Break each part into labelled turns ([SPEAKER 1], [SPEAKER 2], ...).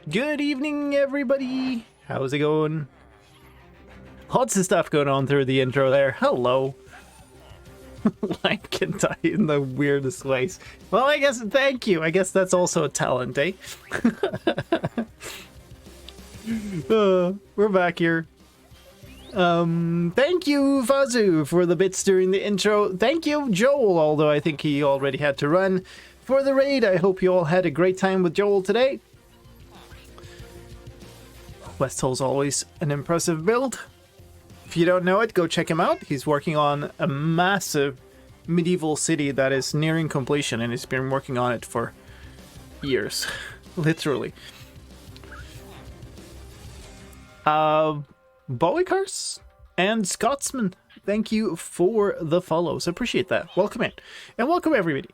[SPEAKER 1] Good evening, everybody. How's it going? Lots of stuff going on through the intro there. Hello. Line can die in the weirdest ways. Well, I guess thank you. I guess that's also a talent, eh? We're back here. Thank you, Fazu, for the bits during the intro. Thank you, Joel, although I think he already had to run, for the raid. I hope you all had a great time with Joel today. Westhole's always an impressive build. If you don't know it, go check him out. He's working on a massive medieval city that is nearing completion, and he's been working on it for years. Literally. Bowie-Cars and Scotsman, thank you for the follows. Appreciate that. Welcome in. And welcome everybody.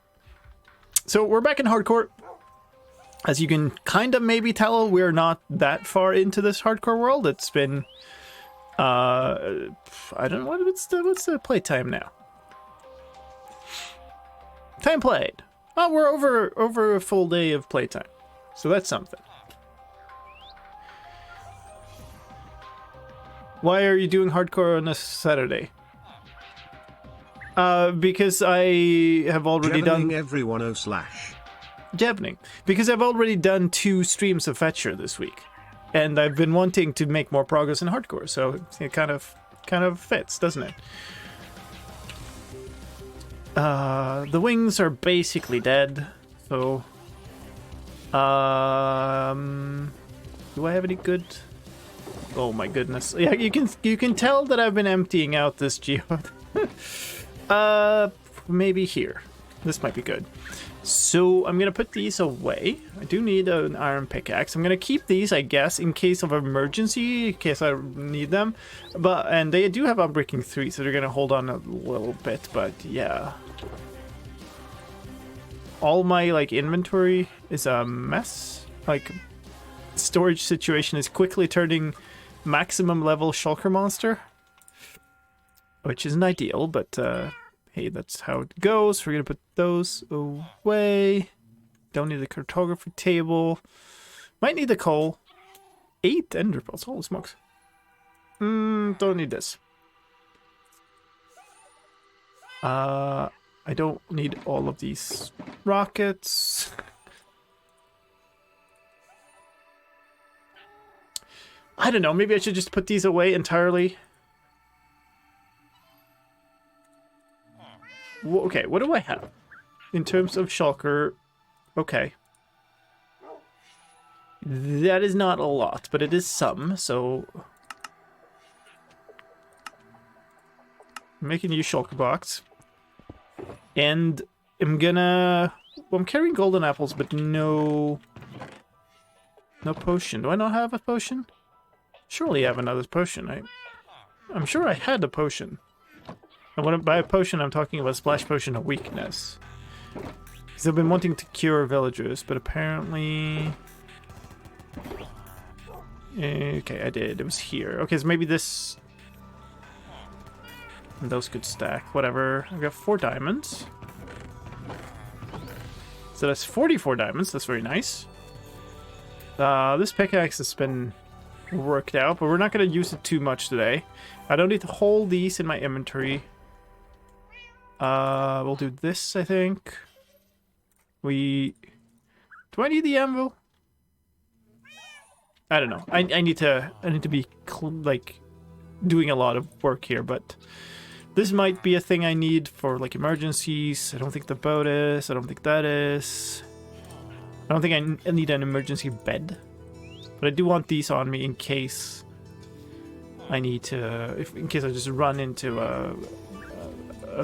[SPEAKER 1] So we're back in hardcore. As you can kind of maybe tell, we're not that far into this hardcore world. It's been, I don't know, what's the playtime now? Time played. Oh, we're over a full day of playtime. So that's something. Why are you doing hardcore on a Saturday? Because I have already done
[SPEAKER 2] everyone /
[SPEAKER 1] Jevening. Because I've already done 2 streams of Fetcher this week, and I've been wanting to make more progress in hardcore, so it kind of fits, doesn't it? The wings are basically dead, so do I have any good? Oh my goodness! Yeah, you can tell that I've been emptying out this Geode. Maybe here. This might be good. So I'm gonna put these away. I do need an iron pickaxe. I'm gonna keep these, I guess, in case of emergency, in case I need them. And they do have Unbreaking 3, so they're gonna hold on a little bit. But yeah, all my inventory is a mess. Storage situation is quickly turning maximum level shulker monster, which isn't ideal, but hey, that's how it goes. We're gonna put those away. Don't need the cartography table. Might need the coal. 8 ender pearls. Holy smokes. Don't need this. I don't need all of these rockets. I don't know. Maybe I should just put these away entirely. Okay, what do I have in terms of shulker? Okay, that is not a lot, but it is some. So I'm making a new shulker box, and I'm carrying golden apples, but no potion. Do I not have a potion? Surely I have another potion. I'm sure I had a potion. And when by a potion, I'm talking about a splash potion of weakness. Because I've been wanting to cure villagers, but apparently... Okay, I did. It was here. Okay, so maybe this... And those could stack. Whatever. I've got 4 diamonds. So that's 44 diamonds. That's very nice. This pickaxe has been worked out, but we're not going to use it too much today. I don't need to hold these in my inventory. We'll do this, I think. Do I need the anvil? I don't know. I need to be doing a lot of work here, but this might be a thing I need for emergencies. I don't think the boat is. I don't think that is. I don't think I need an emergency bed, but I do want these on me in case I need to. In case I just run into a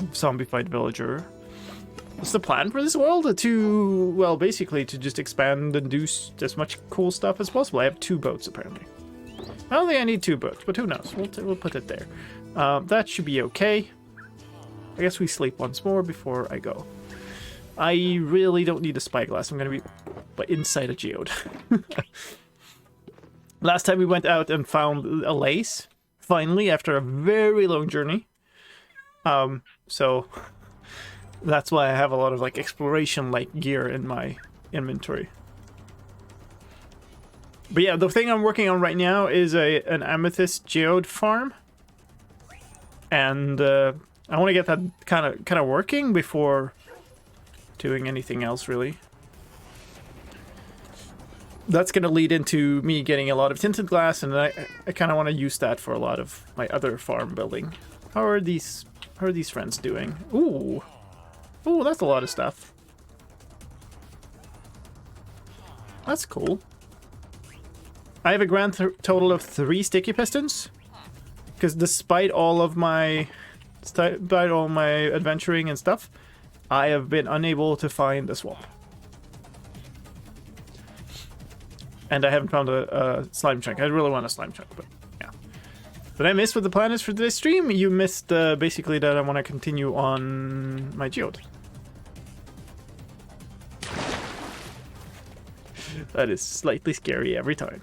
[SPEAKER 1] zombified villager. What's the plan for this world? Basically to just expand and do as much cool stuff as possible. I have 2 boats apparently. I don't think I need 2 boats, but who knows? We'll put it there. That should be okay. I guess we sleep once more before I go. I really don't need a spyglass. I'm gonna be inside a geode. Last time we went out and found a lace, finally, after a very long journey. So that's why I have a lot of exploration gear in my inventory. But yeah, the thing I'm working on right now is an amethyst geode farm. And I want to get that kind of working before doing anything else, really. That's going to lead into me getting a lot of tinted glass, and I kind of want to use that for a lot of my other farm building. How are these friends doing? Ooh, that's a lot of stuff. That's cool. I have a grand total of 3 sticky pistons. Because despite all my adventuring and stuff, I have been unable to find a swamp. And I haven't found a slime chunk. I really want a slime chunk, but yeah. Did I miss what the plan is for today's stream? You missed basically that I want to continue on my geode. That is slightly scary every time.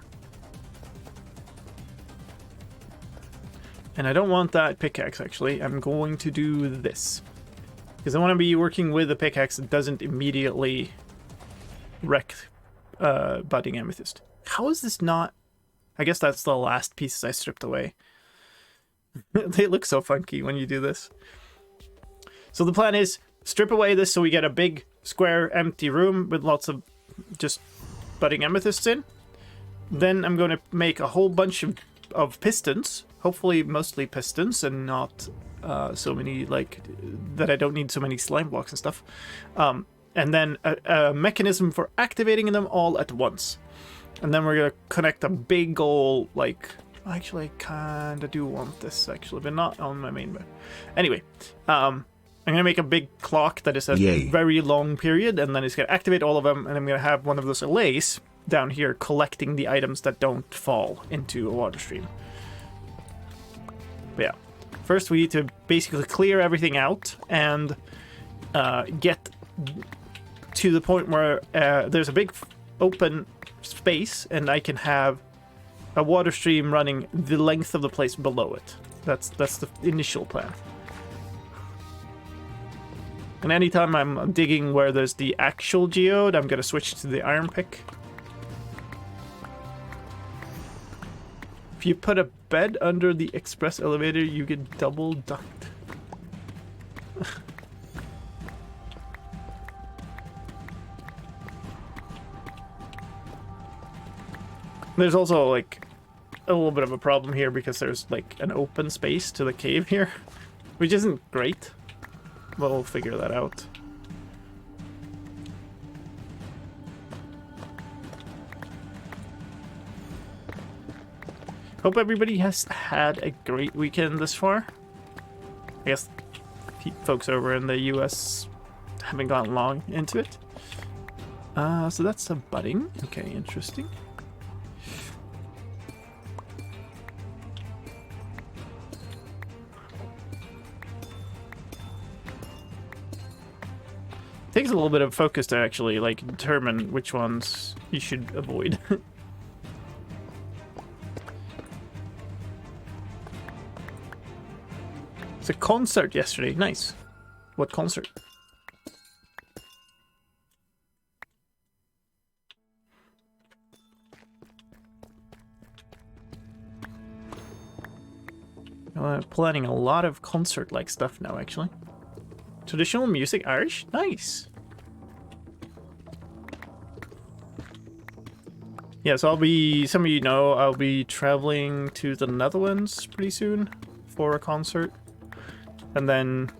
[SPEAKER 1] And I don't want that pickaxe, actually. I'm going to do this. Because I want to be working with a pickaxe that doesn't immediately wreck budding amethyst. How is this not... I guess that's the last pieces I stripped away. They look so funky when you do this. So the plan is strip away this so we get a big square empty room with lots of just budding amethysts in. Then I'm going to make a whole bunch of pistons. Hopefully mostly pistons and not so many, like, that I don't need so many slime blocks and stuff. And then a mechanism for activating them all at once. And then we're going to connect a big old, like... Actually, I kind of do want this, actually, but not on my main. Anyway, I'm going to make a big clock that is a very long period, and then it's going to activate all of them, and I'm going to have one of those allays down here collecting the items that don't fall into a water stream. But yeah, first we need to basically clear everything out and get to the point where there's a big open space, and I can have a water stream running the length of the place below it. That's the initial plan. And anytime I'm digging where there's the actual geode, I'm gonna switch to the iron pick. If you put a bed under the express elevator, you get double dunked. There's also, like, a little bit of a problem here because there's, like, an open space to the cave here, which isn't great. But we'll figure that out. Hope everybody has had a great weekend this far. I guess folks over in the US haven't gotten long into it. So that's a budding. Okay, interesting. Takes a little bit of focus to actually, like, determine which ones you should avoid. It's a concert yesterday. Nice. What concert? Planning a lot of concert-like stuff now, actually. Traditional music, Irish? Nice. Yeah, so some of you know, I'll be traveling to the Netherlands pretty soon for a concert. And then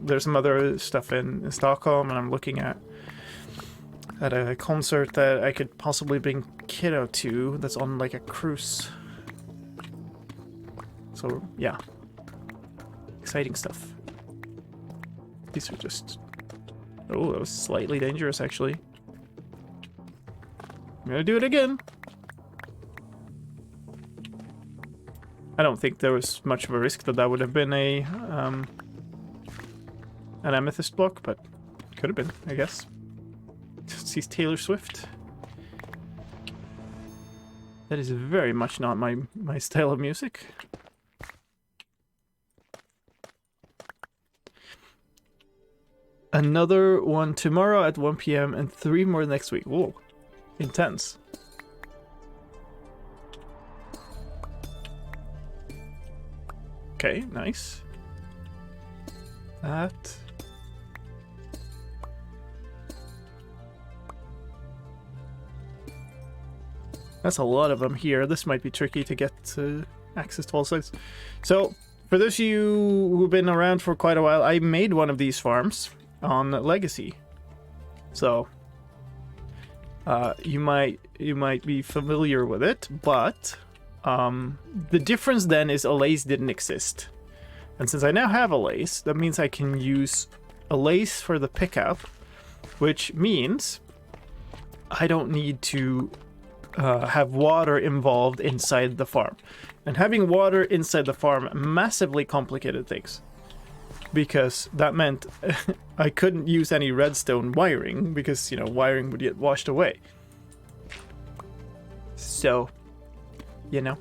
[SPEAKER 1] there's some other stuff in Stockholm, and I'm looking at a concert that I could possibly bring Kiddo to that's on, like, a cruise. So, yeah. Exciting stuff. These are just... Oh, that was slightly dangerous, actually. I'm gonna do it again. I don't think there was much of a risk that would have been an amethyst block, but could have been, I guess. Sees Taylor Swift. That is very much not my style of music. Another one tomorrow at 1 PM and 3 more next week. Whoa. Intense. Okay, nice. That. That's a lot of them here. This might be tricky to get access to all sides. So, for those of you who've been around for quite a while, I made one of these farms on Legacy. So, you might be familiar with it, but the difference then is allays didn't exist. And since I now have allays, that means I can use allays for the pickup, which means I don't need to have water involved inside the farm. And having water inside the farm massively complicated things, because that meant I couldn't use any redstone wiring because, you know, wiring would get washed away. So, you know.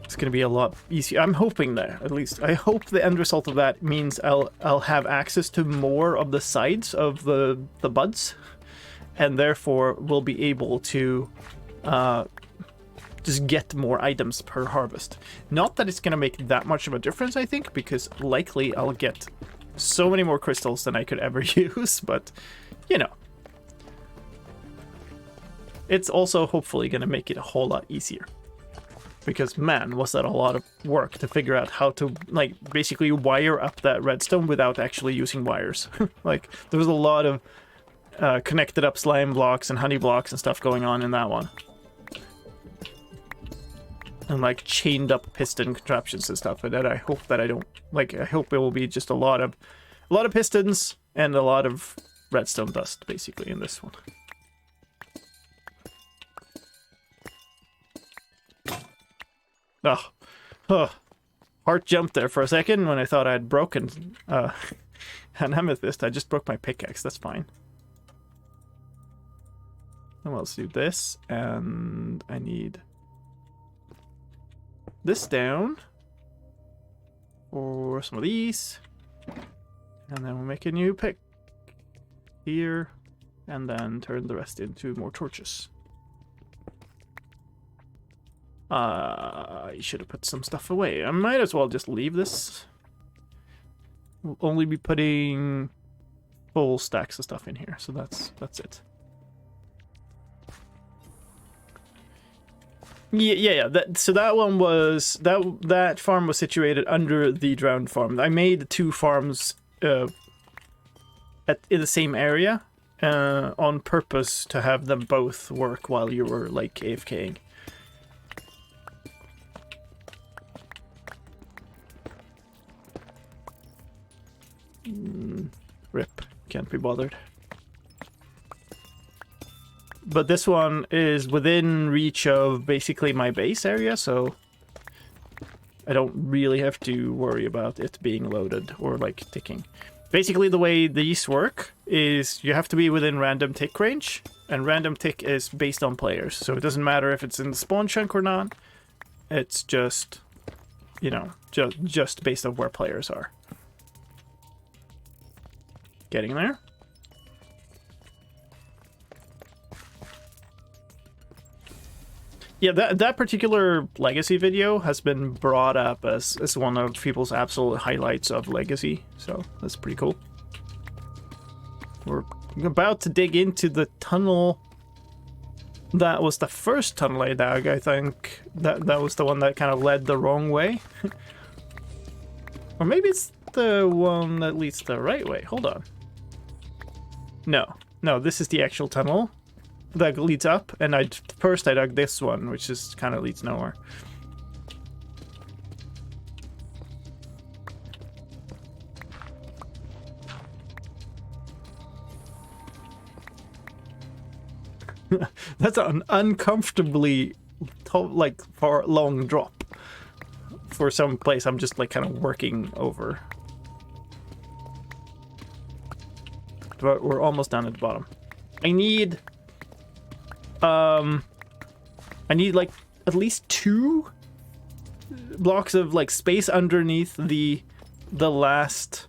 [SPEAKER 1] It's going to be a lot easier. I'm hoping that, at least. I hope the end result of that means I'll have access to more of the sides of the buds, and therefore will be able to just get more items per harvest. Not that it's going to make that much of a difference, I think, because likely I'll get so many more crystals than I could ever use, but, you know. It's also hopefully going to make it a whole lot easier. Because, man, was that a lot of work to figure out how to, like, basically wire up that redstone without actually using wires. Like, there was a lot of connected up slime blocks and honey blocks and stuff going on in that one. And, like, chained up piston contraptions and stuff. But I hope that I don't, like, I hope it will be just a lot of pistons and a lot of redstone dust, basically, in this one. Oh, heart jumped there for a second when I thought I had broken an amethyst. I just broke my pickaxe, that's fine. And let's do this, and I need this down for some of these. And then we'll make a new pick here, and then turn the rest into more torches. I should have put some stuff away. I might as well just leave this. We'll only be putting full stacks of stuff in here, so that's it. Yeah. So that one was that farm was situated under the drowned farm. I made 2 farms in the same area on purpose to have them both work while you were like AFKing. Rip, can't be bothered. But this one is within reach of basically my base area, so I don't really have to worry about it being loaded or like ticking. Basically the way these work is you have to be within random tick range, and random tick is based on players, so it doesn't matter if it's in the spawn chunk or not. It's just, you know, just based on where players are. Getting there. Yeah, that particular Legacy video has been brought up as one of people's absolute highlights of Legacy, so that's pretty cool. We're about to dig into the tunnel. That was the first tunnel I dug, I think. That was the one that kind of led the wrong way. Or maybe it's the one that leads the right way. Hold on. No, this is the actual tunnel that leads up, and first I dug this one, which just kind of leads nowhere. That's an uncomfortably far long drop for some place I'm just like kind of working over. But we're almost down at the bottom. I need like at least 2 blocks of like space underneath the last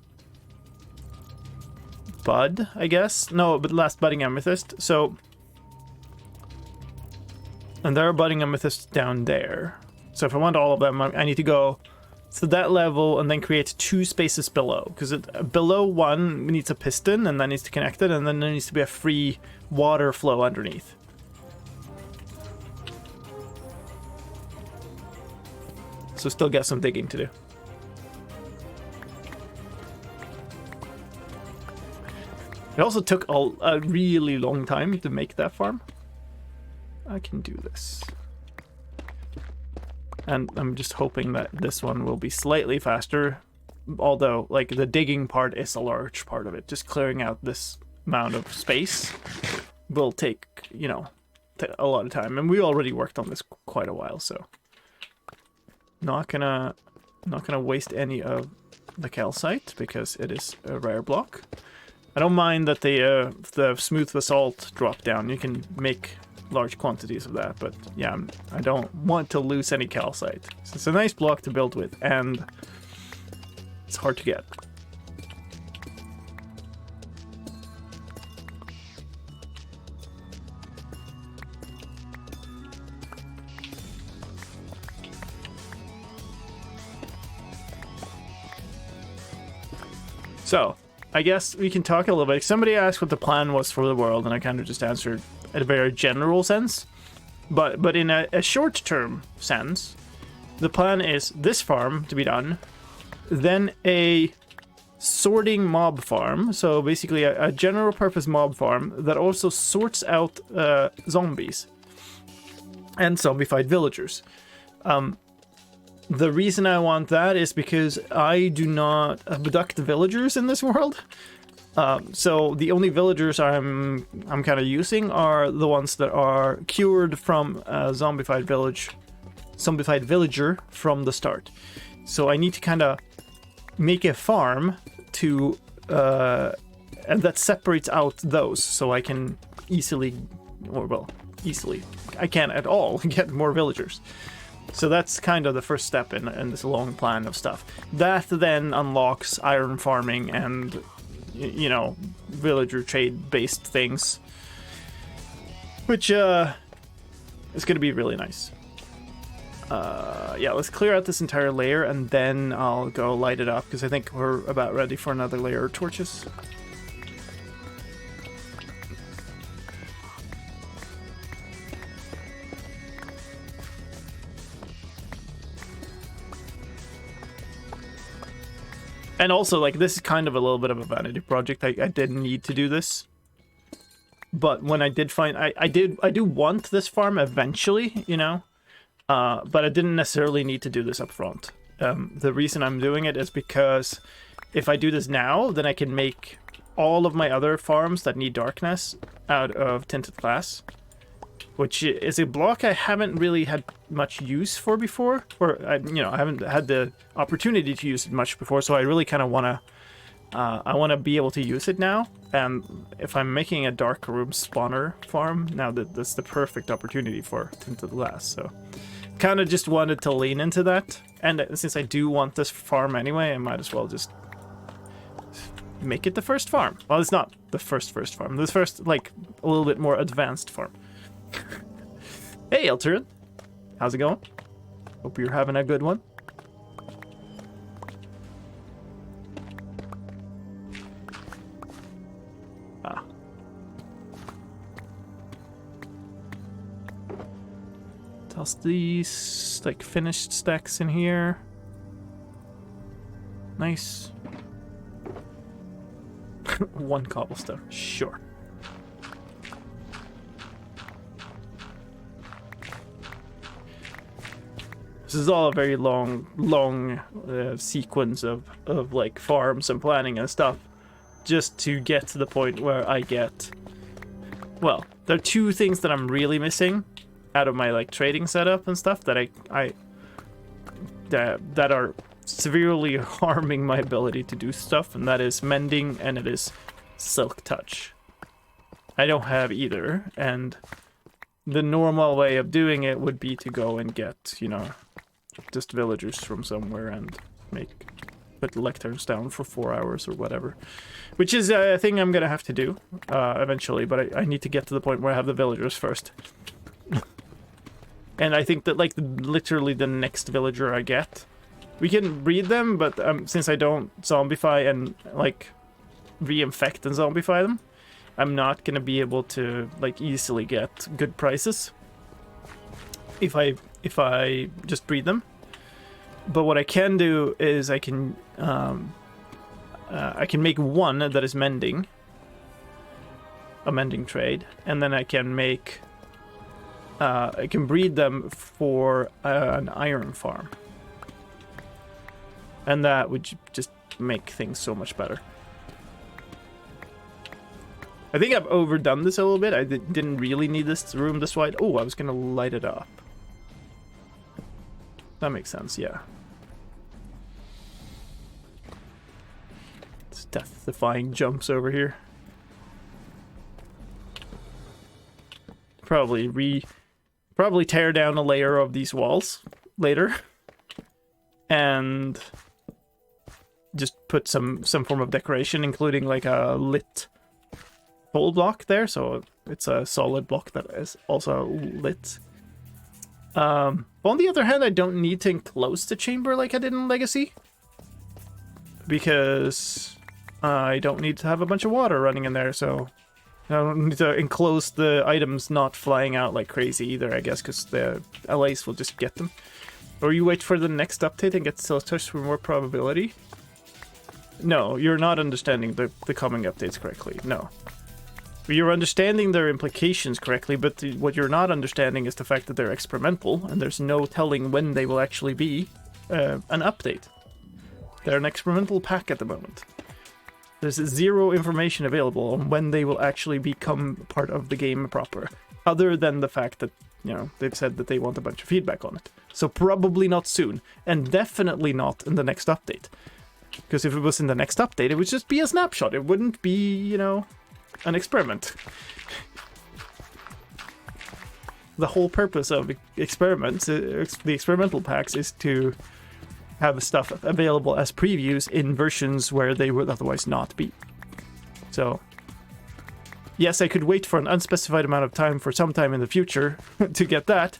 [SPEAKER 1] bud, I guess. No, but last budding amethyst. So And there are budding amethysts down there. So if I want all of them, I need to go to that level and then create 2 spaces below. Because below one needs a piston and that needs to connect it, and then there needs to be a free water flow underneath. So still got some digging to do. It also took a really long time to make that farm. I can do this. And I'm just hoping that this one will be slightly faster. Although, like, the digging part is a large part of it. Just clearing out this amount of space will take, you know, a lot of time. And we already worked on this quite a while, so... Not gonna waste any of the calcite, because it is a rare block. I don't mind that the smooth basalt drop down. You can make large quantities of that, but yeah, I don't want to lose any calcite. So it's a nice block to build with, and it's hard to get. So, I guess we can talk a little bit. Somebody asked what the plan was for the world, and I kind of just answered in a very general sense. But in a short-term sense, the plan is this farm to be done, then a sorting mob farm, so basically a general-purpose mob farm that also sorts out zombies and zombified villagers. The reason I want that is because I do not abduct villagers in this world. So the only villagers I'm kind of using are the ones that are cured from a zombified villager from the start. So I need to kind of make a farm to and that separates out those, so I can easily, I can't at all get more villagers. So that's kind of the first step in this long plan of stuff. That then unlocks iron farming and, you know, villager trade-based things, which is going to be really nice. Yeah, let's clear out this entire layer, and then I'll go light it up, because I think we're about ready for another layer of torches. And also, like, this is kind of a little bit of a vanity project. I didn't need to do this. But when I did find... I do want this farm eventually, you know? But I didn't necessarily need to do this up front. The reason I'm doing it is because if I do this now, then I can make all of my other farms that need darkness out of tinted glass, which is a block I haven't really had much use for before, or I haven't had the opportunity to use it much before. So I really kind of want to be able to use it now. And if I'm making a dark room spawner farm, now that's the perfect opportunity for tinted glass. So kind of just wanted to lean into that. And since I do want this farm anyway, I might as well just make it the first farm. Well, it's not the first farm. The first, like, a little bit more advanced farm. Hey, Elturin. How's it going? Hope you're having a good one. Toss these, like, finished stacks in here. Nice. One cobblestone, sure. This is all a very long sequence of like farms and planning and stuff, just to get to the point where I get. Well, there are two things that I'm really missing out of my like trading setup and stuff that that are severely harming my ability to do stuff, and that is mending and it is silk touch. I don't have either, and the normal way of doing it would be to go and get, you know, just villagers from somewhere and put lecterns down for 4 hours or whatever, which is a thing I'm gonna have to do eventually, but I need to get to the point where I have the villagers first. And I think that, like, literally the next villager I get, we can breed them, but since I don't zombify and, like, reinfect and zombify them, I'm not gonna be able to, like, easily get good prices if I just breed them. But what I can do is I can make one that is mending, a mending trade, and then I can make I can breed them for an iron farm, and that would just make things so much better. I think I've overdone this a little bit. I didn't really need this room this wide. Oh, I was gonna light it up. That makes sense, yeah. It's death-defying jumps over here. Probably tear down a layer of these walls later. And just put some form of decoration, including like a lit full block there, so it's a solid block that is also lit. On the other hand, I don't need to enclose the chamber like I did in Legacy, because I don't need to have a bunch of water running in there, so I don't need to enclose the items not flying out like crazy either, I guess, because the LAs will just get them. Or you wait for the next update and get Siltush for more probability? No, you're not understanding the coming updates correctly, no. You're understanding their implications correctly, but what you're not understanding is the fact that they're experimental, and there's no telling when they will actually be an update. They're an experimental pack at the moment. There's zero information available on when they will actually become part of the game proper, other than the fact that, you know, they've said that they want a bunch of feedback on it. So probably not soon, and definitely not in the next update. Because if it was in the next update, it would just be a snapshot. It wouldn't be, you know, an experiment. The whole purpose of experiments, the experimental packs, is to have stuff available as previews in versions where they would otherwise not be. So, yes, I could wait for an unspecified amount of time for some time in the future to get that.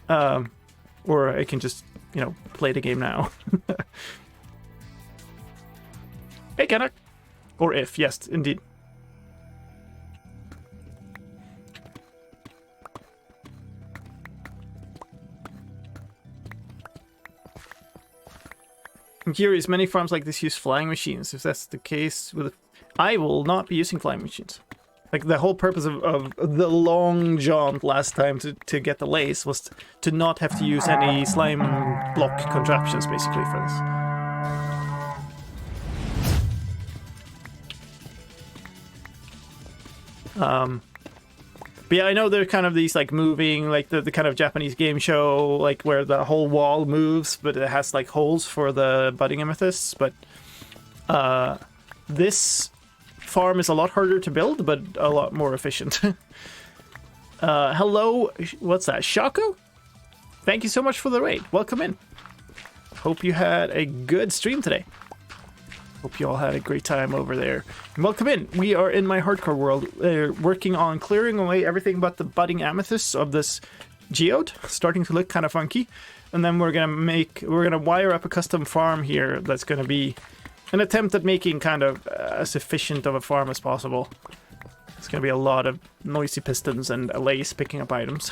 [SPEAKER 1] Or I can just, you know, play the game now. Hey, can I? Or if, yes, indeed. I'm curious, many farms like this use flying machines. If that's the case, I will not be using flying machines. Like, the whole purpose of the long jaunt last time to get the lace was to not have to use any slime block contraptions, basically, for this. But yeah, I know they're kind of these, like, moving, like, the kind of Japanese game show, like, where the whole wall moves, but it has, like, holes for the budding amethysts, but this farm is a lot harder to build, but a lot more efficient. Hello, what's that, Shaco? Thank you so much for the raid. Welcome in. Hope you had a good stream today. Hope you all had a great time over there. And welcome in. We are in my hardcore world, working on clearing away everything but the budding amethysts of this geode, starting to look kind of funky. And then we're gonna wire up a custom farm here that's gonna be an attempt at making kind of as efficient of a farm as possible. It's gonna be a lot of noisy pistons and LAs picking up items.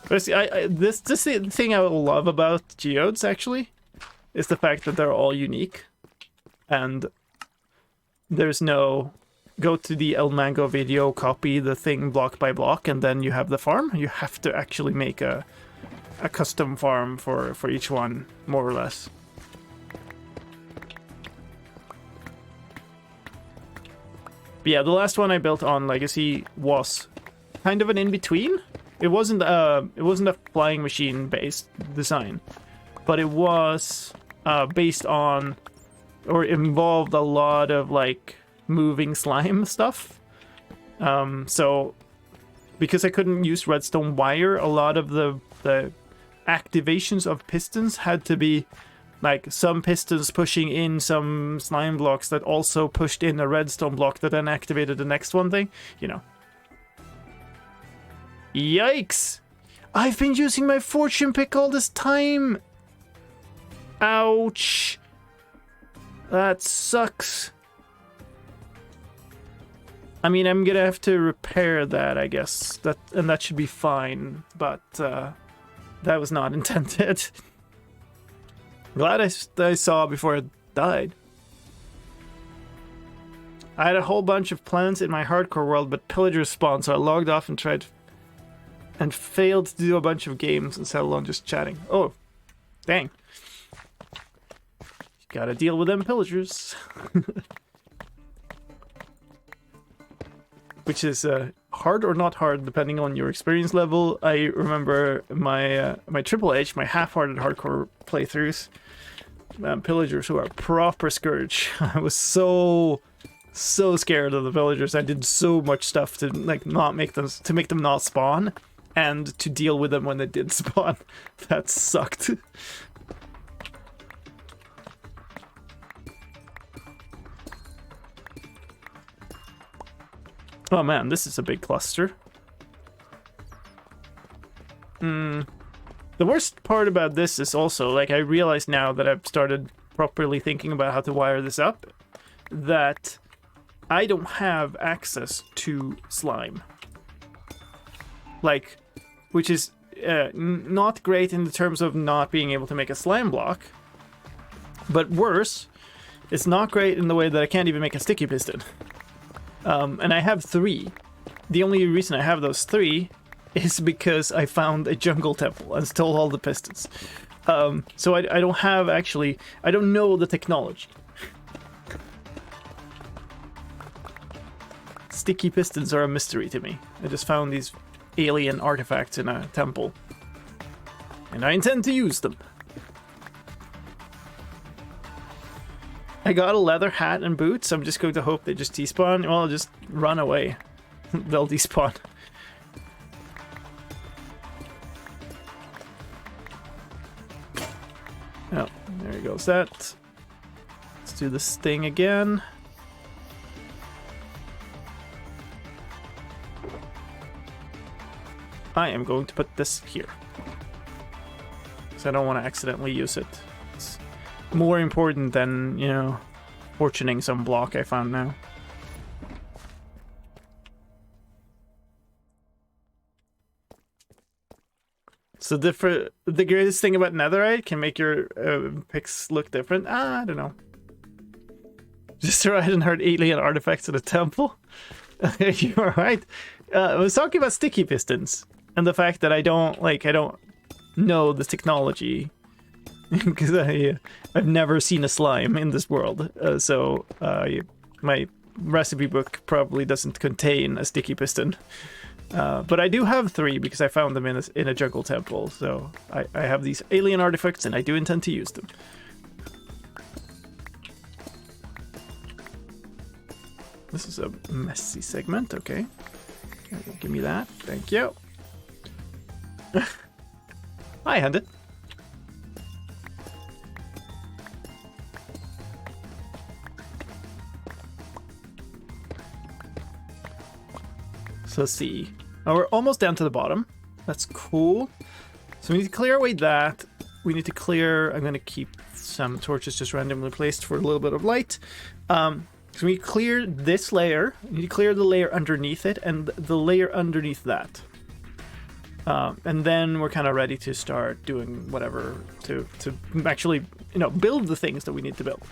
[SPEAKER 1] But see, this the thing I love about geodes, actually, is the fact that they're all unique. And there's no go to the El Mango video, copy the thing block by block, and then you have the farm. You have to actually make a custom farm for each one, more or less. But yeah, the last one I built on Legacy was kind of an in-between. It wasn't a flying machine based design, but it was based on, or involved a lot of like moving slime stuff. So because I couldn't use redstone wire, a lot of the activations of pistons had to be Like some pistons pushing in some slime blocks that also pushed in a redstone block that then activated the next one thing, you know. Yikes! I've been using my fortune pick all this time! Ouch! That sucks. I mean, I'm gonna have to repair that, I guess. And that should be fine, but that was not intended. Glad I saw before I died. I had a whole bunch of plans in my hardcore world, but pillagers spawned, so I logged off and tried and failed to do a bunch of games and settled on just chatting. Oh, dang. Gotta deal with them pillagers. Which is hard or not hard, depending on your experience level. I remember my Triple H, my half-hearted hardcore playthroughs. Pillagers who are proper scourge. I was so scared of the villagers. I did so much stuff to like not make them not spawn, and to deal with them when they did spawn. That sucked. Oh man, this is a big cluster. The worst part about this is also, like, I realize now that I've started properly thinking about how to wire this up, that I don't have access to slime. Like, which is not great in the terms of not being able to make a slime block, but worse, it's not great in the way that I can't even make a sticky piston. And I have 3. The only reason I have those 3 is because I found a jungle temple and stole all the pistons. So I don't have actually... I don't know the technology. Sticky pistons are a mystery to me. I just found these alien artifacts in a temple. And I intend to use them. I got a leather hat and boots. I'm just going to hope they just despawn. Well, I'll just run away. They'll despawn. Oh, there goes that. Let's do this thing again. I am going to put this here, because I don't want to accidentally use it. It's more important than, you know, fortuning some block I found now. So the greatest thing about netherite can make your picks look different. I don't know. Just arrived and heard alien artifacts in a temple. You are right. I was talking about sticky pistons and the fact that I don't know the technology because I've never seen a slime in this world. So my recipe book probably doesn't contain a sticky piston. But I do have 3 because I found them in a jungle temple. So I have these alien artifacts and I do intend to use them. This is a messy segment, okay. Give me that, thank you. Hi, Handed. So let's see. Oh, we're almost down to the bottom. That's cool. So we need to clear away that. We need to clear... I'm going to keep some torches just randomly placed for a little bit of light. So we clear this layer. We need to clear the layer underneath it and the layer underneath that. And then we're kind of ready to start doing whatever to actually, you know, build the things that we need to build.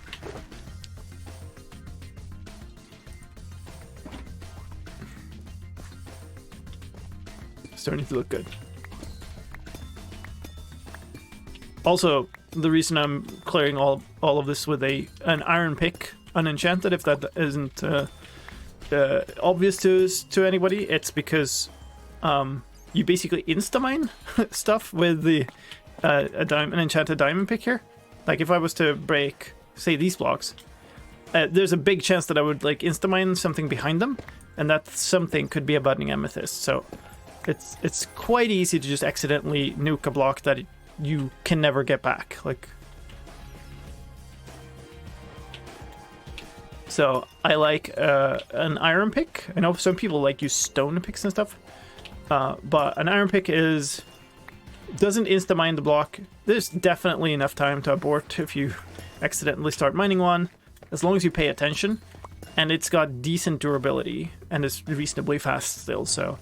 [SPEAKER 1] Starting to look good. Also, the reason I'm clearing all of this with an iron pick, unenchanted, if that isn't obvious to anybody, it's because you basically insta-mine stuff with an enchanted diamond pick here. Like if I was to break, say, these blocks, there's a big chance that I would like insta-mine something behind them, and that something could be a budding amethyst. So it's quite easy to just accidentally nuke a block that you can never get back. Like, So I like an iron pick. I know some people like use stone picks and stuff, but an iron pick doesn't insta-mine the block. There's definitely enough time to abort if you accidentally start mining one, as long as you pay attention. And it's got decent durability and is reasonably fast still, so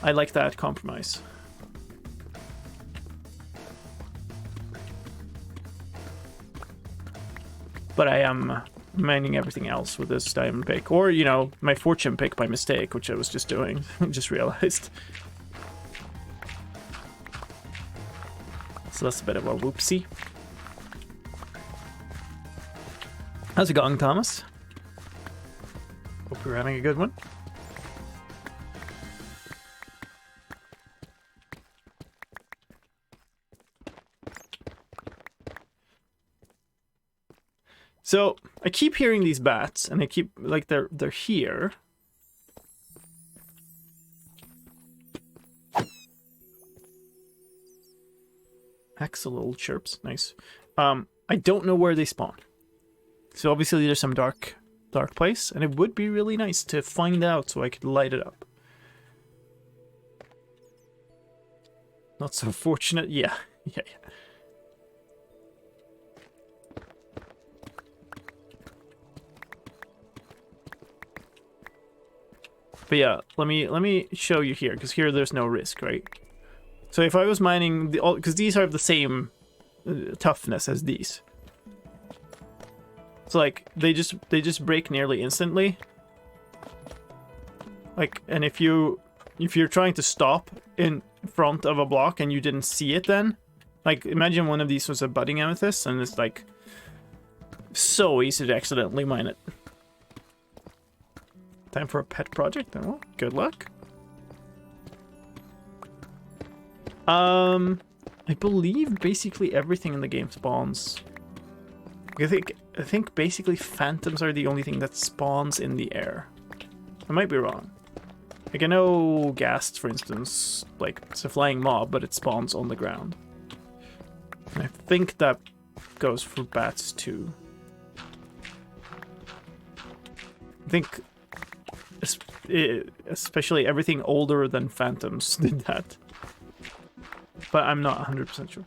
[SPEAKER 1] I like that compromise. But I am mining everything else with this diamond pick, or, you know, my fortune pick by mistake, which I was just doing. Just realized. So that's a bit of a whoopsie. How's it going, Thomas? Hope you're having a good one. So I keep hearing these bats, and I keep like they're here. Excitable chirps, nice. I don't know where they spawn. So obviously there's some dark place, and it would be really nice to find out so I could light it up. Not so fortunate, yeah. But yeah, let me show you here, because here there's no risk, right? So if I was mining because these have the same toughness as these. So like they just break nearly instantly. Like, and if you're trying to stop in front of a block and you didn't see it, then like imagine one of these was a budding amethyst, and it's like so easy to accidentally mine it. Time for a pet project? Oh, good luck. I believe basically everything in the game spawns. I think basically phantoms are the only thing that spawns in the air. I might be wrong. Like I know Ghast, for instance, like it's a flying mob, but it spawns on the ground. And I think that goes for bats too. I think especially everything older than phantoms did that. But I'm not 100% sure.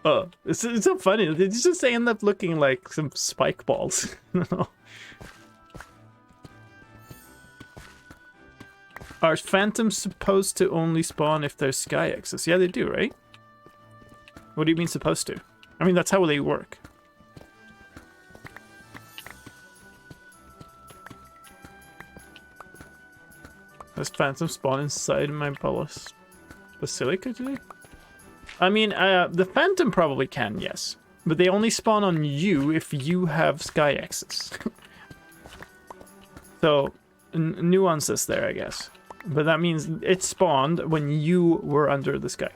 [SPEAKER 1] Oh, it's so funny. It's just they end up looking like some spike balls. Are phantoms supposed to only spawn if there's sky access? Yeah, they do, right? What do you mean supposed to? I mean, that's how they work. Does phantom spawn inside my basilica today? I mean, the phantom probably can, yes. But they only spawn on you if you have sky access. So, nuances there, I guess. But that means it spawned when you were under the sky.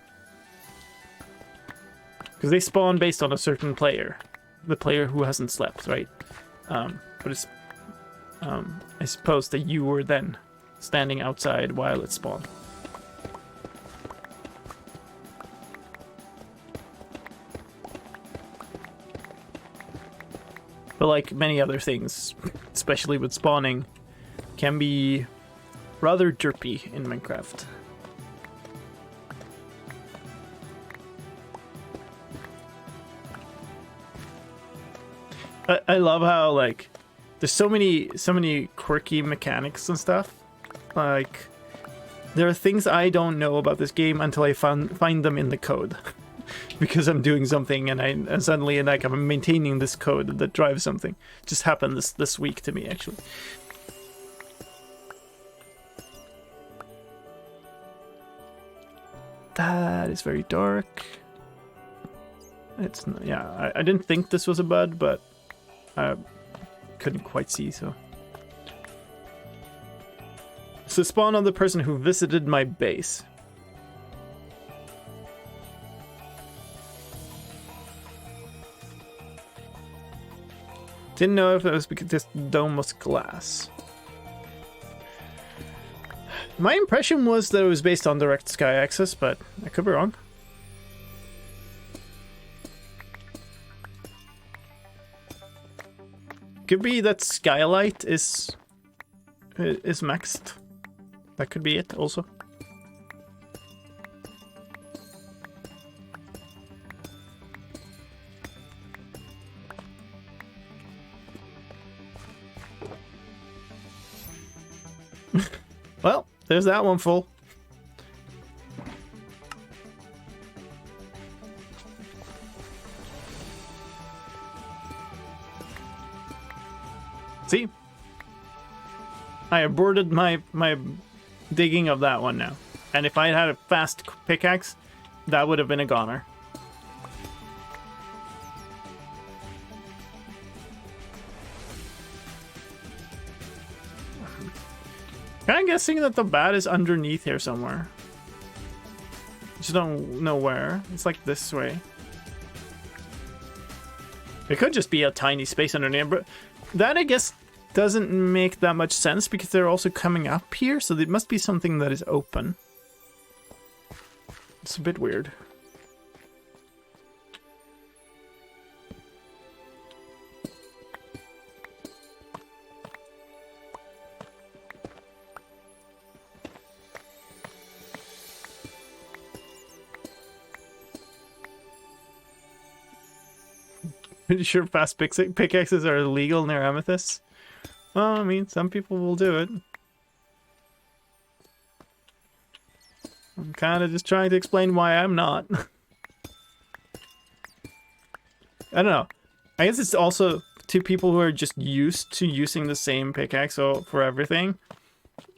[SPEAKER 1] Because they spawn based on a certain player. The player who hasn't slept, right? But it's... I suppose that you were then standing outside while it spawned. But like many other things, especially with spawning, can be rather derpy in Minecraft. I love how like there's so many quirky mechanics and stuff. Like there are things I don't know about this game until I find them in the code. Because I'm doing something and suddenly like I'm maintaining this code that drives something. Just happened this week to me actually. That is very dark. It's not, yeah, I didn't think this was a bud, but I couldn't quite see, so. So spawn on the person who visited my base. Didn't know if it was because this dome was glass. My impression was that it was based on direct sky access, but I could be wrong. Could be that skylight is maxed. That could be it also. Well, there's that one full. See? I aborted my digging of that one now. And if I had a fast pickaxe, that would have been a goner. I'm guessing that the bat is underneath here somewhere. Just don't know where. It's like this way. It could just be a tiny space underneath, but that I guess doesn't make that much sense because they're also coming up here, so there must be something that is open. It's a bit weird. Pretty sure fast pickaxes are illegal near amethysts. Well, I mean, some people will do it. I'm kind of just trying to explain why I'm not. I don't know. I guess it's also to people who are just used to using the same pickaxe for everything.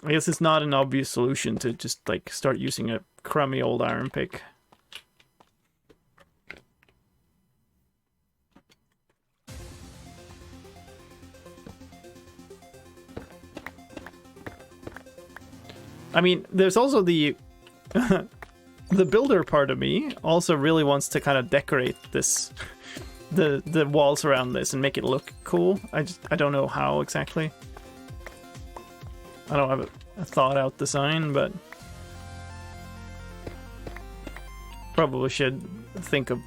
[SPEAKER 1] I guess it's not an obvious solution to just like start using a crummy old iron pick. I mean, there's also the the builder part of me also really wants to kind of decorate this, the walls around this and make it look cool. I don't know how exactly. I don't have a thought out design, but probably should think of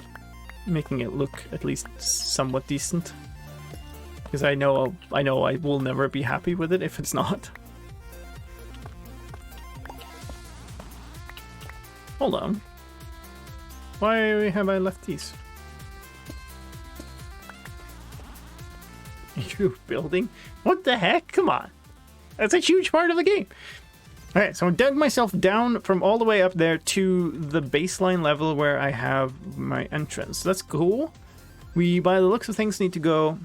[SPEAKER 1] making it look at least somewhat decent. Because I know I will never be happy with it if it's not. Hold on. Why have I left these? You building? What the heck? Come on. That's a huge part of the game. Alright, so I dug myself down from all the way up there to the baseline level where I have my entrance. That's cool. We, by the looks of things, need to go...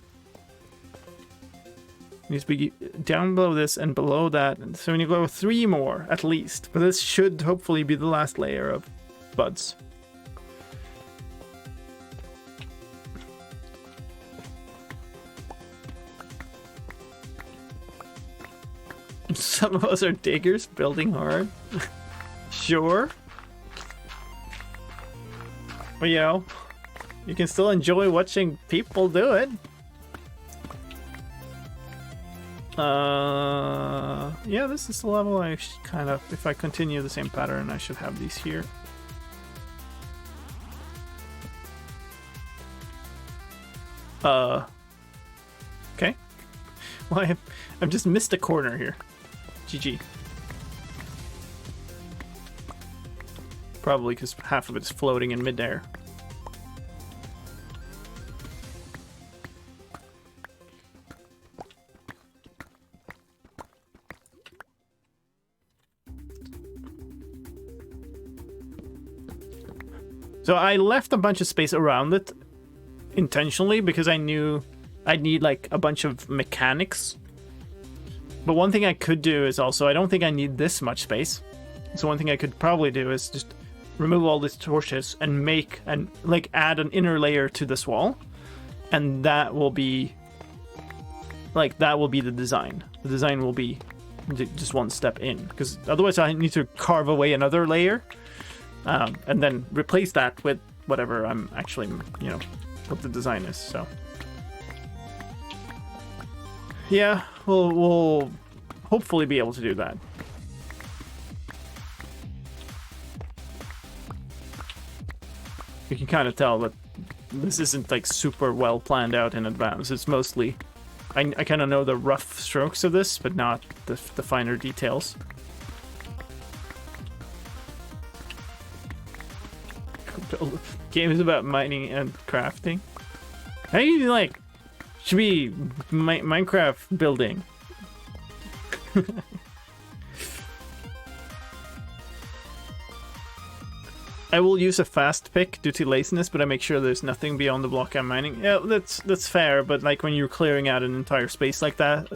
[SPEAKER 1] Needs to be down below this and below that. So we need to go 3 more, at least. But this should hopefully be the last layer of buds. Some of us are diggers, building hard. Sure. But you know, you can still enjoy watching people do it. Yeah, this is the level I should kind of, if I continue the same pattern, I should have these here. Okay. Well, I've just missed a corner here. GG. Probably because half of it's floating in midair. So I left a bunch of space around it intentionally because I knew I'd need like a bunch of mechanics. But one thing I could do is also, I don't think I need this much space. So one thing I could probably do is just remove all these torches and make and like add an inner layer to this wall. And that will be like, that will be the design. The design will be just one step in, because otherwise I need to carve away another layer. And then replace that with whatever I'm actually, you know, what the design is. So yeah, we'll hopefully be able to do that. You can kind of tell that this isn't like super well planned out in advance. It's mostly, I kind of know the rough strokes of this, but not the finer details. The game is about mining and crafting. I think like should be Minecraft building. I will use a fast pick due to laziness, but I make sure there's nothing beyond the block I'm mining. Yeah, that's fair, but like when you're clearing out an entire space like that,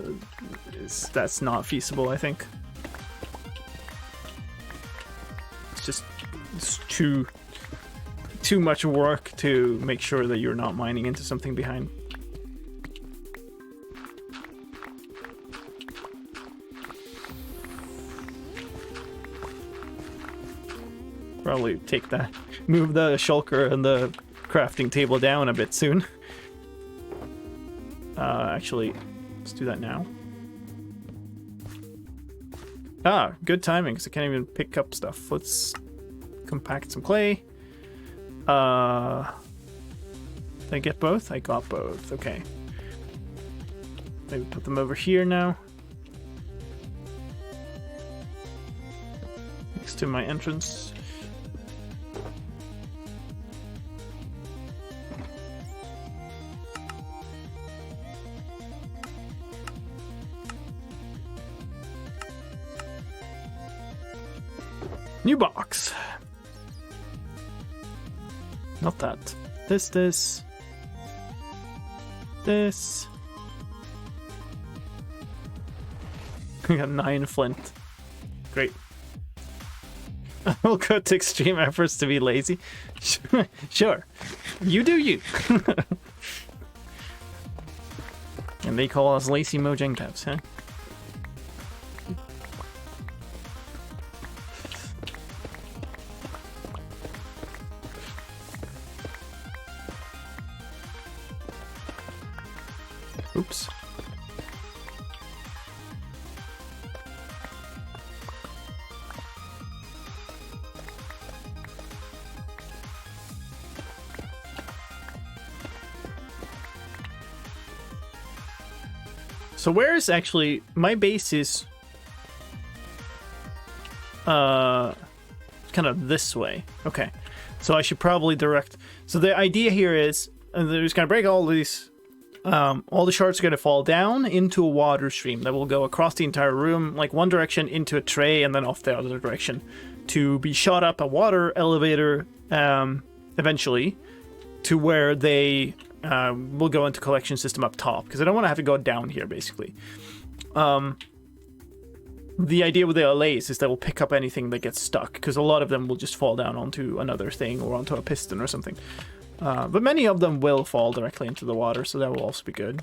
[SPEAKER 1] that's not feasible, I think. It's too much work to make sure that you're not mining into something behind. Probably move the shulker and the crafting table down a bit soon. Actually, let's do that now. Ah, good timing, because I can't even pick up stuff. Let's compact some clay. Did I get both? I got both, okay. Maybe put them over here now. Next to my entrance. New box. Not that. This. We got 9 flint. Great. I'll go to extreme efforts to be lazy. Sure. You do you. And they call us lazy Mojang tabs, huh? Oops. So where's actually my base is kind of this way. Okay. So I should probably direct. So the idea here is they're just gonna break all these all the shards are going to fall down into a water stream that will go across the entire room, like one direction into a tray and then off the other direction to be shot up a water elevator eventually to where they will go into collection system up top, because I don't want to have to go down here, basically. The idea with the LAs is that we'll pick up anything that gets stuck, because a lot of them will just fall down onto another thing or onto a piston or something. But many of them will fall directly into the water, so that will also be good.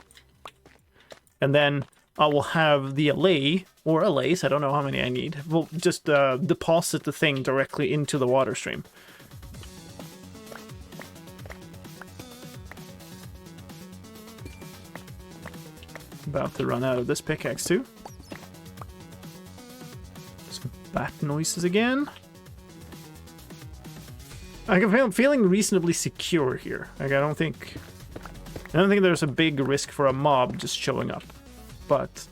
[SPEAKER 1] And then I will have the LA, or LAs, I don't know how many I need. We'll just deposit the thing directly into the water stream. About to run out of this pickaxe too. Some bat noises again. I'm feeling reasonably secure here. Like I don't think there's a big risk for a mob just showing up, but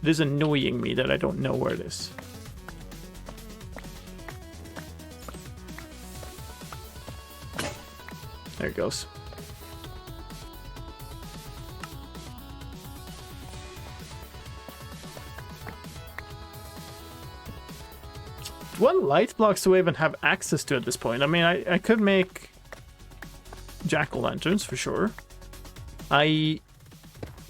[SPEAKER 1] it is annoying me that I don't know where it is. There it goes. What light blocks do we even have access to at this point? I mean, I could make jack-o'-lanterns for sure. I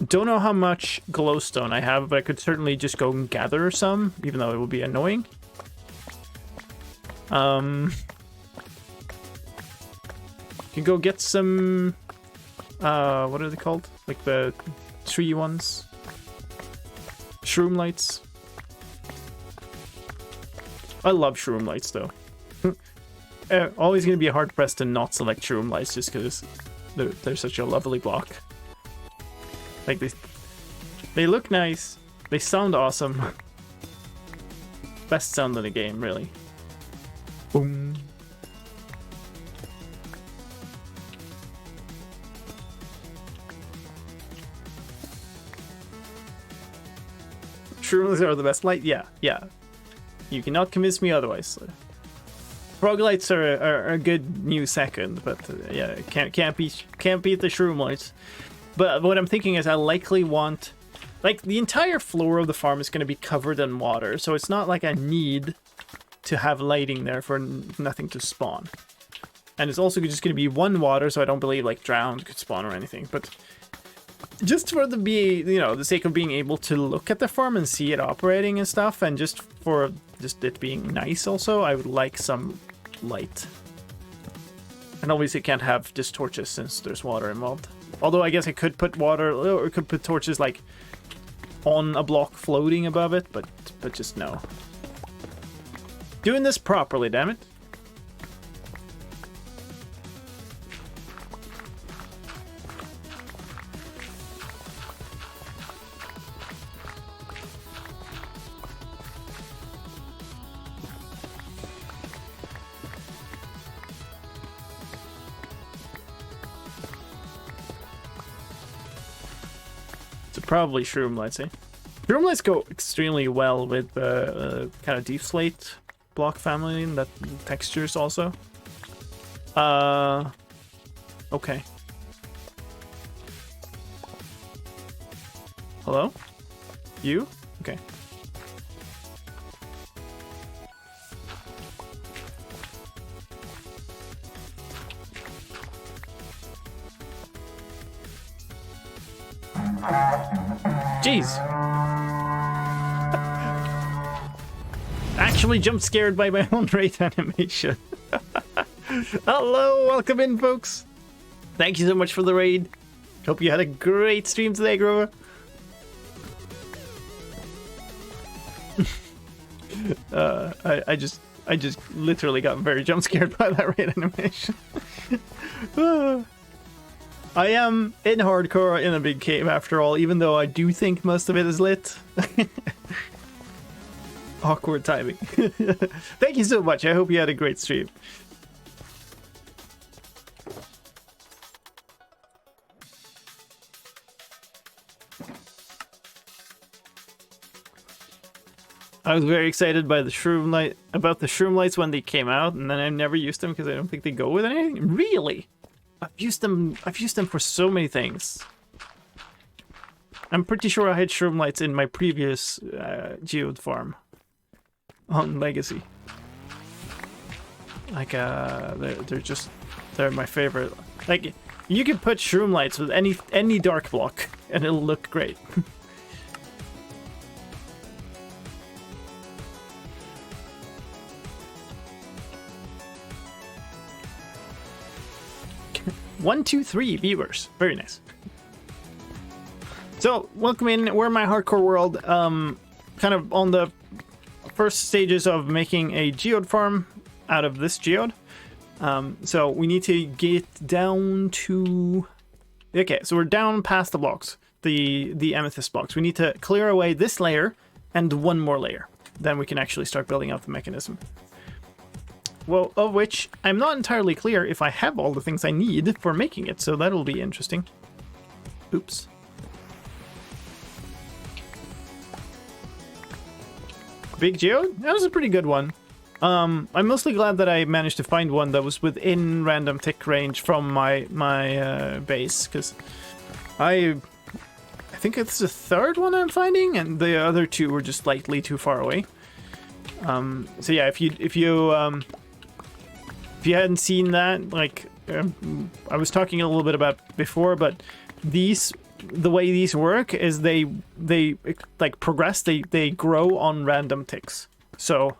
[SPEAKER 1] don't know how much glowstone I have, but I could certainly just go and gather some, even though it would be annoying. You can go get some, what are they called? Like the tree ones? Shroom lights. I love shroom lights, though. Always going to be hard-pressed to not select shroom lights just because they're such a lovely block. Like, they look nice. They sound awesome. Best sound in the game, really. Boom. Shroomlights are the best light. Yeah. You cannot convince me otherwise. Frog-lights are a good new second, but yeah, can't beat the Shroomlights. But what I'm thinking is I likely want, like, the entire floor of the farm is going to be covered in water, so it's not like I need to have lighting there for nothing to spawn. And it's also just going to be one water, so I don't believe like drowned could spawn or anything. But just for the sake of being able to look at the farm and see it operating and stuff, and just for it being nice also, I would like some light. And obviously it can't have just torches since there's water involved. Although I guess I could put water, or could put torches like on a block floating above it, but just no. Doing this properly, damn it. Probably Shroomlights, eh? Shroomlights go extremely well with the kind of deep slate block family and that textures also. Okay. Hello? You? Okay. Jeez. Actually jump scared by my own raid animation. Hello, welcome in, folks. Thank you so much for the raid. Hope you had a great stream today, Grover. I just literally got very jump scared by that raid animation. I am in hardcore in a big cave after all, even though I do think most of it is lit. Awkward timing. Thank you so much. I hope you had a great stream. I was very excited by the Shroomlights when they came out, and then I've never used them because I don't think they go with anything. Really? I've used them for so many things. I'm pretty sure I had Shroomlights in my previous Geode farm on Legacy. Like they're my favorite. Like, you can put Shroomlights with any dark block and it'll look great. One, two, three viewers. Very nice. So, welcome in. We're in my hardcore world. Kind of on the first stages of making a geode farm out of this geode. So, we need to get down to... Okay, so we're down past the blocks. The amethyst blocks. We need to clear away this layer and one more layer. Then we can actually start building out the mechanism. Well, of which I'm not entirely clear if I have all the things I need for making it, so that'll be interesting. Oops. Big Geode? That was a pretty good one. I'm mostly glad that I managed to find one that was within random tick range from my base, because I think it's the third one I'm finding, and the other two were just slightly too far away. So yeah, if you hadn't seen that, like I was talking a little bit about before, but the way these work is they like progress, they grow on random ticks. So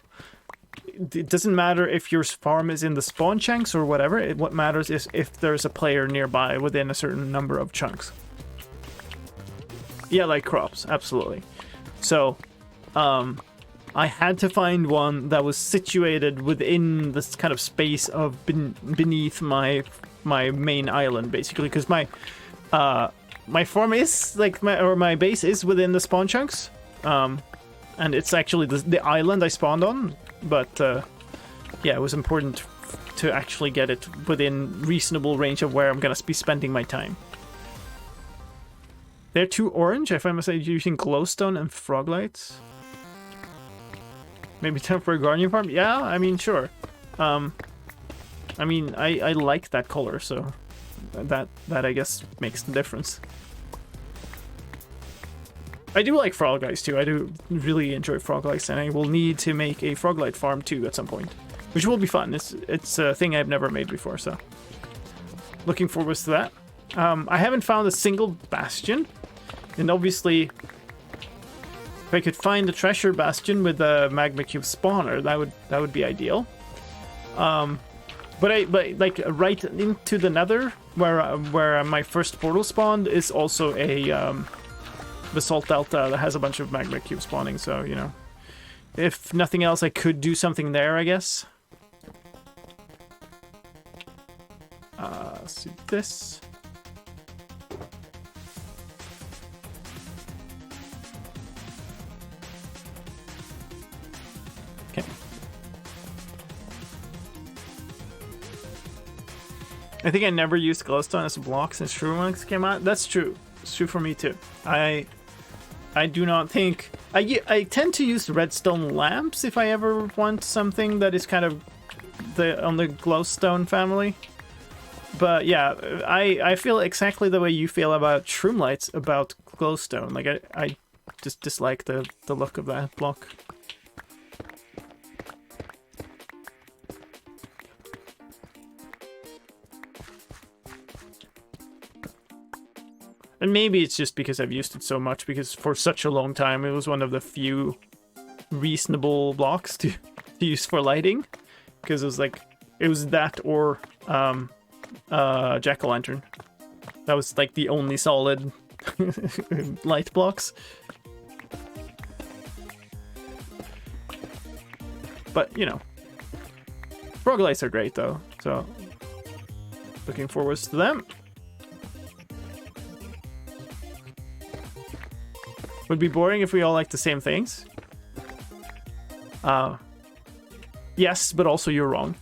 [SPEAKER 1] it doesn't matter if your farm is in the spawn chunks or whatever. What matters is if there's a player nearby within a certain number of chunks. Yeah, like crops, absolutely. So I had to find one that was situated within this kind of space of beneath my main island, basically, because my farm is like my base is within the spawn chunks, and it's actually the island I spawned on. But yeah, it was important to actually get it within reasonable range of where I'm gonna be spending my time. They're too orange. I find myself using glowstone and frog lights. Maybe time for a gardening farm? Yeah, I mean, sure. I mean, I like that color, so that I guess makes the difference. I do like frog lights too. I do really enjoy frog lights, and I will need to make a frog light farm too at some point, which will be fun. It's a thing I've never made before, so looking forward to that. I haven't found a single bastion, and obviously, if I could find a treasure bastion with a magma cube spawner, that would be ideal. But like right into the Nether, where my first portal spawned, is also a basalt delta that has a bunch of magma cube spawning. So you know, if nothing else, I could do something there, I guess. Let's do this. Okay. I think I never used glowstone as a block since Shroomlux came out. That's true. It's true for me too. I do not think... I tend to use redstone lamps if I ever want something that is kind of on the glowstone family. But yeah, I feel exactly the way you feel about shroomlights about glowstone. Like I just dislike the look of that block. And maybe it's just because I've used it so much, because for such a long time it was one of the few reasonable blocks to use for lighting. Because it was that or jack-o'-lantern. That was like the only solid light blocks. But, you know, frog lights are great though, so looking forward to them. Would be boring if we all like the same things. Yes, but also you're wrong.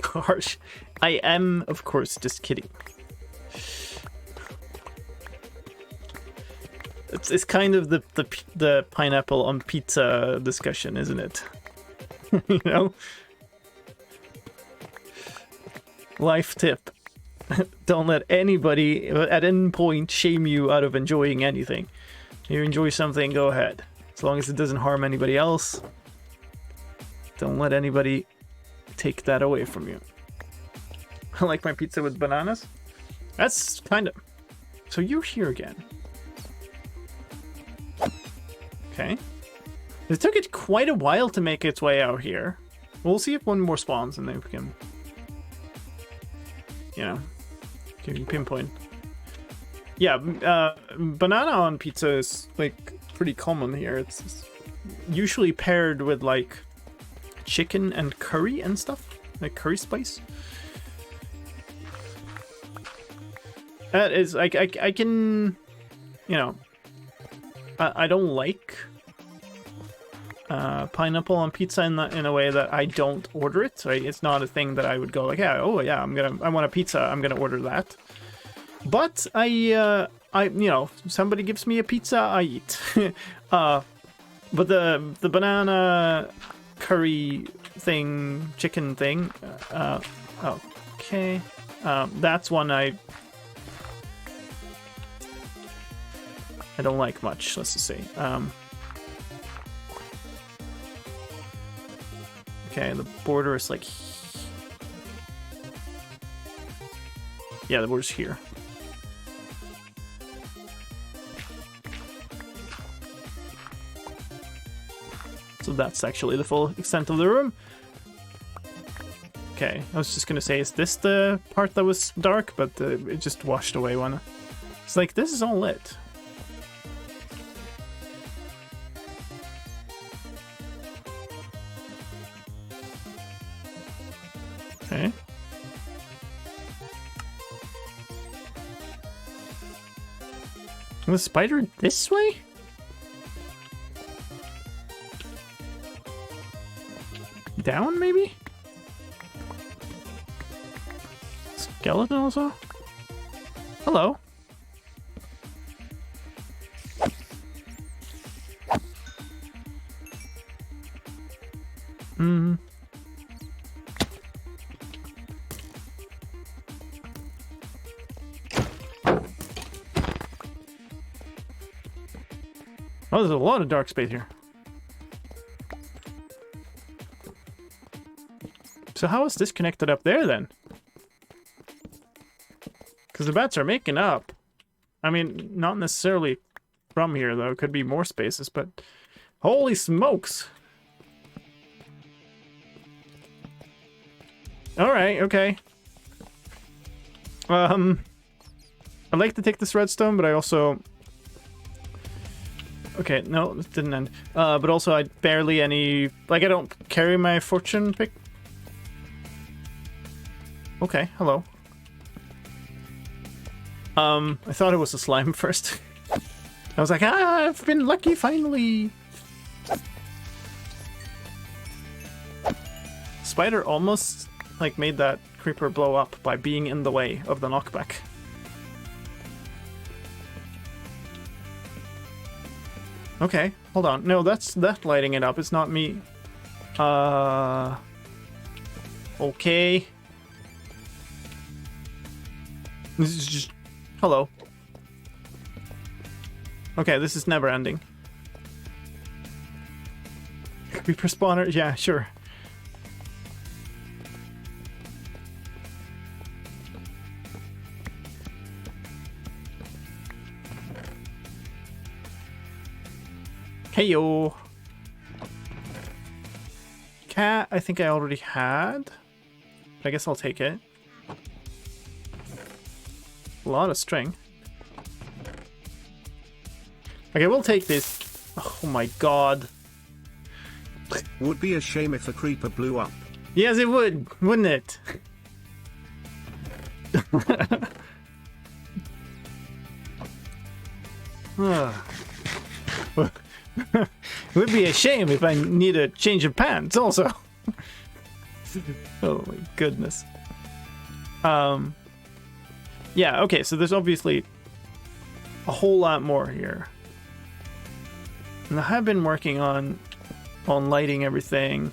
[SPEAKER 1] Harsh. I am, of course, just kidding. It's kind of the pineapple on pizza discussion, isn't it? You know? Life tip. Don't let anybody at any point shame you out of enjoying anything. If you enjoy something, go ahead. As long as it doesn't harm anybody else, don't let anybody take that away from you. I like my pizza with bananas. That's kind of... So you're here again. Okay. It took it quite a while to make its way out here. We'll see if one more spawns and then we can... You know, can pinpoint. Yeah, banana on pizza is like pretty common here. It's usually paired with like chicken and curry and stuff, like curry spice. That is like I can, you know, I don't like pineapple on pizza in a way that I don't order it. Right? It's not a thing that I would go like, yeah, oh yeah, I want a pizza, I'm gonna order that. But I you know, somebody gives me a pizza, I eat. But the banana curry thing, chicken thing, okay, that's one I don't like much, let's just say. Okay, the border is like... Yeah, the border's here. So that's actually the full extent of the room. Okay, I was just gonna say, is this the part that was dark? But it just washed away when... It's like, this is all lit. Okay. The spider this way? Down, maybe? Skeleton also? Hello. Hmm. Oh, there's a lot of dark space here. So how is this connected up there then? Because the bats are making up. I mean, not necessarily from here though. It could be more spaces, but holy smokes. All right, okay. I'd like to take this redstone, but I also... Okay, no, this didn't end. But also I barely any... Like, I don't carry my fortune pick. Okay, hello. I thought it was a slime first. I was like, I've been lucky finally. Spider almost like made that creeper blow up by being in the way of the knockback. Okay, hold on. No, that's that lighting it up. It's not me. Okay. This is just... Hello. Okay, this is never ending. Creeper spawner? Yeah, sure. Heyo. Cat, I think I already had. I guess I'll take it. A lot of string. Okay, we'll take this. Oh my god.
[SPEAKER 2] Would be a shame if a creeper blew up.
[SPEAKER 1] Yes, it would, wouldn't it? It would be a shame if I need a change of pants also. Oh my goodness. Yeah, okay, so there's obviously a whole lot more here. And I have been working on lighting everything.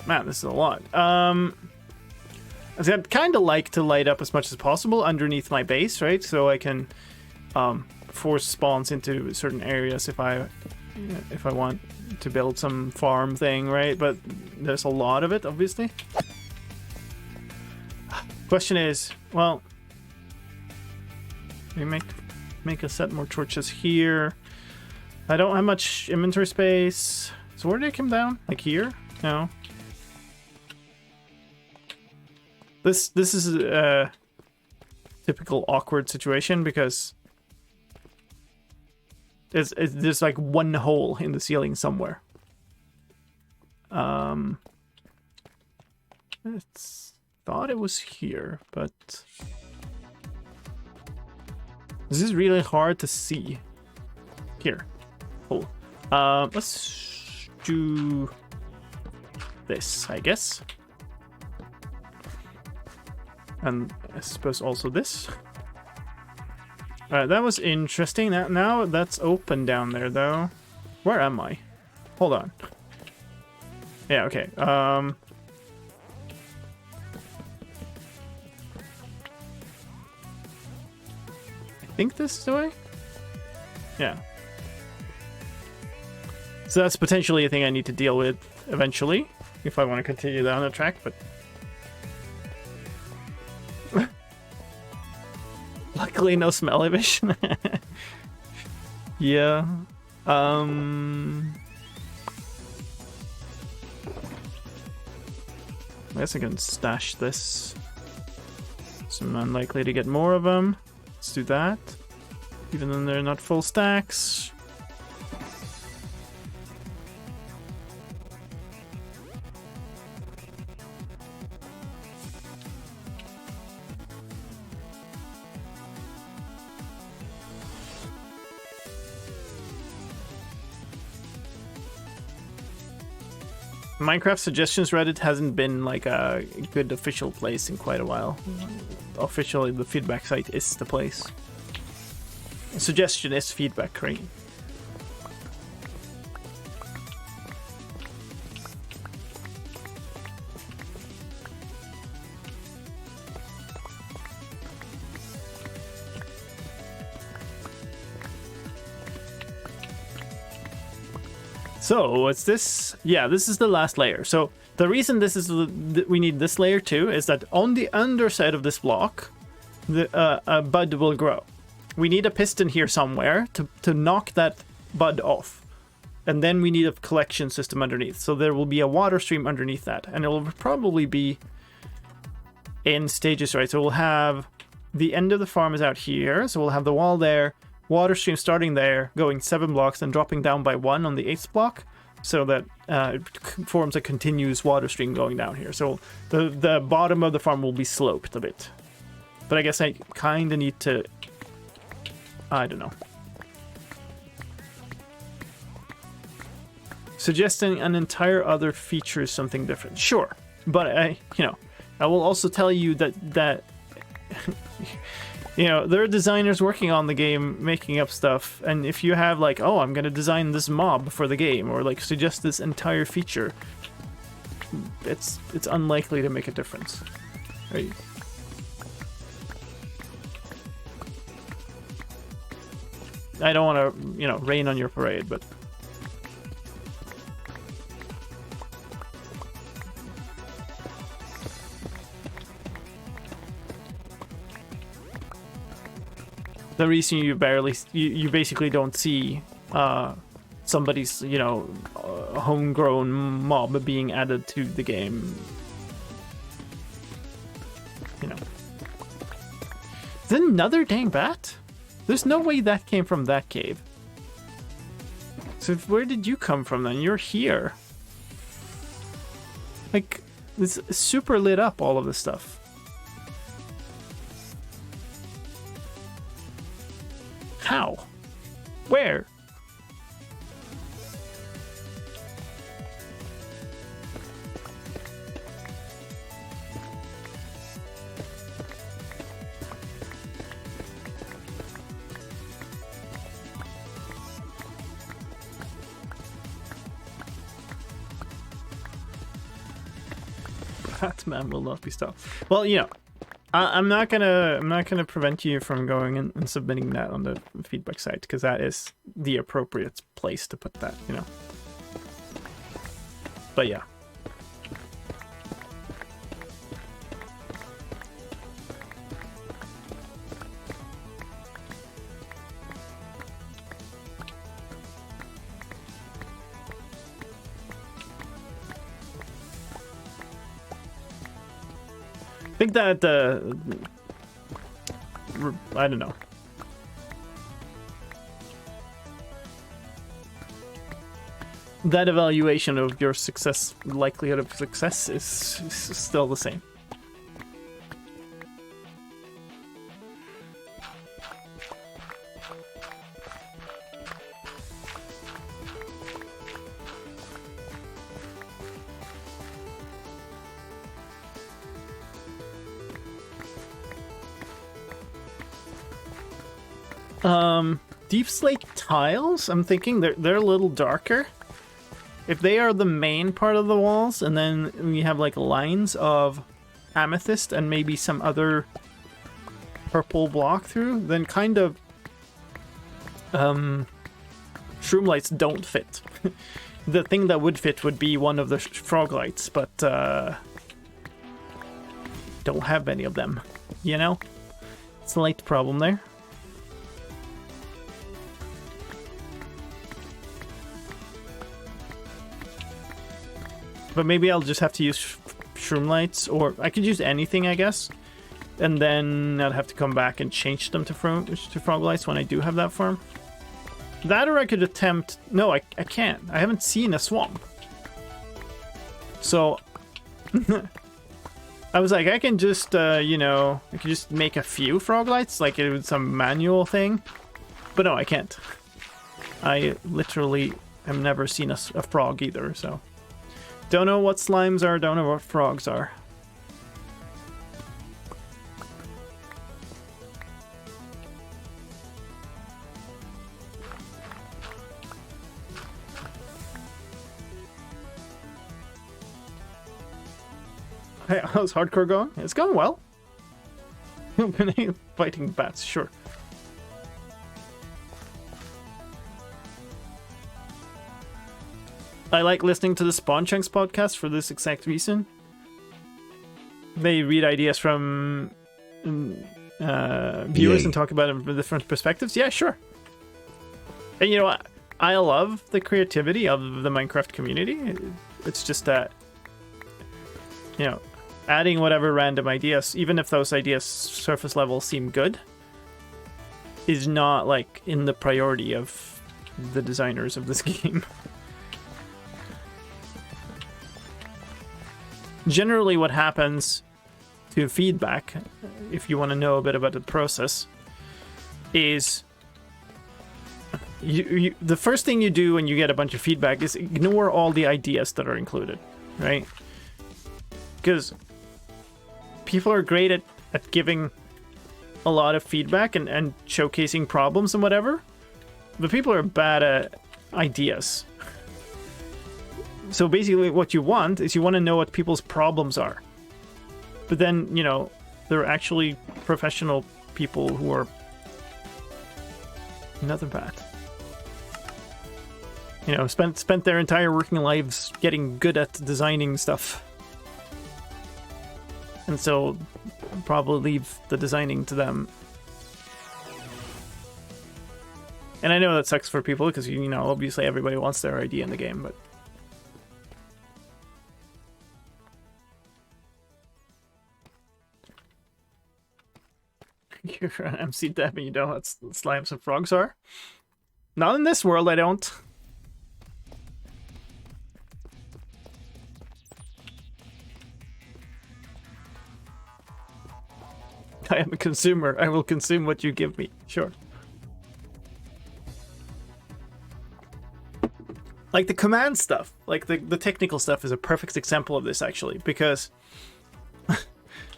[SPEAKER 1] Man, this is a lot. I'd kind of like to light up as much as possible underneath my base, right? So I can force spawns into certain areas if I want to build some farm thing, right? But there's a lot of it, obviously. Question is, well, we make a set more torches here. I don't have much inventory space. So where did it come down? Like here? No. This is a typical awkward situation because there's like one hole in the ceiling somewhere. Thought it was here, but this is really hard to see. Here. Cool. Let's do this, I guess. And I suppose also this. Alright, that was interesting. Now that's open down there, though. Where am I? Hold on. Yeah, okay. I think this is the way? Yeah. So that's potentially a thing I need to deal with eventually, if I want to continue down the track, but... Luckily, no smell evasion. Yeah. I guess I can stash this. So I'm unlikely to get more of them. Let's do that. Even though they're not full stacks. Minecraft Suggestions Reddit hasn't been like a good official place in quite a while. Officially, the feedback site is the place. Suggestion is feedback, right? So what's this? Yeah, this is the last layer. So the reason this is we need this layer too is that on the underside of this block, a bud will grow. We need a piston here somewhere to knock that bud off, and then we need a collection system underneath. So there will be a water stream underneath that, and it will probably be in stages, right? So we'll have the end of the farm is out here, so we'll have the wall there. Water stream starting there, going 7 blocks, and dropping down by 1 on the 8th block, so that it forms a continuous water stream going down here. So the bottom of the farm will be sloped a bit. But I guess I kind of need to... I don't know. Suggesting an entire other feature is something different. Sure, but I will also tell you that there are designers working on the game, making up stuff, and if you have like, oh, I'm gonna design this mob for the game, or like suggest this entire feature, it's unlikely to make a difference, right? I don't want to, rain on your parade, but the reason you basically don't see somebody's homegrown mob being added to the game. Is it another dang bat? There's no way that came from that cave. So where did you come from then? You're here. Like, it's super lit up, all of this stuff. How? Where? Batman will not be stopped. Well, I'm not gonna prevent you from going and submitting that on the feedback site, because that is the appropriate place to put that, But yeah. I think that I don't know. That evaluation of your likelihood of success is still the same. Deep slate tiles, I'm thinking they're a little darker. If they are the main part of the walls, and then we have like lines of amethyst and maybe some other purple block through, then kind of shroom lights don't fit. The thing that would fit would be one of the frog lights, but don't have many of them, It's a light problem there. But maybe I'll just have to use shroomlights, or I could use anything, I guess. And then I'd have to come back and change them to froglights when I do have that farm. That, or I could attempt... No, I can't. I haven't seen a swamp. So... I was like, I can just, you know... I can just make a few froglights, like it was some manual thing. But no, I can't. I literally have never seen a frog either, so... Don't know what slimes are, don't know what frogs are. Hey, how's hardcore going? It's going well. Fighting bats, sure. I like listening to the Spawn Chunks podcast for this exact reason. They read ideas from viewers and talk about them from different perspectives. Yeah, sure. And you know what? I love the creativity of the Minecraft community. It's just that, you know, adding whatever random ideas, even if those ideas surface level seem good, is not like in the priority of the designers of this game. Generally what happens to feedback, if you want to know a bit about the process, is the first thing you do when you get a bunch of feedback is ignore all the ideas that are included, right? Because people are great at giving a lot of feedback and showcasing problems and whatever, but people are bad at ideas. So basically what you want is you want to know what people's problems are. But then, you know, they're actually professional people who are another bad. You know, spent their entire working lives getting good at designing stuff. And so probably leave the designing to them. And I know that sucks for people because, you know, obviously everybody wants their idea in the game, but... You're an MC Deb and you know what slimes and frogs are? Not in this world, I don't. I am a consumer. I will consume what you give me. Sure. Like the command stuff, like the technical stuff is a perfect example of this actually, because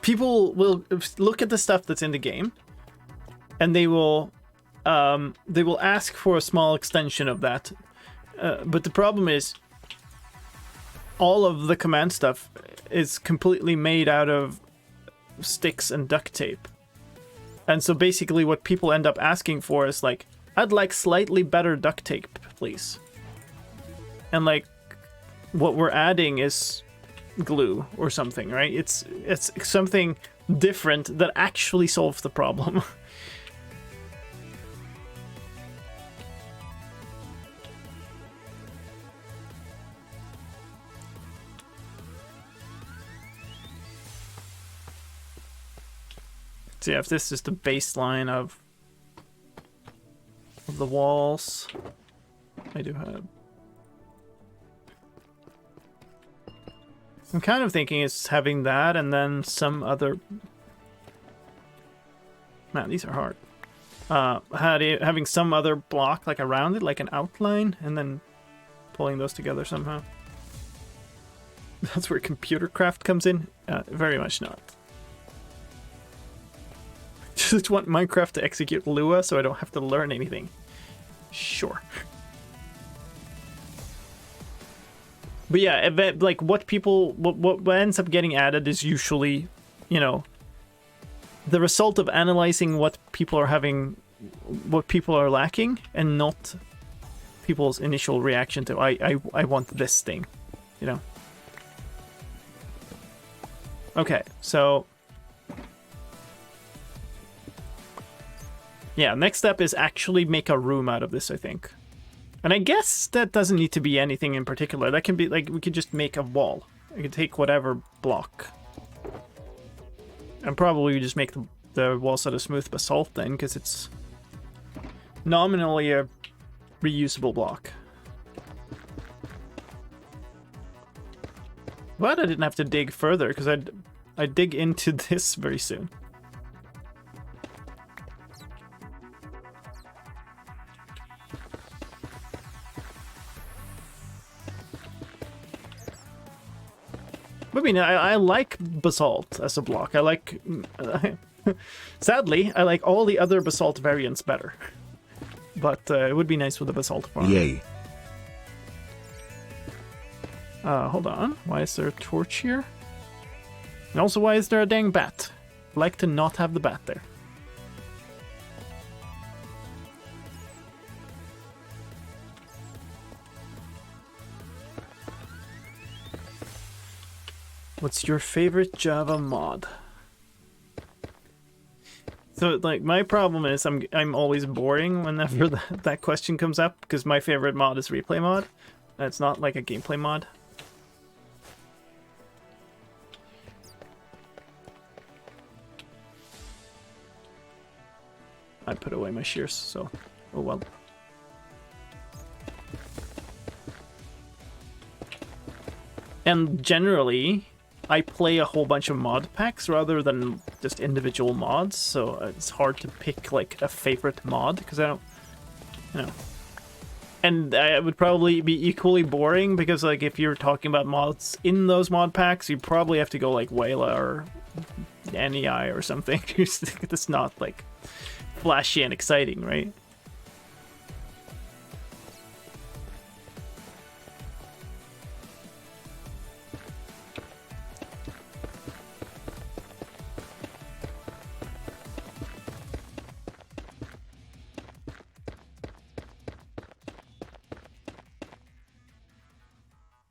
[SPEAKER 1] people will look at the stuff that's in the game and they will ask for a small extension of that. But the problem is all of the command stuff is completely made out of sticks and duct tape. And so basically what people end up asking for is like, I'd like slightly better duct tape, please. And like what we're adding is glue or something, right? It's something different that actually solves the problem. So yeah, if this is the baseline of the walls, I do have... I'm kind of thinking it's having that and then some other... Man, these are hard. Having some other block like around it, like an outline, and then pulling those together somehow. That's where computer craft comes in? Very much not. Just want Minecraft to execute Lua so I don't have to learn anything. Sure. But yeah, like what ends up getting added is usually, you know, the result of analyzing what people are having, what people are lacking, and not people's initial reaction to I want this thing, you know. Okay, so yeah, next step is actually make a room out of this, I think. And I guess that doesn't need to be anything in particular. That can be, like, we could just make a wall I could take whatever block. And probably just make the walls out of smooth basalt then, because it's nominally a reusable block. But I didn't have to dig further, because I'd dig into this very soon. I mean, I like basalt as a block. I like... Sadly, I like all the other basalt variants better. But it would be nice with a basalt farm.
[SPEAKER 2] Yay.
[SPEAKER 1] Hold on. Why is there a torch here? And also, why is there a dang bat? I'd like to not have the bat there. What's your favorite Java mod? So, like, my problem is I'm always boring whenever that question comes up, because my favorite mod is replay mod. It's not like a gameplay mod. I put away my shears, so oh well. And generally, I play a whole bunch of mod packs rather than just individual mods, so it's hard to pick like a favorite mod because I don't, you know. And it would probably be equally boring because like if you're talking about mods in those mod packs, you probably have to go like Wayla or NEI or something. That's not like flashy and exciting, right?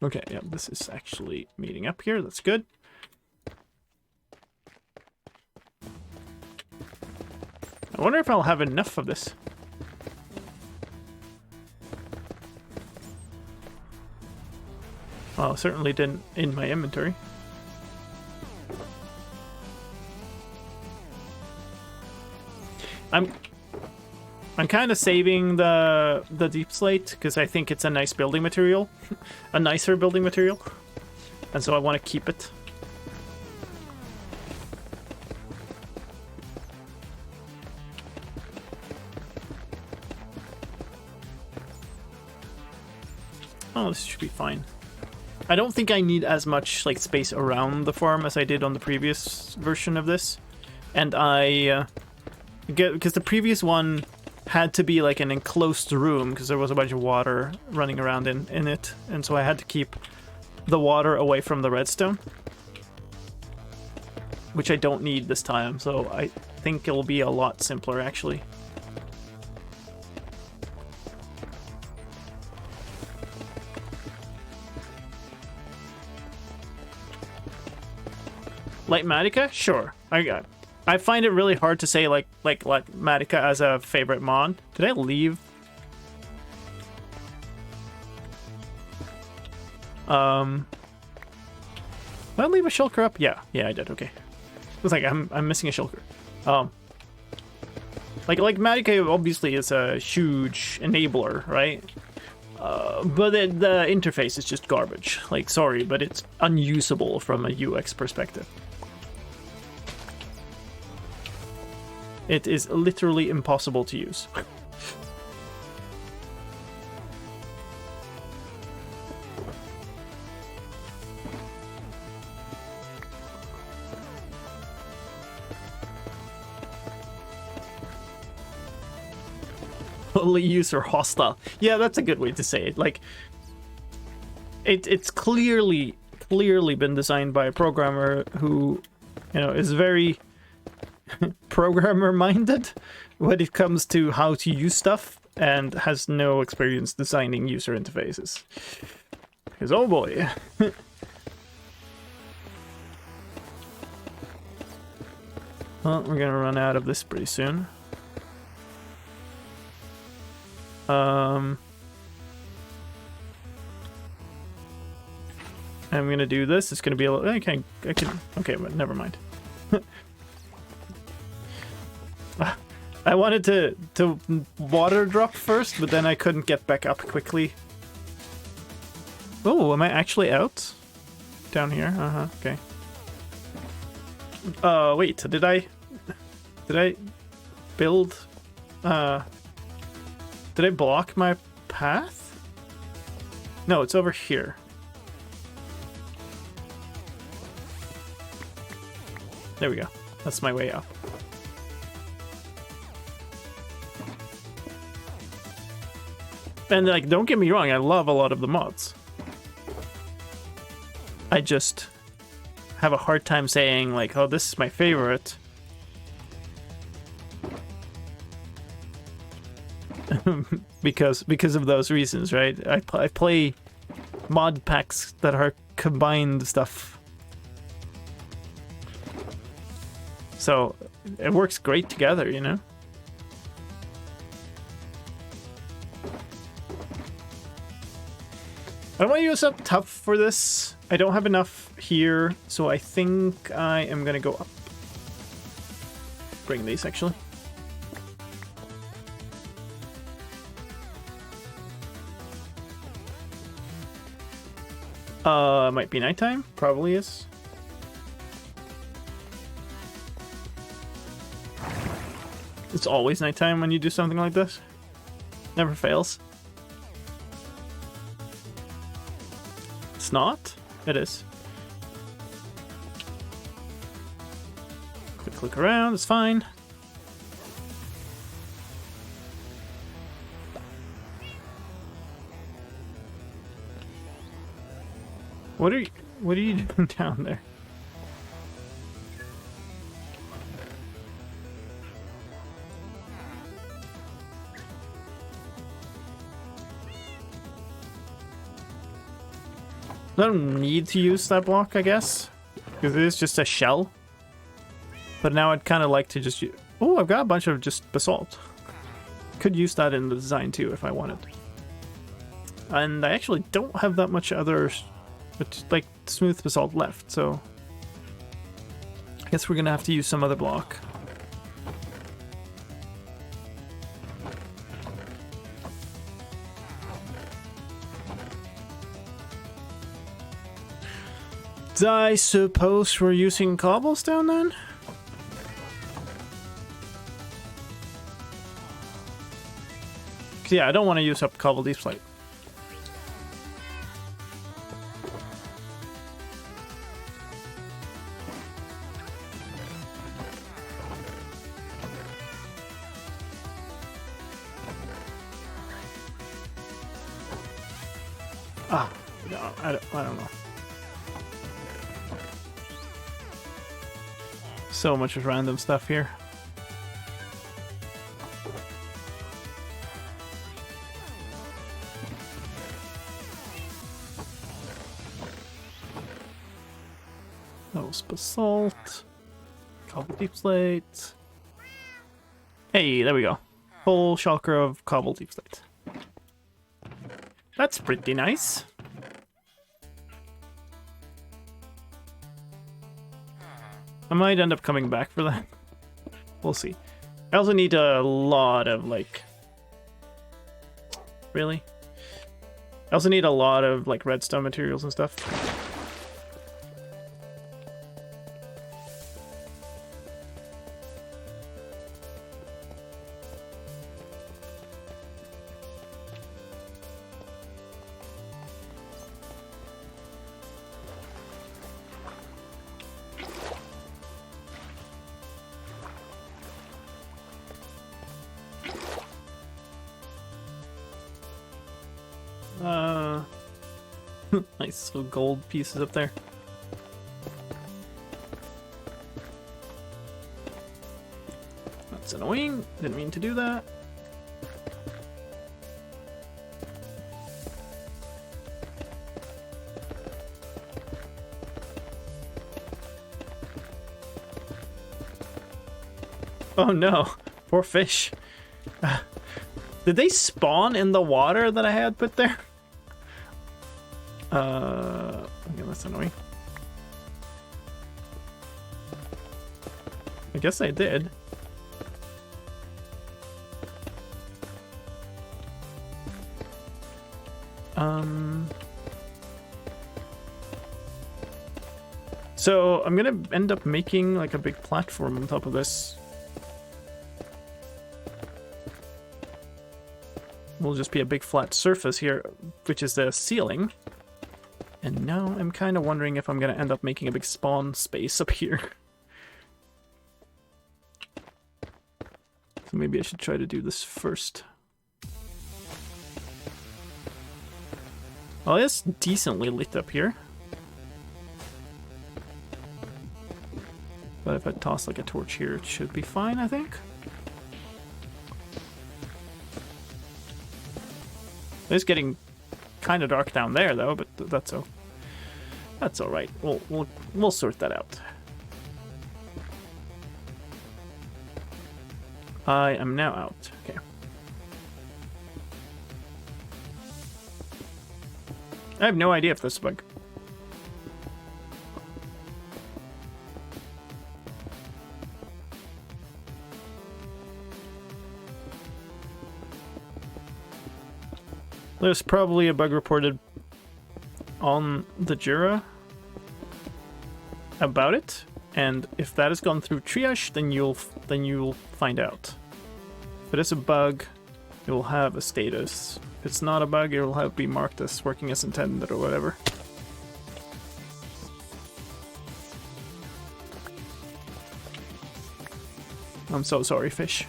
[SPEAKER 1] Okay, yeah, this is actually meeting up here. That's good. I wonder if I'll have enough of this. Well, certainly didn't in my inventory. I'm kind of saving the deep slate because I think it's a nice building material, a nicer building material, and so I want to keep it. Oh, this should be fine. I don't think I need as much like space around the farm as I did on the previous version of this, and I get because the previous one had to be like an enclosed room because there was a bunch of water running around in it, and so I had to keep the water away from the redstone, which I don't need this time, so I think it'll be a lot simpler actually. Like Matica? Sure. I find it really hard to say like Matica as a favorite mod. Did I leave? Did I leave a shulker up? Yeah, I did. Okay. It was like I'm missing a shulker. Like Matica obviously is a huge enabler, right? But the interface is just garbage. Like, sorry, but it's unusable from a UX perspective. It is literally impossible to use. Only user hostile. Yeah, that's a good way to say it. Like, it's clearly been designed by a programmer who, you know, is very programmer-minded when it comes to how to use stuff and has no experience designing user interfaces. Because, oh boy. Well, we're gonna run out of this pretty soon. I I'm gonna do this. It's gonna be a little. I can. Okay, but never mind. I wanted to water drop first, but then I couldn't get back up quickly. Oh, am I actually out? Down here? Okay. Wait, did I build, did I block my path? No, it's over here. There we go. That's my way up. And, like, don't get me wrong, I love a lot of the mods. I just have a hard time saying, like, oh, this is my favorite. because of those reasons, right? I play mod packs that are combined stuff. So, it works great together, you know? I want to use up tough for this. I don't have enough here, so I think I am gonna go up. Bring these, actually. Might be nighttime. Probably is. It's always nighttime when you do something like this. Never fails. It's not? It is. Quick look around, it's fine. What are you doing down there? I don't need to use that block, I guess, because it is just a shell. But now I'd kind of like to just use... Oh, I've got a bunch of just basalt. Could use that in the design too if I wanted. And I actually don't have that much other, like, smooth basalt left, so I guess we're gonna have to use some other block. I suppose we're using cobblestone then? Yeah, I don't want to use up cobble deep slate. Ah, no, I don't know. So much random stuff here. Those basalt. Cobble deep slate. Hey, there we go. Whole shulker of cobble deep slate. That's pretty nice. I might end up coming back for that. We'll see. I also need a lot of, like... Really? I also need a lot of, like, redstone materials and stuff. Nice little gold pieces up there. That's annoying. Didn't mean to do that. Oh no, poor fish. Did they spawn in the water that I had put there? that's annoying. I guess I did. So I'm gonna end up making like a big platform on top of this. Will just be a big flat surface here, which is the ceiling. And now I'm kind of wondering if I'm gonna end up making a big spawn space up here. So maybe I should try to do this first. Well, it's decently lit up here. But if I toss like a torch here, it should be fine, I think. It's getting kind of dark down there, though, but that's all right. We'll sort that out. I am now out. Okay. I have no idea if this is a bug. There's probably a bug reported on the Jura about it, and if that has gone through triage, then you'll find out. If it is a bug, it will have a status. If it's not a bug, it will be marked as working as intended or whatever. I'm so sorry, fish.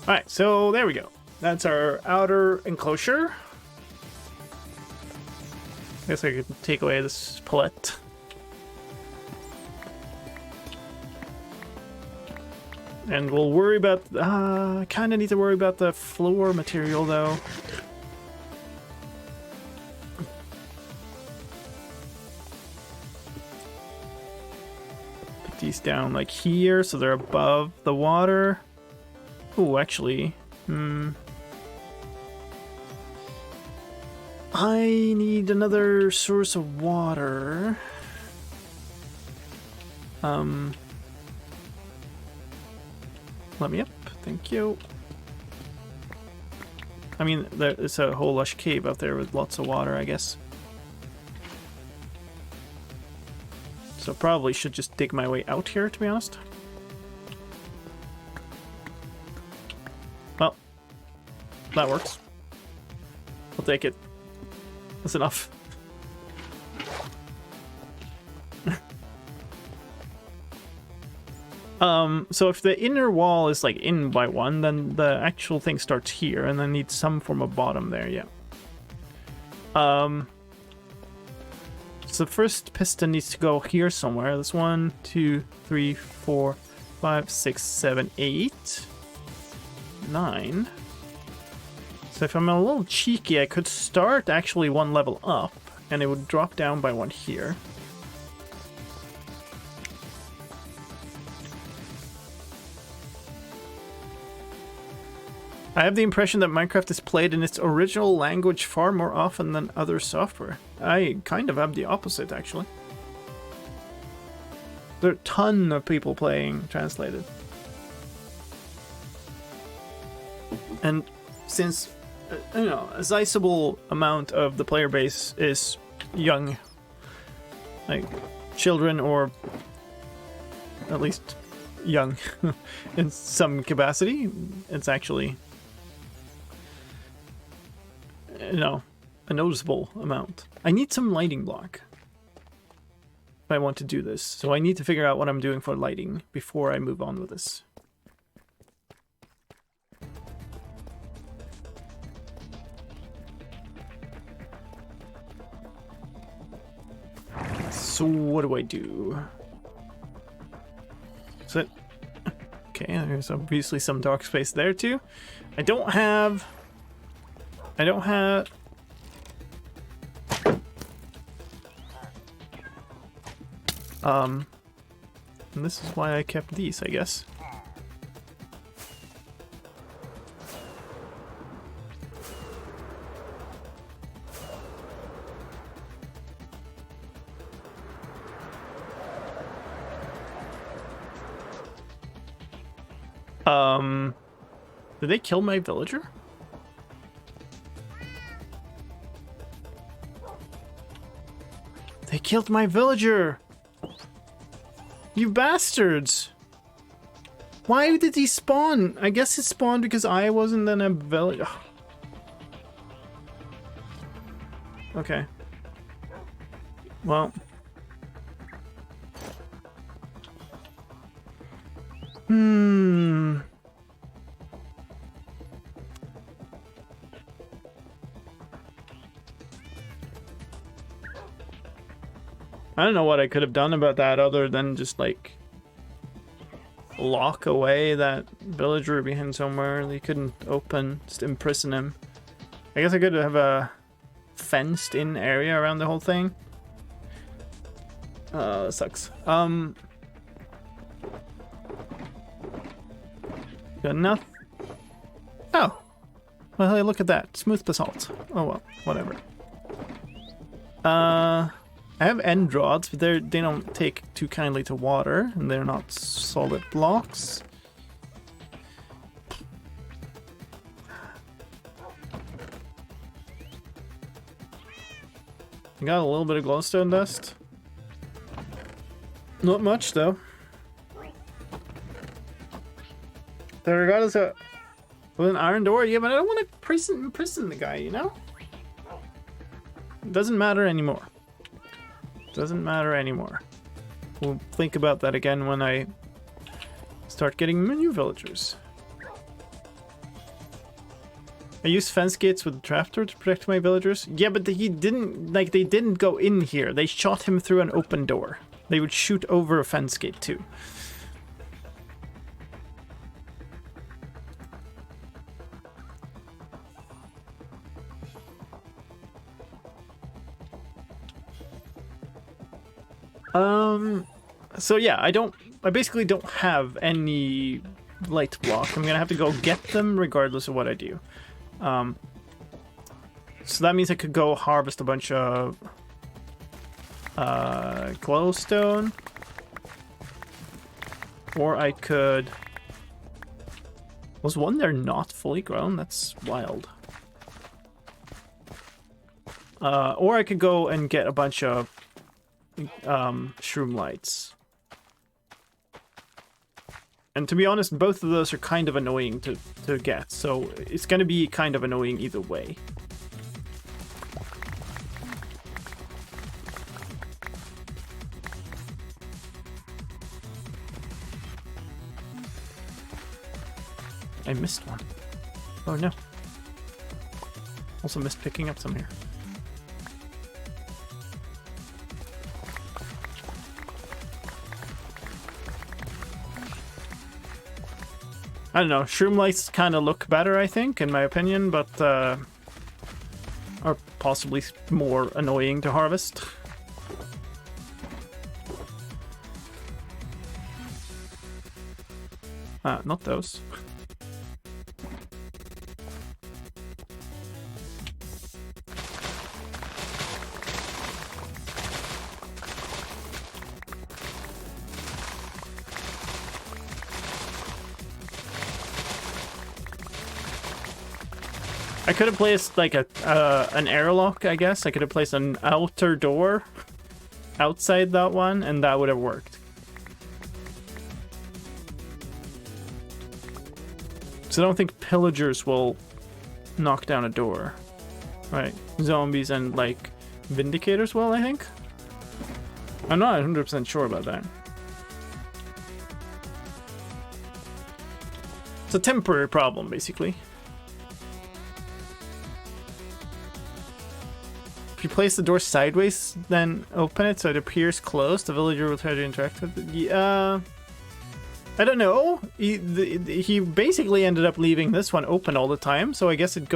[SPEAKER 1] Alright, so there we go. That's our outer enclosure. I guess I could take away this palette. And we'll worry about... I kind of need to worry about the floor material, though. Put these down like here, so they're above the water. Oh, actually... I need another source of water. Let me up. Thank you. I mean, there's a whole lush cave out there with lots of water, I guess. So probably should just dig my way out here, to be honest. Well, that works. I'll take it. That's enough. So if the inner wall is like in by 1, then the actual thing starts here, and then needs some form of bottom there, yeah. So the first piston needs to go here somewhere. That's 1, 2, 3, 4, 5, 6, 7, 8, 9. So if I'm a little cheeky, I could start actually 1 level up, and it would drop down by 1 here. I have the impression that Minecraft is played in its original language far more often than other software. I kind of have the opposite, actually. There are a ton of people playing translated. And since, you know, a sizable amount of the player base is young, like children, or at least young in some capacity, it's actually, you know, a noticeable amount. I need some lighting block if I want to do this, so I need to figure out what I'm doing for lighting before I move on with this. So what do I do? Is it... Okay, there's obviously some dark space there too. I don't have... And this is why I kept these, I guess. Did they kill my villager? They killed my villager! You bastards! Why did he spawn? I guess he spawned because I wasn't in a village. Okay. Well. I don't know what I could have done about that other than just like lock away that villager behind somewhere they couldn't open, just imprison him. I guess I could have a fenced in area around the whole thing. Sucks. Good enough. Oh. Well, hey, look at that. Smooth basalt. Oh well, whatever. I have end rods, but they don't take too kindly to water, and they're not solid blocks. I got a little bit of glowstone dust. Not much, though. There regardless of with an iron door, yeah, but I don't want to imprison the guy, you know? It doesn't matter anymore. Doesn't matter anymore. We'll think about that again when I start getting new villagers. I used fence gates with the Drafter to protect my villagers. Yeah, but he didn't, like, they didn't go in here. They shot him through an open door. They would shoot over a fence gate too. So yeah, I basically don't have any light block. I'm gonna have to go get them regardless of what I do. So that means I could go harvest a bunch of glowstone, or I could. Was one there not fully grown? That's wild. Or I could go and get a bunch of shroom lights. And to be honest, both of those are kind of annoying to get, so it's gonna be kind of annoying either way. I missed one. Oh no. Also missed picking up some here. I don't know, shroom lights kind of look better, I think, in my opinion, but are possibly more annoying to harvest. Not those. I could have placed like an airlock, I guess. I could have placed an outer door outside that one, and that would have worked. So I don't think pillagers will knock down a door. Right. Zombies and like vindicators will, I think. I'm not 100% sure about that. It's a temporary problem, basically. If you place the door sideways, then open it so it appears closed, the villager will try to interact with it. Yeah, I don't know. He basically ended up leaving this one open all the time, so I guess it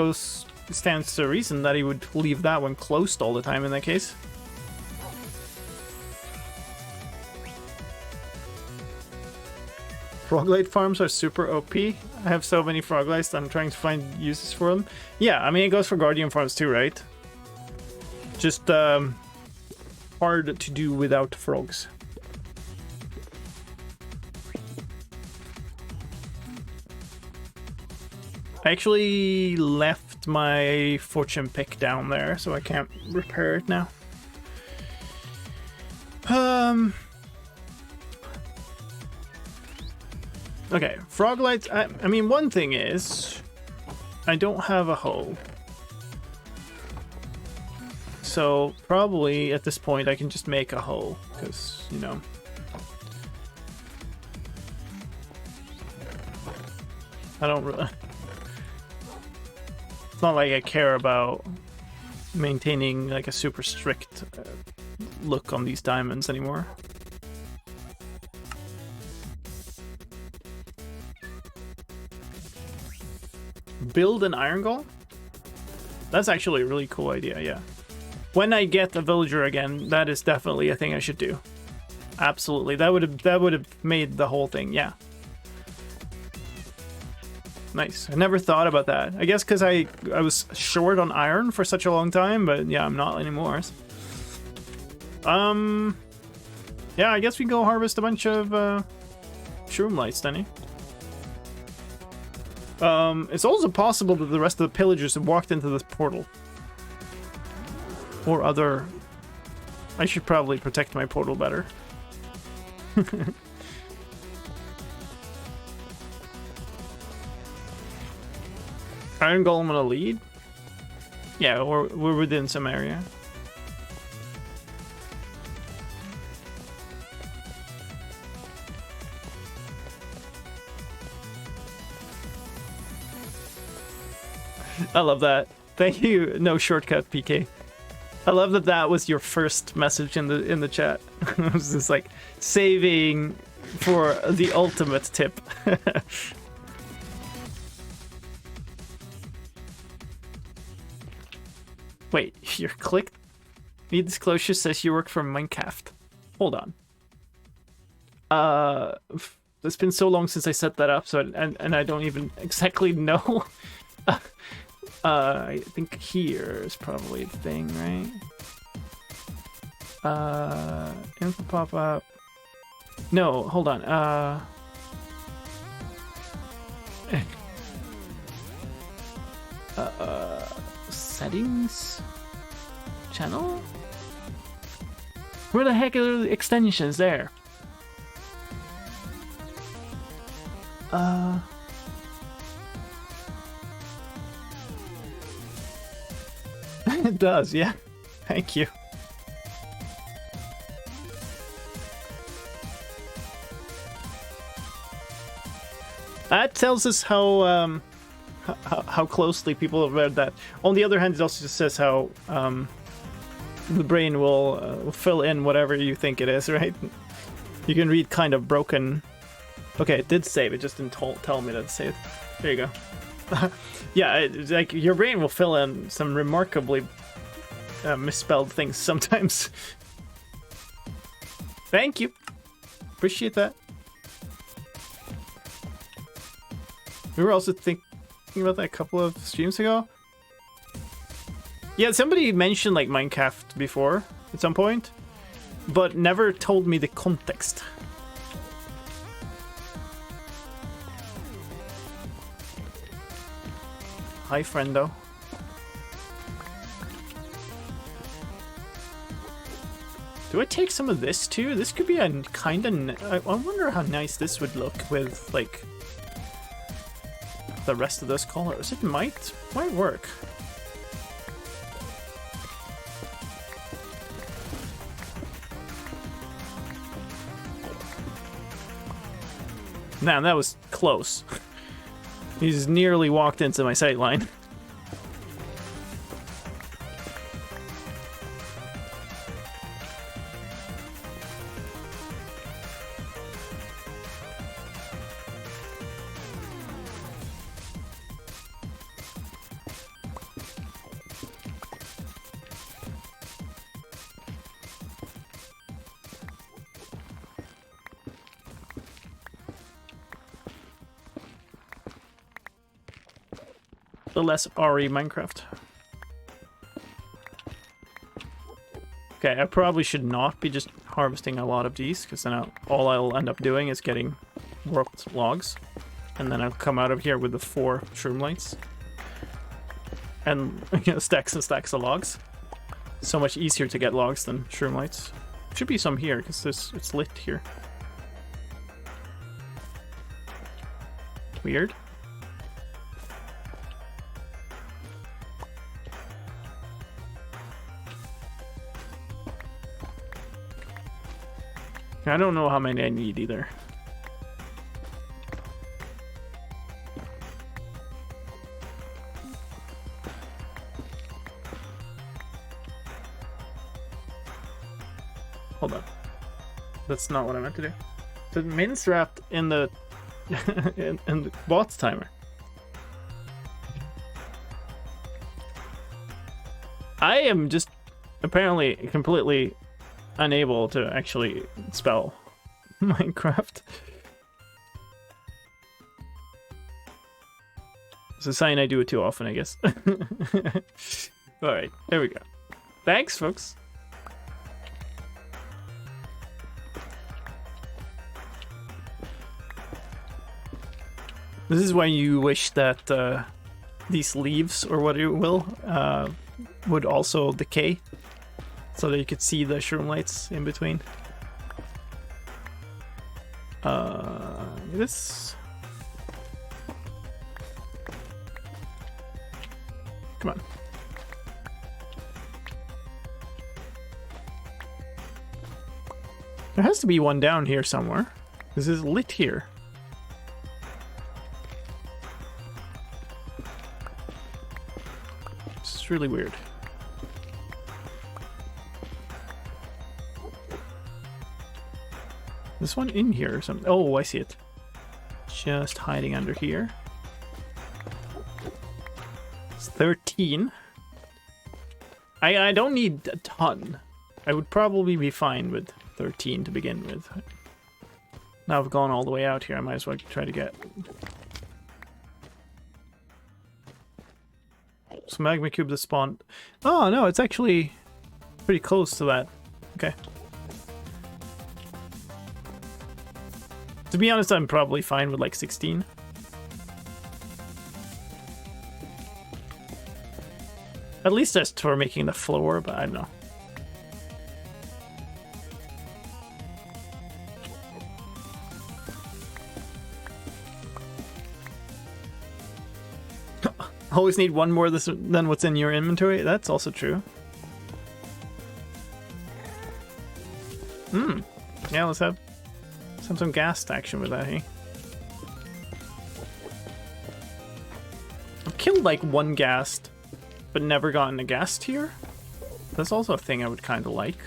[SPEAKER 1] stands to reason that he would leave that one closed all the time in that case. Froglight farms are super OP. I have so many froglights that I'm trying to find uses for them. Yeah, I mean, it goes for guardian farms too, right? Just hard to do without frogs. I actually left my fortune pick down there, so I can't repair it now. Okay, frog lights. I mean, one thing is, I don't have a hoe. So probably at this point I can just make a hoe, because, you know. I don't really... It's not like I care about maintaining like a super strict look on these diamonds anymore. Build an iron golem? That's actually a really cool idea, yeah. When I get a villager again, that is definitely a thing I should do. Absolutely. That would have made the whole thing, yeah. Nice. I never thought about that. I guess because I was short on iron for such a long time, but yeah, I'm not anymore. Yeah, I guess we go harvest a bunch of shroom lights, then. It's also possible that the rest of the pillagers have walked into this portal. Or other... I should probably protect my portal better. Iron Golem on a lead? Yeah, or we're within some area. I love that. Thank you, no shortcut, PK. I love that that was your first message in the chat. It was just like saving for the ultimate tip. Wait, your click? Need disclosure says you work for Minecraft. Hold on. It's been so long since I set that up, so and I don't even exactly know. I think here is probably the thing, right? Info pop up. No, hold on. Settings? Channel? Where the heck are the extensions there? It does, yeah. Thank you. That tells us how closely people have read that. On the other hand, it also just says how the brain will fill in whatever you think it is, right? You can read kind of broken. Okay, it did save. It just didn't tell me that it saved. There you go. Yeah, like your brain will fill in some remarkably misspelled things sometimes. Thank you. Appreciate that. We were also thinking about that a couple of streams ago. Yeah, somebody mentioned like Minecraft before at some point, but never told me the context. Hi, friendo. Do I take some of this too? This could be a kind of... I wonder how nice this would look with, like, the rest of those colors. It might work. Man, that was close. He's nearly walked into my sightline. The less RE Minecraft. Okay, I probably should not be just harvesting a lot of these, because then all I'll end up doing is getting warped logs. And then I'll come out of here with the 4 shroom lights. And stacks and stacks of logs. So much easier to get logs than shroom lights. Should be some here, because it's lit here. Weird. I don't know how many I need either. Hold on. That's not what I meant to do. The min's wrapped in the in the bots timer. I am just apparently completely unable to actually spell Minecraft. It's a sign I do it too often, I guess. Alright, there we go. Thanks, folks. This is why you wish that these leaves, or what you will, would also decay, so that you could see the shroom lights in between. This. Come on. There has to be one down here somewhere. This is lit here. It's really weird. This one in here or something. Oh, I see it. Just hiding under here. It's 13. I don't need a ton. I would probably be fine with 13 to begin with. Now I've gone all the way out here, I might as well try to get... So magma cube that spawned... Oh no, it's actually pretty close to that. Okay. To be honest, I'm probably fine with like 16. At least just for making the floor, but I don't know. Always need one more than what's in your inventory. That's also true. Yeah, let's have some ghast action with that, hey? I've killed like one ghast, but never gotten a ghast here. That's also a thing I would kind of like.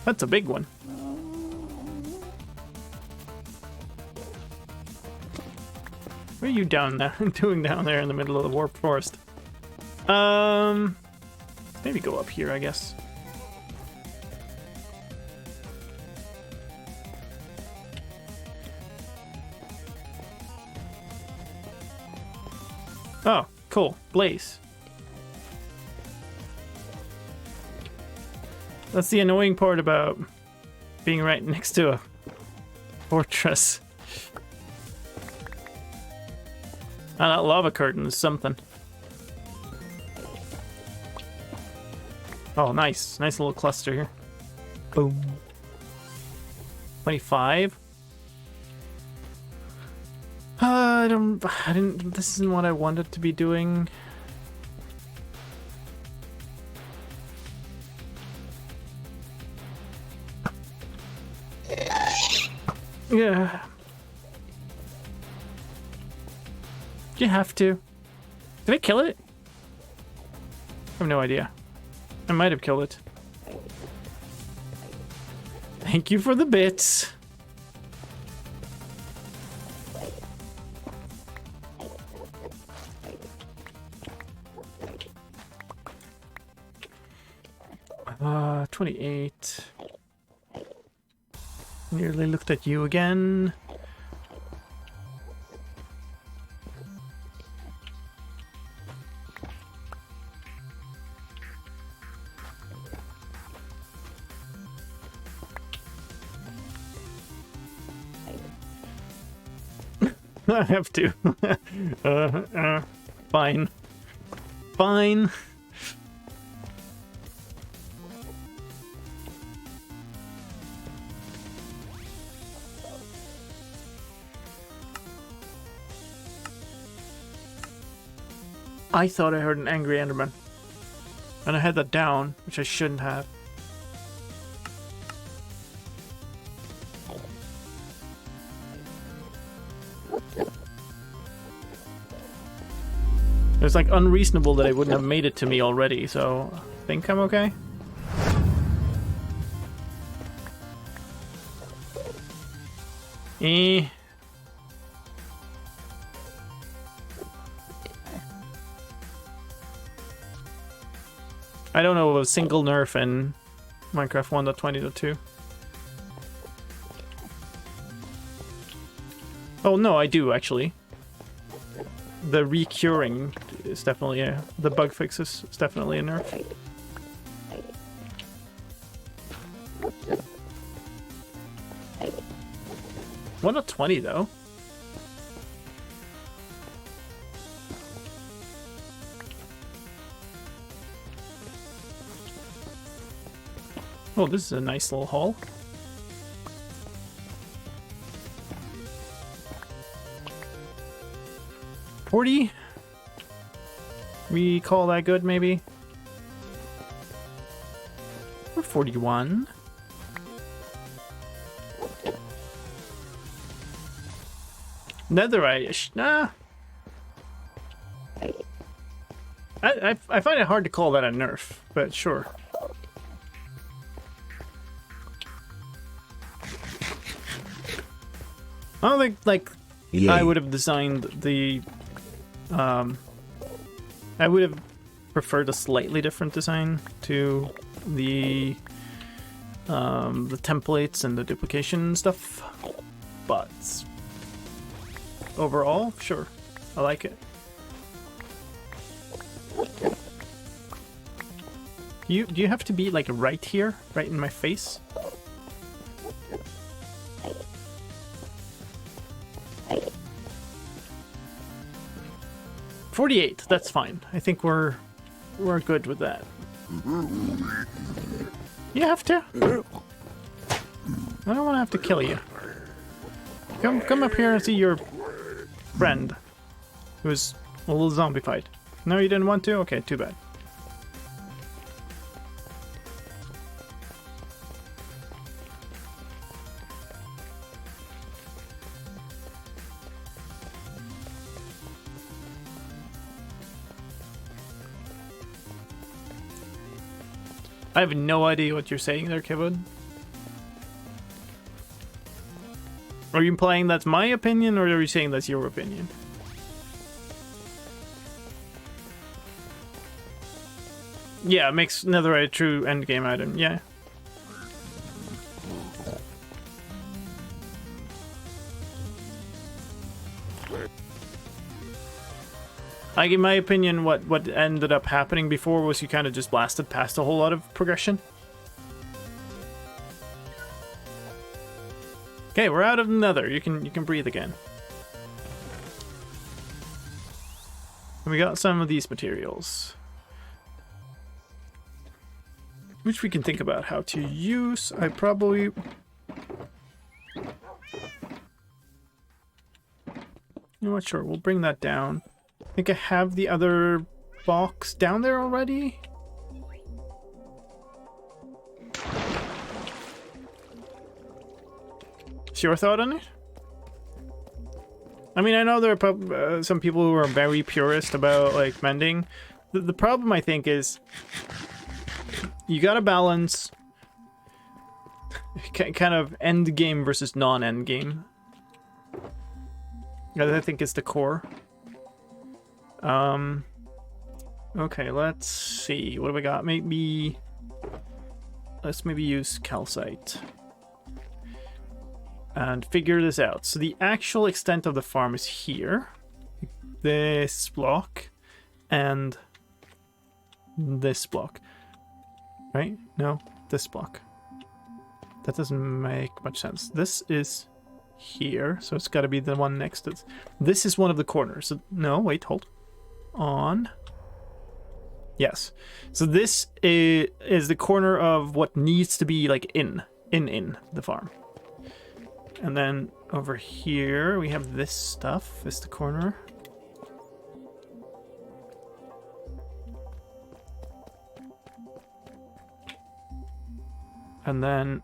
[SPEAKER 1] That's a big one. What are you doing down there in the middle of the warped forest? Maybe go up here, I guess. Oh, cool. Blaze. That's the annoying part about being right next to a fortress. Ah, that lava curtain is something. Oh, nice. Nice little cluster here. Boom. 25. I didn't, this isn't what I wanted to be doing. Yeah. You have to. Did I kill it? I have no idea. I might have killed it. Thank you for the bits. 28. Nearly looked at you again. I have to. Fine. Fine. I thought I heard an angry Enderman. And I had that down, which I shouldn't have. It was like unreasonable that I wouldn't have made it to me already, so I think I'm okay. I don't know of a single nerf in Minecraft 1.20.2. Oh no, I do actually. The recuring is definitely the bug fixes is definitely a nerf. One of 20 though. Oh, this is a nice little haul. $40? We call that good, maybe? Or 41? Netherite-ish. Nah. I find it hard to call that a nerf, but sure. I don't think, like,
[SPEAKER 2] Yay.
[SPEAKER 1] I would have designed the... I would have preferred a slightly different design to the templates and the duplication stuff, but overall, sure, I like it. Do you have to be like right here, right in my face? $48, that's fine. I think we're good with that. You have to. I don't want to have to kill you. Come up here and see your friend, who's a little zombified. No, you didn't want to? Okay, too bad. I have no idea what you're saying there, Kevin. Are you implying that's my opinion, or are you saying that's your opinion? Yeah, it makes Netherite a true endgame item, yeah. Like, in my opinion, what ended up happening before was you kind of just blasted past a whole lot of progression. Okay, we're out of the Nether. You can breathe again. And we got some of these materials, which we can think about how to use. I probably... You know what, sure, we'll bring that down. I think I have the other box down there already. What's your thought on it? I mean, I know there are some people who are very purist about like mending. The problem, I think, is you gotta balance kind of end game versus non-end game. I think is the core. Okay, let's see. What do we got? Maybe let's maybe use calcite and figure this out. So the actual extent of the farm is here, this block, and this block, right? No, this block. That doesn't make much sense. This is here, so it's got to be the one next to it. This is one of the corners. So, no, wait, hold on. Yes. So this is the corner of what needs to be like in the farm. And then over here we have this stuff. Is the corner. And then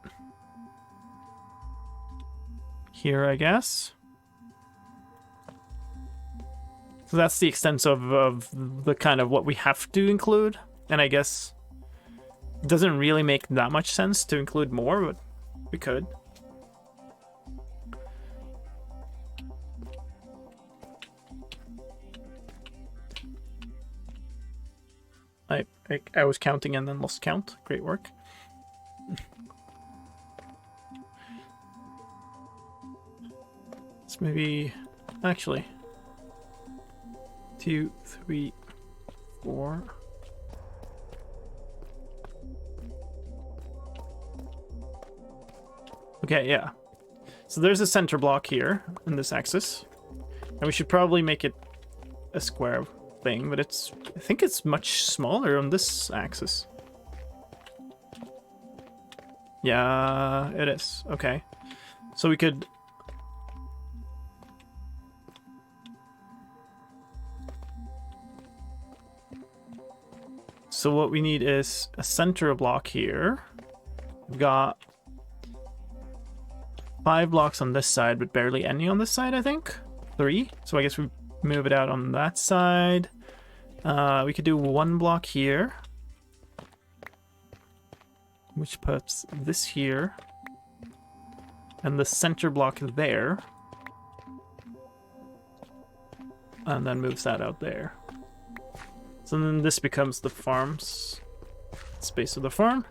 [SPEAKER 1] here, I guess. So that's the extent of the kind of what we have to include. And I guess it doesn't really make that much sense to include more, but we could. I was counting and then lost count. Great work. Let's maybe... Actually... 2, 3, 4. Okay, yeah. So there's a center block here in this axis. And we should probably make it a square thing, but it's... I think it's much smaller on this axis. Yeah, it is. Okay. So we could... So what we need is a center block here. We've got 5 blocks on this side, but barely any on this side, I think. 3. So I guess we move it out on that side. We could do 1 block here, which puts this here, and the center block there, and then moves that out there. So then this becomes the farm's space of the farm.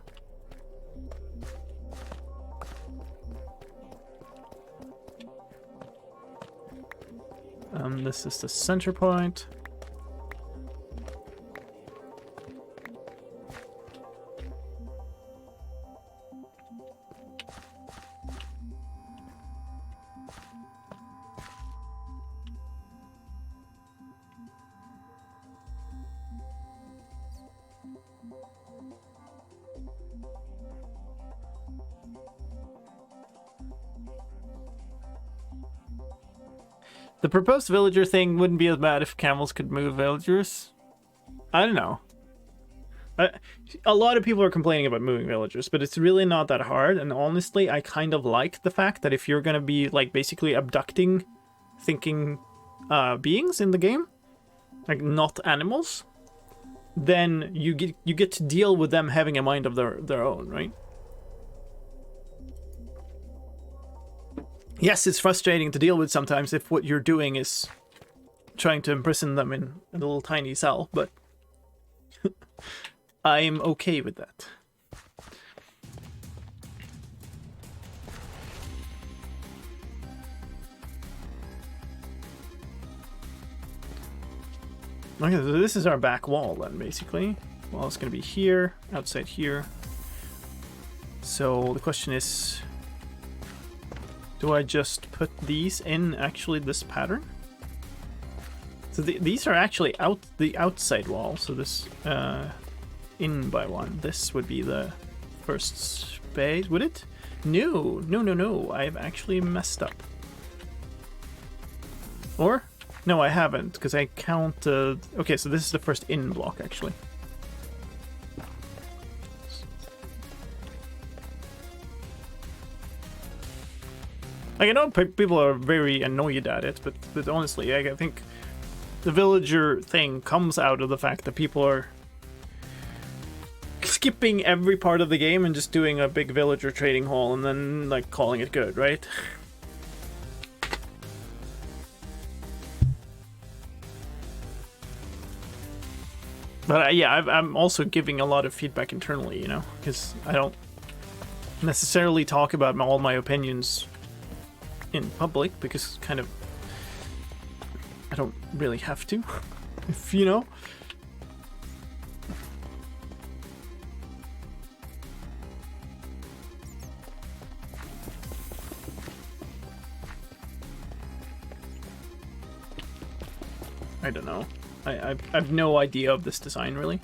[SPEAKER 1] This is the center point. The proposed villager thing wouldn't be as bad if camels could move villagers. I don't know. A lot of people are complaining about moving villagers, but it's really not that hard. And honestly, I kind of like the fact that if you're going to be like basically abducting thinking beings in the game, like not animals, then you get to deal with them having a mind of their own, right? Yes, it's frustrating to deal with sometimes if what you're doing is trying to imprison them in a little tiny cell, but I'm okay with that. Okay, so this is our back wall then, basically. Well, it's going to be here, outside here. So the question is... do I just put these in actually this pattern? So these are actually the outside wall. So this in by 1. This would be the first space. Would it? No. I've actually messed up. Or no, I haven't because I counted. Okay, so this is the first in block actually. Like, I know people are very annoyed at it, but honestly, I think the villager thing comes out of the fact that people are skipping every part of the game and just doing a big villager trading hall and then, like, calling it good, right? But yeah, I'm also giving a lot of feedback internally, you know, because I don't necessarily talk about all my opinions in public, because kind of I don't really have to, if you know. I don't know. I have no idea of this design, really.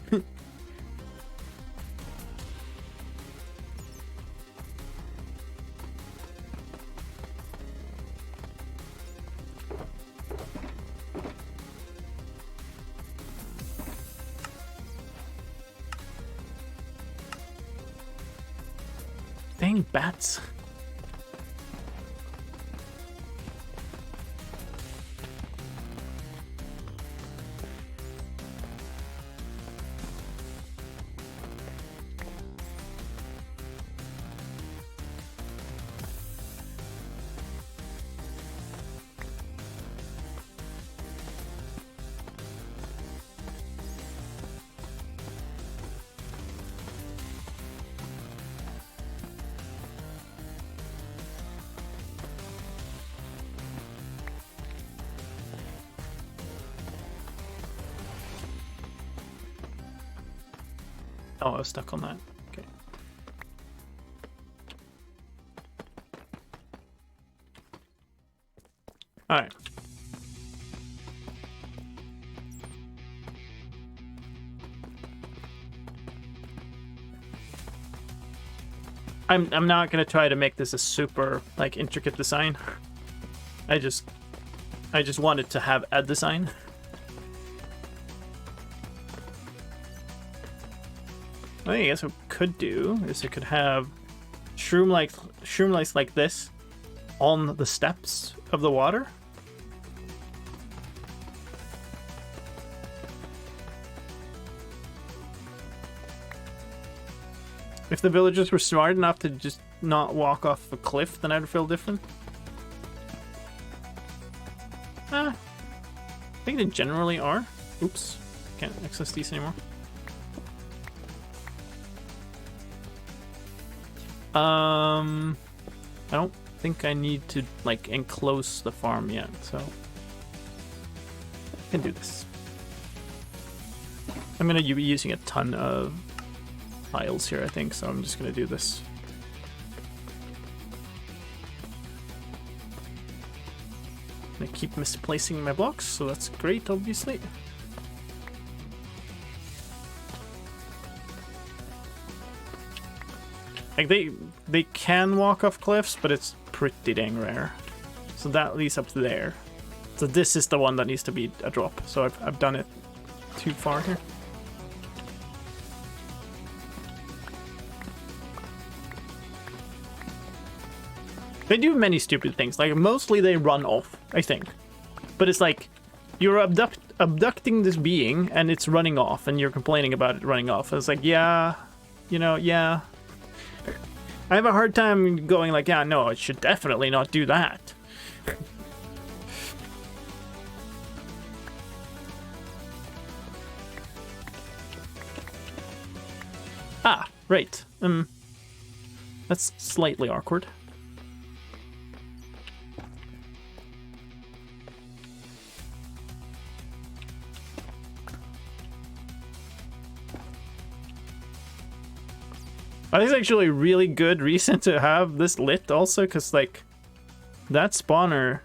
[SPEAKER 1] Dang bats. Oh, I was stuck on that. Okay. Alright. I'm not gonna try to make this a super like intricate design. I just wanted to have a design. I guess what we could do is I could have shroom lights like this on the steps of the water. If the villagers were smart enough to just not walk off a cliff, then I'd feel different. I think they generally are. Oops, can't access these anymore. I don't think I need to like enclose the farm yet, so I can do this. I'm gonna be using a ton of tiles here, I think, so I'm just gonna do this. I keep misplacing my blocks, so that's great, obviously. Like they can walk off cliffs, but it's pretty dang rare. So that leads up to there. So this is the one that needs to be a drop. So I've done it too far here. They do many stupid things. Like mostly they run off, I think. But it's like you're abducting this being and it's running off, and you're complaining about it running off. It's like, yeah, you know, yeah. I have a hard time going like, yeah, no, it should definitely not do that. Ah, right. That's slightly awkward. I think it's actually a really good reason to have this lit also, because like that spawner,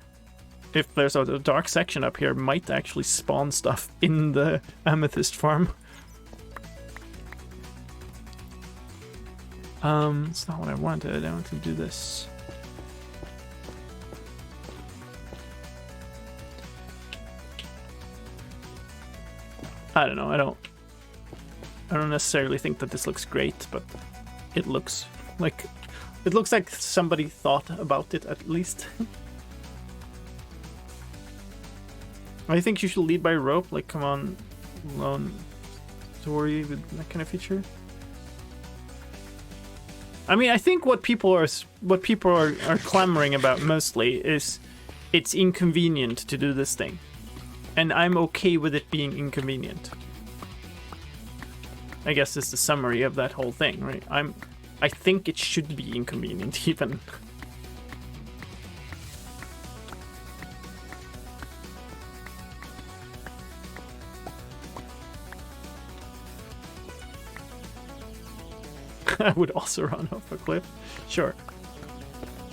[SPEAKER 1] if there's a dark section up here, might actually spawn stuff in the amethyst farm. It's not what I wanted. I want to do this. I don't know. I don't necessarily think that this looks great, but it looks like somebody thought about it at least. I think you should lead by rope. Like, come on, lone story with that kind of feature. I mean, I think what people are clamoring about mostly is it's inconvenient to do this thing, and I'm okay with it being inconvenient. I guess it's the summary of that whole thing, right? I think it should be inconvenient even. I would also run off a cliff. Sure.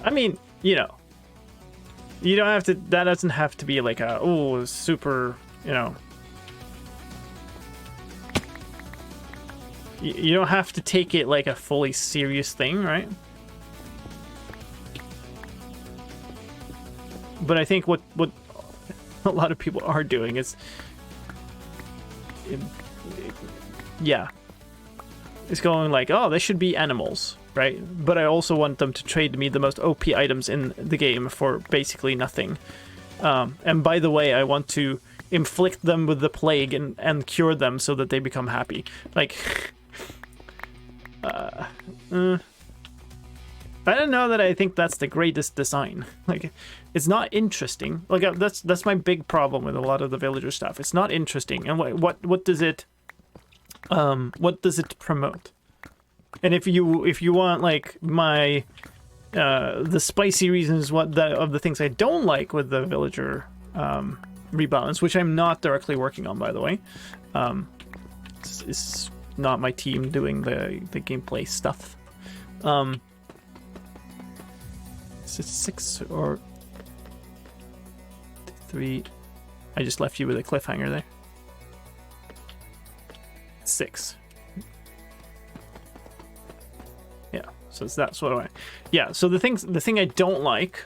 [SPEAKER 1] I mean, you know, you don't have to, that doesn't have to be like a, oh, super, you know. You don't have to take it like a fully serious thing, right? But I think what a lot of people are doing is, yeah, it's going like, oh, they should be animals, right? But I also want them to trade me the most OP items in the game for basically nothing. And by the way, I want to inflict them with the plague and cure them so that they become happy. Like, I don't know that I think that's the greatest design. Like, it's not interesting. Like, that's my big problem with a lot of the villager stuff. It's not interesting. And what does it promote? And if you want like my the spicy reasons of the things I don't like with the villager rebalance, which I'm not directly working on, by the way. It's not my team doing the gameplay stuff. Is it 6 or 3? I just left you with a cliffhanger there. 6. Yeah, so that's what I. Yeah, so the thing I don't like,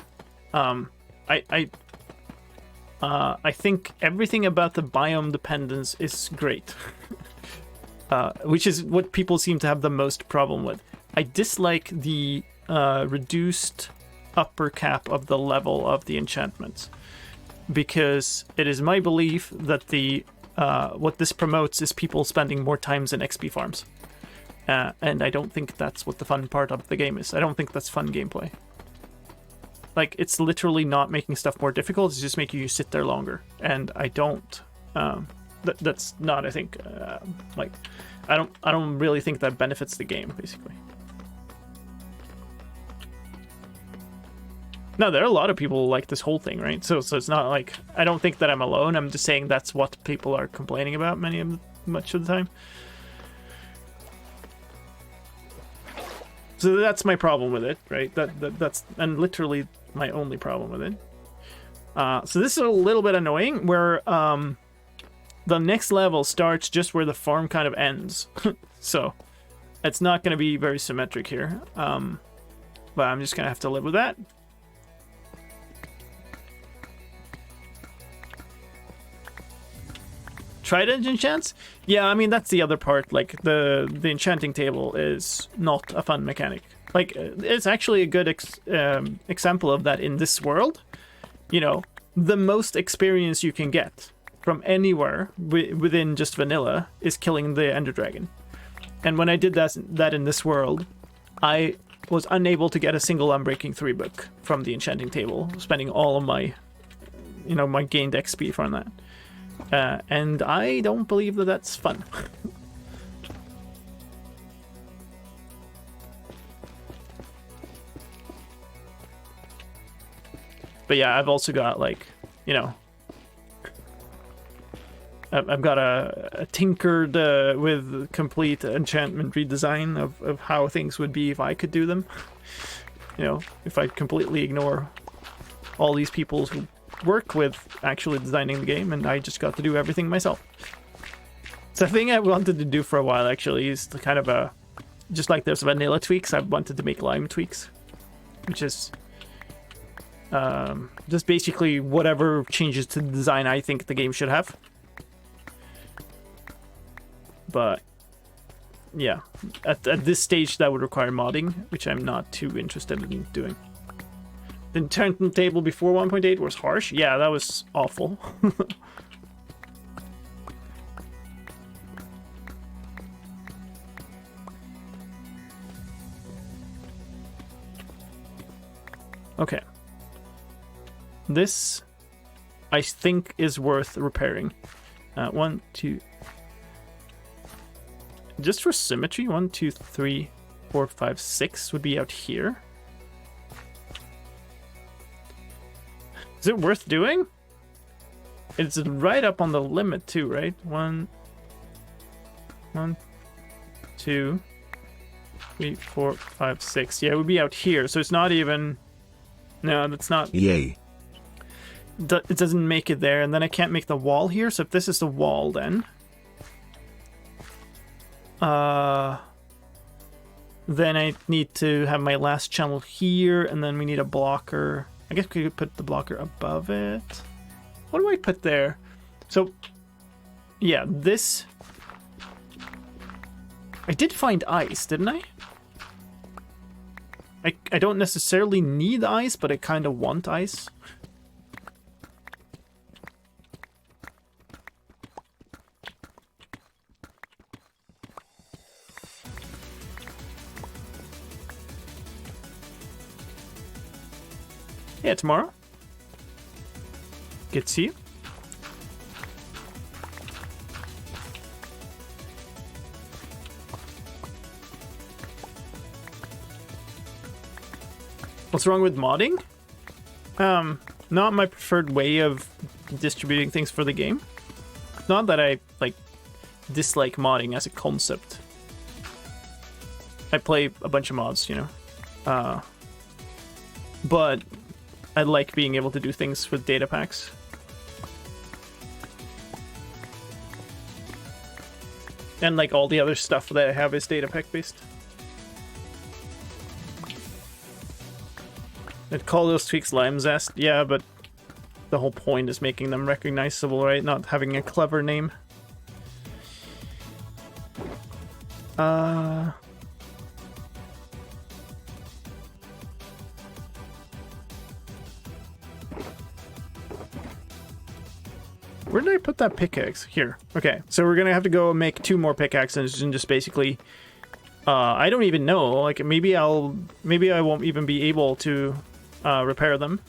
[SPEAKER 1] I think everything about the biome dependence is great. Which is what people seem to have the most problem with. I dislike the reduced upper cap of the level of the enchantments, because it is my belief that the what this promotes is people spending more times in XP farms, and I don't think that's what the fun part of the game is. I don't think that's fun gameplay. Like, it's literally not making stuff more difficult, it's just making you sit there longer, and I don't that's not, I think, like, I don't really think that benefits the game, basically. No, there are a lot of people who like this whole thing, right? So it's not like, I don't think that I'm alone. I'm just saying that's what people are complaining about much of the time. So that's my problem with it, right? That's and literally my only problem with it. So this is a little bit annoying, where the next level starts just where the farm kind of ends. So it's not going to be very symmetric here. But I'm just going to have to live with that. Trident enchants? Yeah, I mean, that's the other part. Like, the enchanting table is not a fun mechanic. Like, it's actually a good example of that in this world. You know, the most experience you can get from anywhere within just vanilla is killing the Ender Dragon. And when I did that in this world, I was unable to get a single Unbreaking 3 book from the enchanting table, spending all of my, you know, my gained XP from that. And I don't believe that that's fun. But yeah, I've also got, like, you know, I've got a tinkered with complete enchantment redesign of how things would be if I could do them. You know, if I completely ignore all these people who work with actually designing the game, and I just got to do everything myself. It's a thing I wanted to do for a while, actually, is to kind of just like there's vanilla tweaks, I wanted to make lime tweaks, which is just basically whatever changes to the design I think the game should have. But yeah, at this stage that would require modding, which I'm not too interested in doing. The enchantment table before 1.8 was harsh. Yeah, that was awful. Okay. This, I think, is worth repairing. 1, 2... Just for symmetry, 1, 2, 3, 4, 5, 6 would be out here. Is it worth doing? It's right up on the limit too, right? 1, 2, 3, 4, 5, 6. Yeah, it would be out here, so it's not even... No, that's not...
[SPEAKER 2] Yay.
[SPEAKER 1] It doesn't make it there, and then I can't make the wall here, so if this is the wall, then... Then I need to have my last channel here, and then we need a blocker. I guess we could put the blocker above it. What do I put there? So, yeah, this... I did find ice, didn't I? I don't necessarily need ice, but I kind of want ice. Yeah, tomorrow. Good to see you. What's wrong with modding? Not my preferred way of distributing things for the game. Not that I, like, dislike modding as a concept. I play a bunch of mods, you know. But I like being able to do things with data packs. And like all the other stuff that I have is data pack based. I'd call those tweaks lime zest, yeah, but the whole point is making them recognizable, right? Not having a clever name. Where did I put that pickaxe? Here. Okay, so we're gonna have to go make 2 more pickaxes and just basically... I don't even know. Like, maybe I won't even be able to repair them.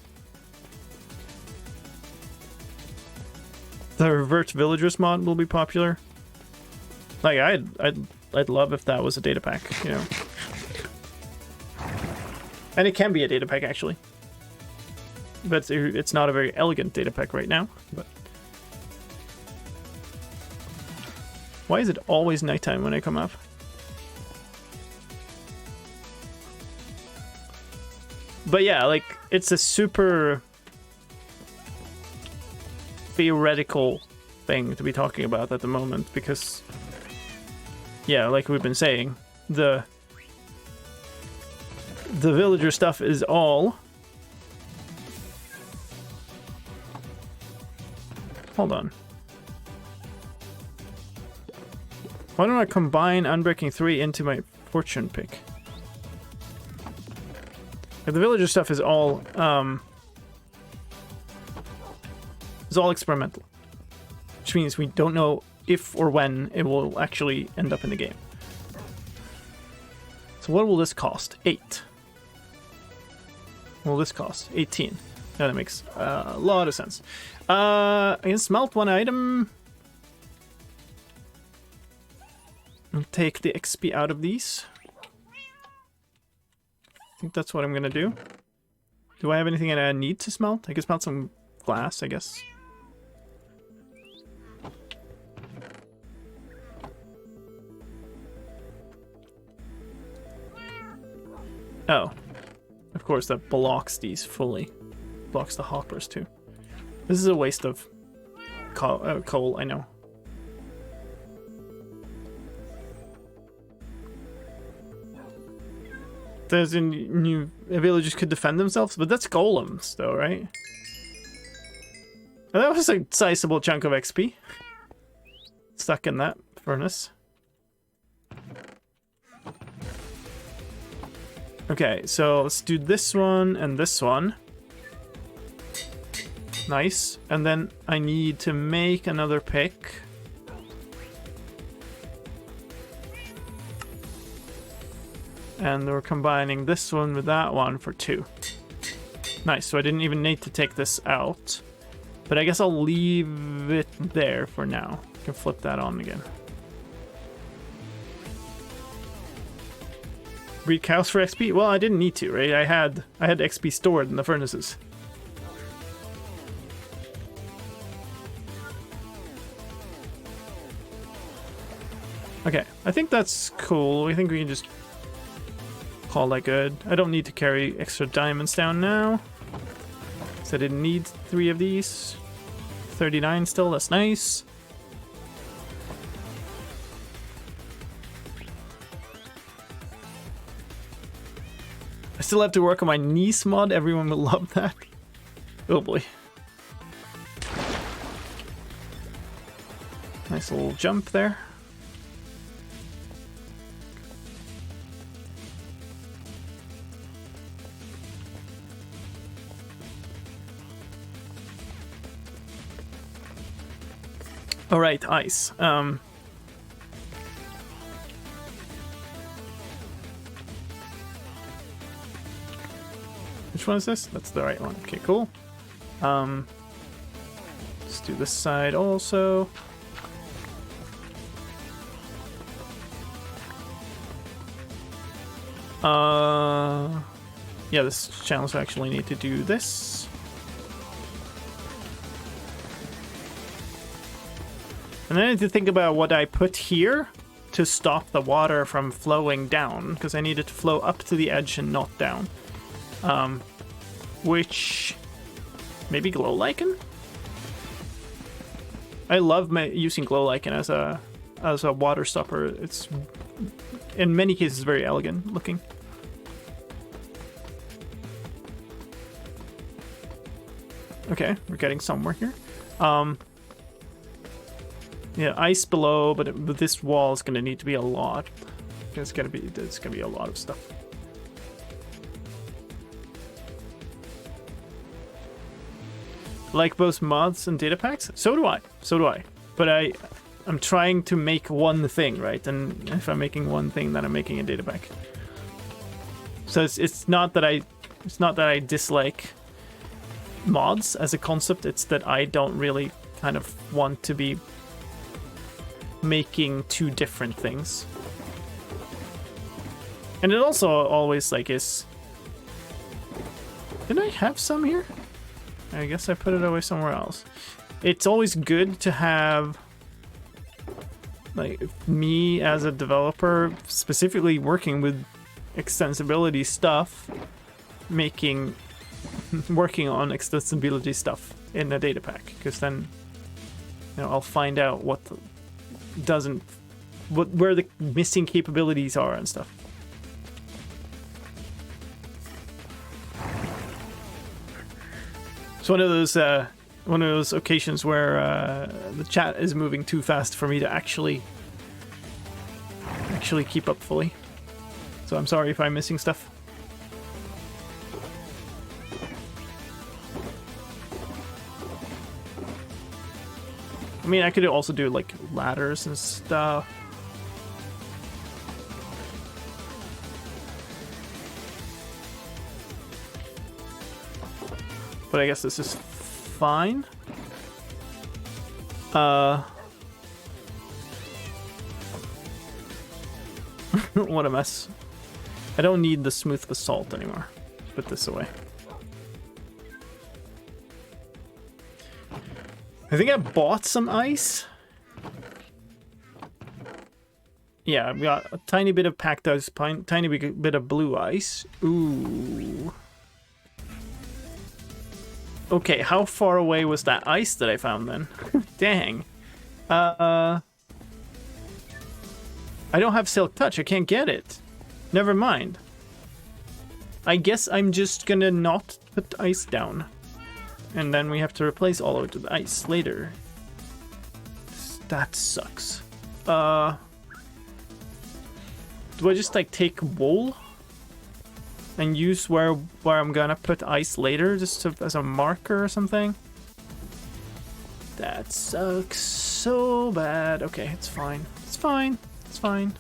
[SPEAKER 1] The revert villagers mod will be popular. Like, I'd love if that was a data pack, you know. And it can be a data pack, actually. But it's not a very elegant data pack right now, but... Why is it always nighttime when I come up? But yeah, like, it's a super theoretical thing to be talking about at the moment, because, yeah, like we've been saying, the villager stuff is all... Hold on. Why don't I combine Unbreaking 3 into my fortune pick? Like, the villager stuff is all experimental, which means we don't know if or when it will actually end up in the game. So what will this cost? 8. What will this cost? 18. Yeah, that makes a lot of sense. I can smelt 1 item. I'll take the XP out of these. I think that's what I'm gonna do. Do I have anything that I need to smelt? I can smelt some glass, I guess. Oh. Of course, that blocks these fully. Blocks the hoppers, too. This is a waste of coal, I know. There's new villagers could defend themselves, but that's golems, though, right? And that was a sizable chunk of XP. Stuck in that furnace. Okay, so let's do this one and this one. Nice. And then I need to make another pick. And we're combining this one with that one for 2. Nice, so I didn't even need to take this out. But I guess I'll leave it there for now. I can flip that on again. breed cows for XP? Well, I didn't need to, right? I had XP stored in the furnaces. Okay, I think that's cool. I think we can just call that good. I don't need to carry extra diamonds down now. So I didn't need 3 of these. 39 still, that's nice. I still have to work on my niece mod. Everyone will love that. Oh boy. Nice little jump there. All right, ice. Which one is this? That's the right one. Okay, cool. Let's do this side also. Yeah, this channel actually need to do this. And then I need to think about what I put here to stop the water from flowing down, because I need it to flow up to the edge and not down. Which... maybe glow lichen? I love using glow lichen as a water stopper. It's in many cases very elegant looking. Okay, we're getting somewhere here. Yeah, ice below, but this wall is gonna need to be a lot. It's gonna be a lot of stuff. Like both mods and data packs? So do I. But I'm trying to make one thing, right? And if I'm making one thing, then I'm making a data pack. So it's not that I dislike mods as a concept. It's that I don't really kind of want to be making 2 different things. And it also always like is... didn't I have some here? I guess I put it away somewhere else. It's always good to have like me as a developer specifically working with extensibility stuff, working on extensibility stuff in a data pack, because then I'll find out where the missing capabilities are and stuff. It's one of those occasions where the chat is moving too fast for me to actually keep up fully. So I'm sorry if I'm missing stuff. I mean, I could also do like ladders and stuff. But I guess this is fine. What a mess. I don't need the smooth basalt anymore. Put this away. I think I bought some ice. Yeah, I've got a tiny bit of packed ice, tiny bit of blue ice. Ooh. Okay, how far away was that ice that I found then? Dang. I don't have Silk Touch. I can't get it. Never mind. I guess I'm just gonna not put ice down. And then we have to replace all of it with ice later. That sucks. Do I just like take wool and use where I'm gonna put ice later, just as a marker or something? That sucks so bad. Okay, it's fine. It's fine. It's fine.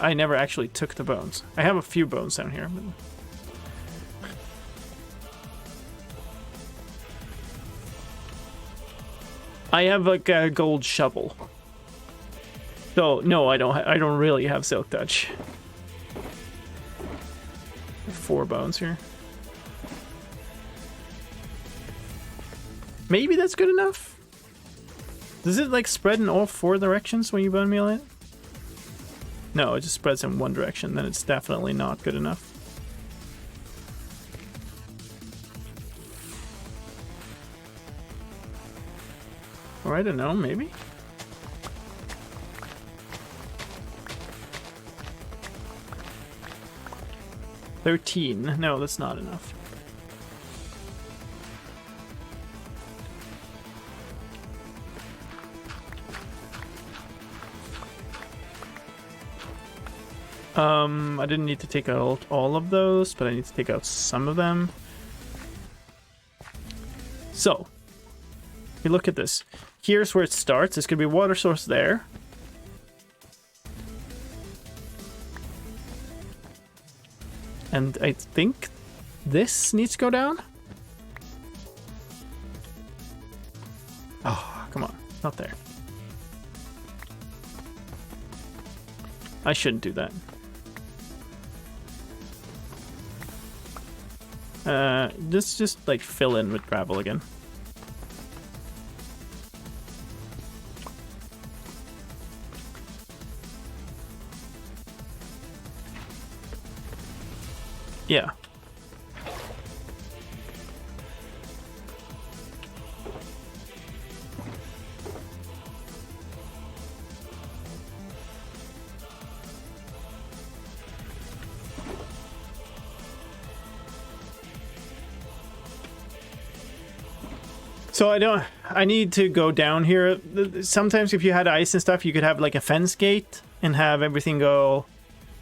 [SPEAKER 1] I never actually took the bones. I have a few bones down here. I have like a gold shovel. So no, I don't really have Silk Touch. 4 bones here. Maybe that's good enough? Does it like spread in all 4 directions when you bone meal it? No, it just spreads in one direction, then it's definitely not good enough. Or I don't know, maybe? $13. No, that's not enough. I didn't need to take out all of those, but I need to take out some of them. So, if you look at this, here's where it starts. There's going to be a water source there. And I think this needs to go down. Oh, come on. Not there. I shouldn't do that. Just like fill in with gravel again. Yeah. So I need to go down here. Sometimes if you had ice and stuff, you could have like a fence gate and have everything go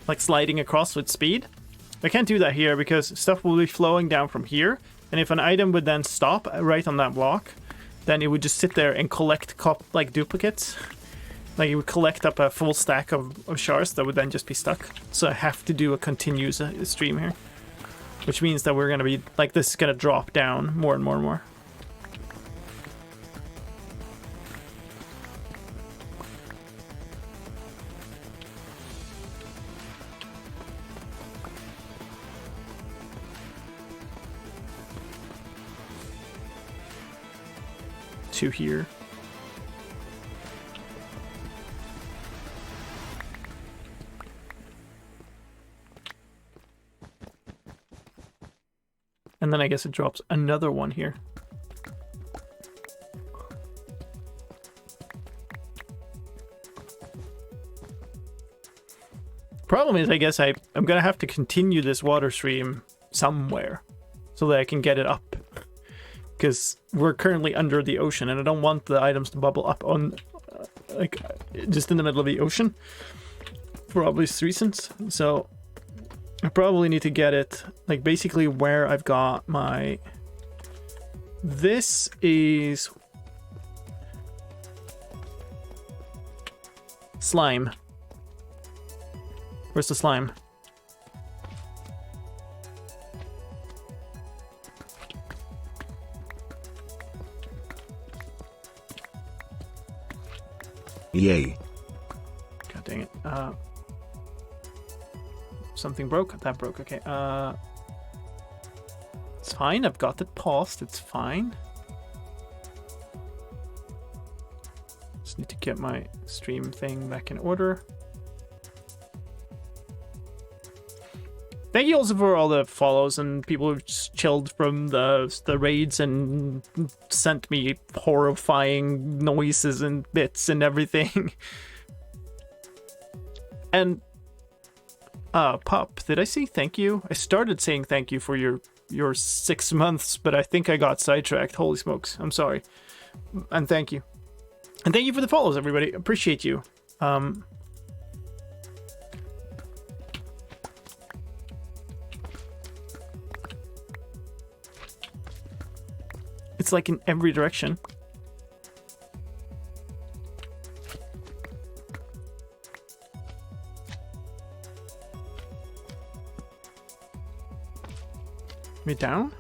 [SPEAKER 1] like sliding across with speed. I can't do that here because stuff will be flowing down from here. And if an item would then stop right on that block, then it would just sit there and collect like duplicates. Like it would collect up a full stack of shards that would then just be stuck. So I have to do a continuous stream here. Which means that we're going to be, like this is going to drop down more and more and more. Here. And then I guess it drops another one here. Problem is, I guess I'm gonna have to continue this water stream somewhere so that I can get it up. Because we're currently under the ocean and I don't want the items to bubble up on like just in the middle of the ocean for obvious reasons. So I probably need to get it like basically where I've got my, this is slime. Where's the slime?
[SPEAKER 2] Yay.
[SPEAKER 1] God dang it. Something broke? That broke, okay. It's fine, I've got it paused, it's fine. Just need to get my stream thing back in order. Thank you also for all the follows and people who've just chilled from the raids and sent me horrifying noises and bits and everything. And Pup, did I say thank you? I started saying thank you for your 6 months, but I think I got sidetracked. Holy smokes, I'm sorry. And thank you. And thank you for the follows, everybody. Appreciate you. It's like in every direction. Me down?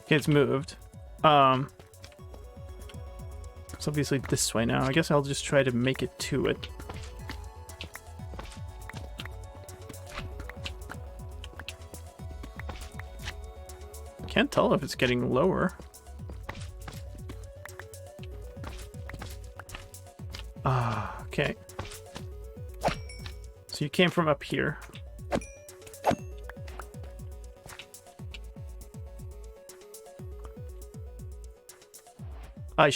[SPEAKER 1] Okay, it's moved. It's obviously this way now. I guess I'll just try to make it to it. Can't tell if it's getting lower. Ah, okay. So you came from up here. I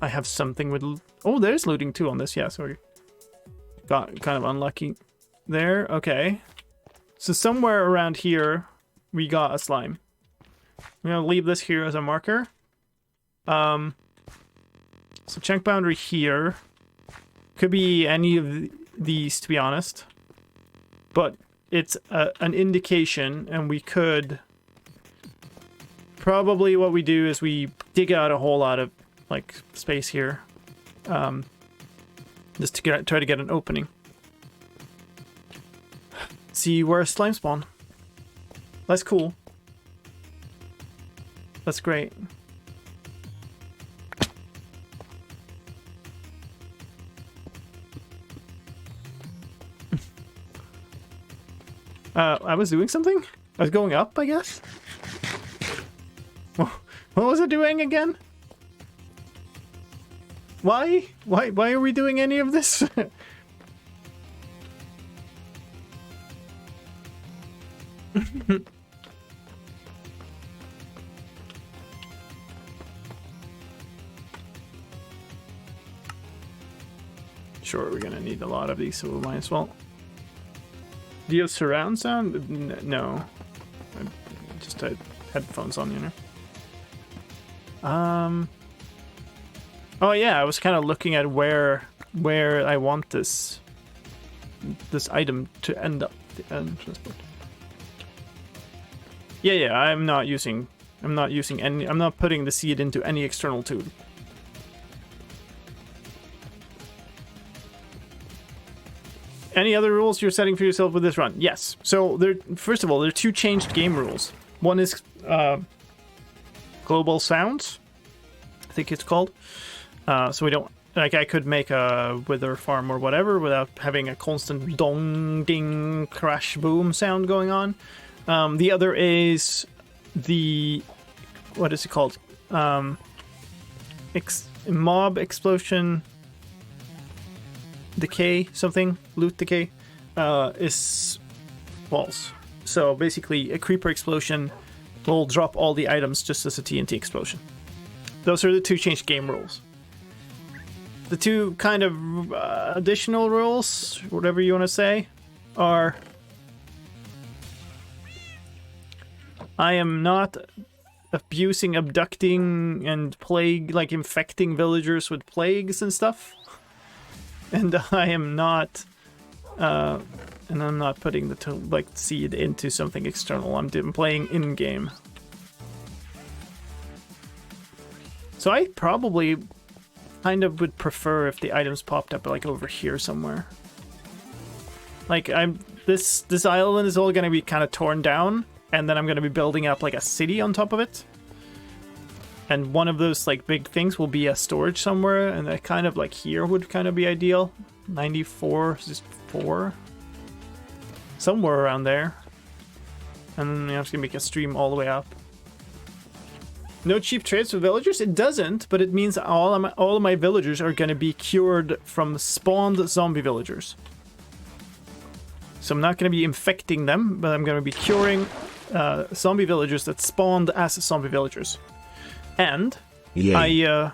[SPEAKER 1] have something with... Oh, there's looting too on this. Yeah, sorry. Got kind of unlucky there. Okay. So somewhere around here, we got a slime. I'm going to leave this here as a marker. So chunk boundary here. Could be any of these, to be honest. But it's an indication, and we could... Probably what we do is we dig out a whole lot of like space here, just to try to get an opening. See where slime spawn. That's cool. That's great. I was doing something? I was going up, I guess? What was it doing again? Why? Why are we doing any of this? Sure, we're gonna need a lot of these, so we might as well. Do you have surround sound? No. I just had headphones on, you know. Oh yeah, I was kind of looking at where I want this item to end up. Yeah, I'm not putting the seed into any external tube. Any other rules you're setting for yourself with this run? Yes. So first of all, there are two changed game rules. One is global sounds, I think it's called. So we don't, like, I could make a wither farm or whatever without having a constant dong, ding, crash, boom sound going on. The other is what is it called? Mob explosion decay, something, loot decay, is false. So basically a creeper explosion will drop all the items just as a TNT explosion. Those are the two changed game rules. The two kind of additional rules, whatever you want to say, are I am not abusing, abducting, and infecting villagers with plagues and stuff. And I am not, and I'm not putting the seed into something external. I'm playing in game. So I probably kind of would prefer if the items popped up like over here somewhere. Like this island is all gonna be kind of torn down, and then I'm gonna be building up like a city on top of it. And one of those like big things will be a storage somewhere, and that kind of like here would kind of be ideal. 94 is just 4. Somewhere around there. And then I'm just gonna make a stream all the way up. No cheap trades for villagers? It doesn't, but it means all of my villagers are gonna be cured from spawned zombie villagers. So I'm not gonna be infecting them, but I'm gonna be curing zombie villagers that spawned as zombie villagers. And I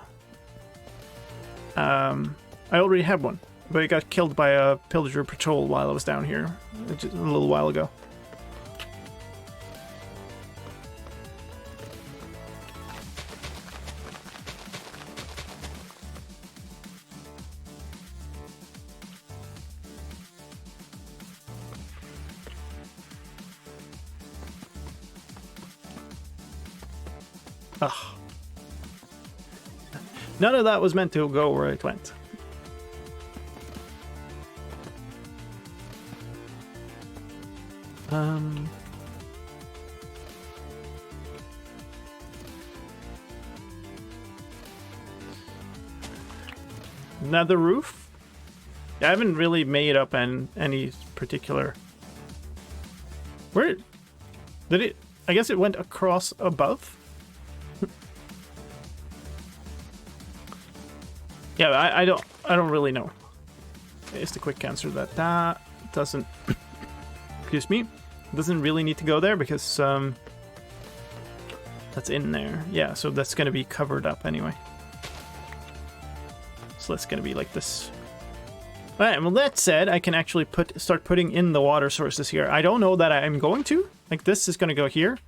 [SPEAKER 1] already have one, but I got killed by a pillager patrol while I was down here just a little while ago. Ugh. None of that was meant to go where it went. nether roof. I haven't really made up any particular... Where did it... I guess it went across above? Yeah, I don't really know. It's the quick answer that doesn't... excuse me. Doesn't really need to go there because that's in there. Yeah, so that's going to be covered up anyway. So that's going to be like this. All right, well, that said, I can actually start putting in the water sources here. I don't know that I'm going to. Like, this is going to go here.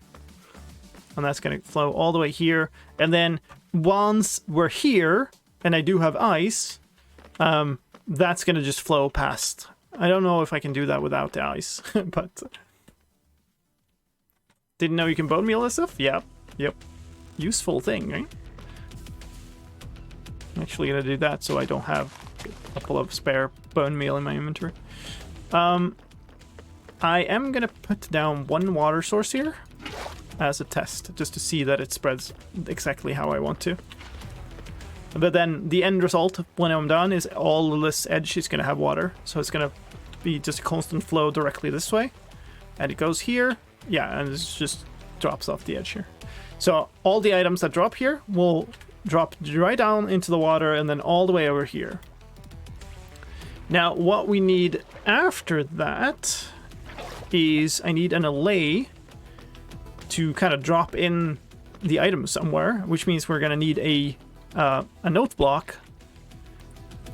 [SPEAKER 1] And that's going to flow all the way here. And then once we're here, and I do have ice, that's going to just flow past. I don't know if I can do that without the ice, but... Didn't know you can bone meal this stuff? Yeah. Yep. Useful thing, right? I'm actually going to do that so I don't have a couple of spare bone meal in my inventory. I am going to put down one water source here as a test, just to see that it spreads exactly how I want to. But then the end result, when I'm done, is all this edge is going to have water. So it's going to be just a constant flow directly this way. And it goes here. Yeah, and it just drops off the edge here. So all the items that drop here will drop right down into the water and then all the way over here. Now, what we need after that is I need an allay to kind of drop in the item somewhere, which means we're going to need a note block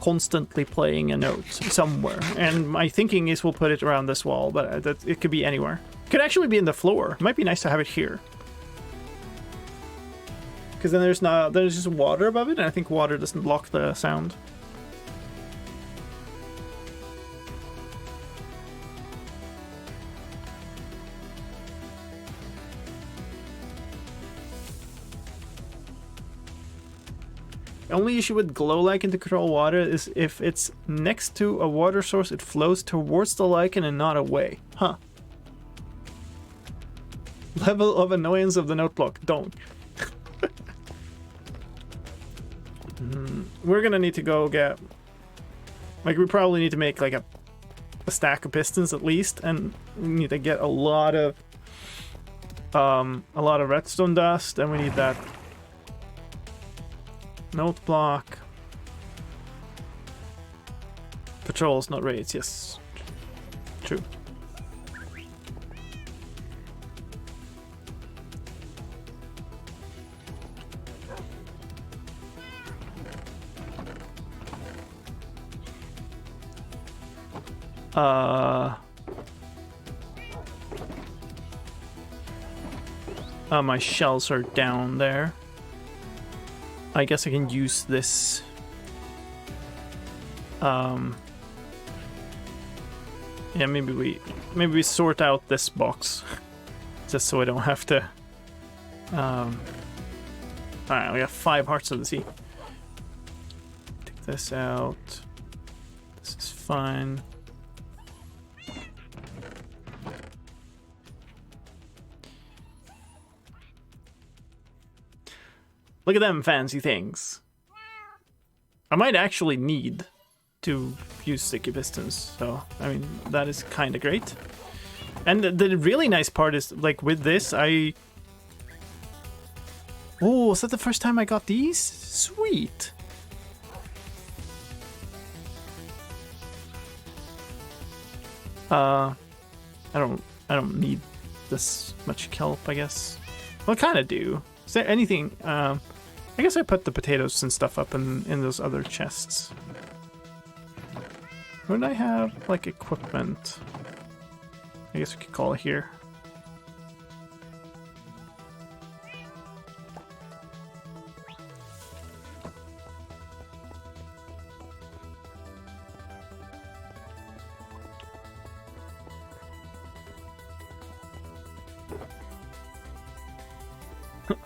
[SPEAKER 1] constantly playing a note somewhere. And my thinking is we'll put it around this wall, but it could be anywhere. It could actually be in the floor. It might be nice to have it here. Because then there's just water above it, and I think water doesn't block the sound. The only issue with glow lichen to control water is if it's next to a water source, it flows towards the lichen and not away. Huh. Level of annoyance of the note block. Don't. We're gonna need to go get... Like, we probably need to make, like, a stack of pistons at least, and we need to get a lot of redstone dust, and we need that note block. Patrols, not raids, yes. True. My shells are down there. I guess I can use this. Yeah, maybe we sort out this box, just so I don't have to. All right, we got 5 hearts of the sea. Take this out. This is fine. Look at them fancy things. I might actually need to use sticky pistons, so I mean that is kind of great. And the really nice part is, like, with this, oh, was that the first time I got these? Sweet. I don't need this much kelp, I guess. Well, I kind of do. Is there anything? I guess I put the potatoes and stuff up in those other chests. Would I have, like, equipment? I guess we could call it here.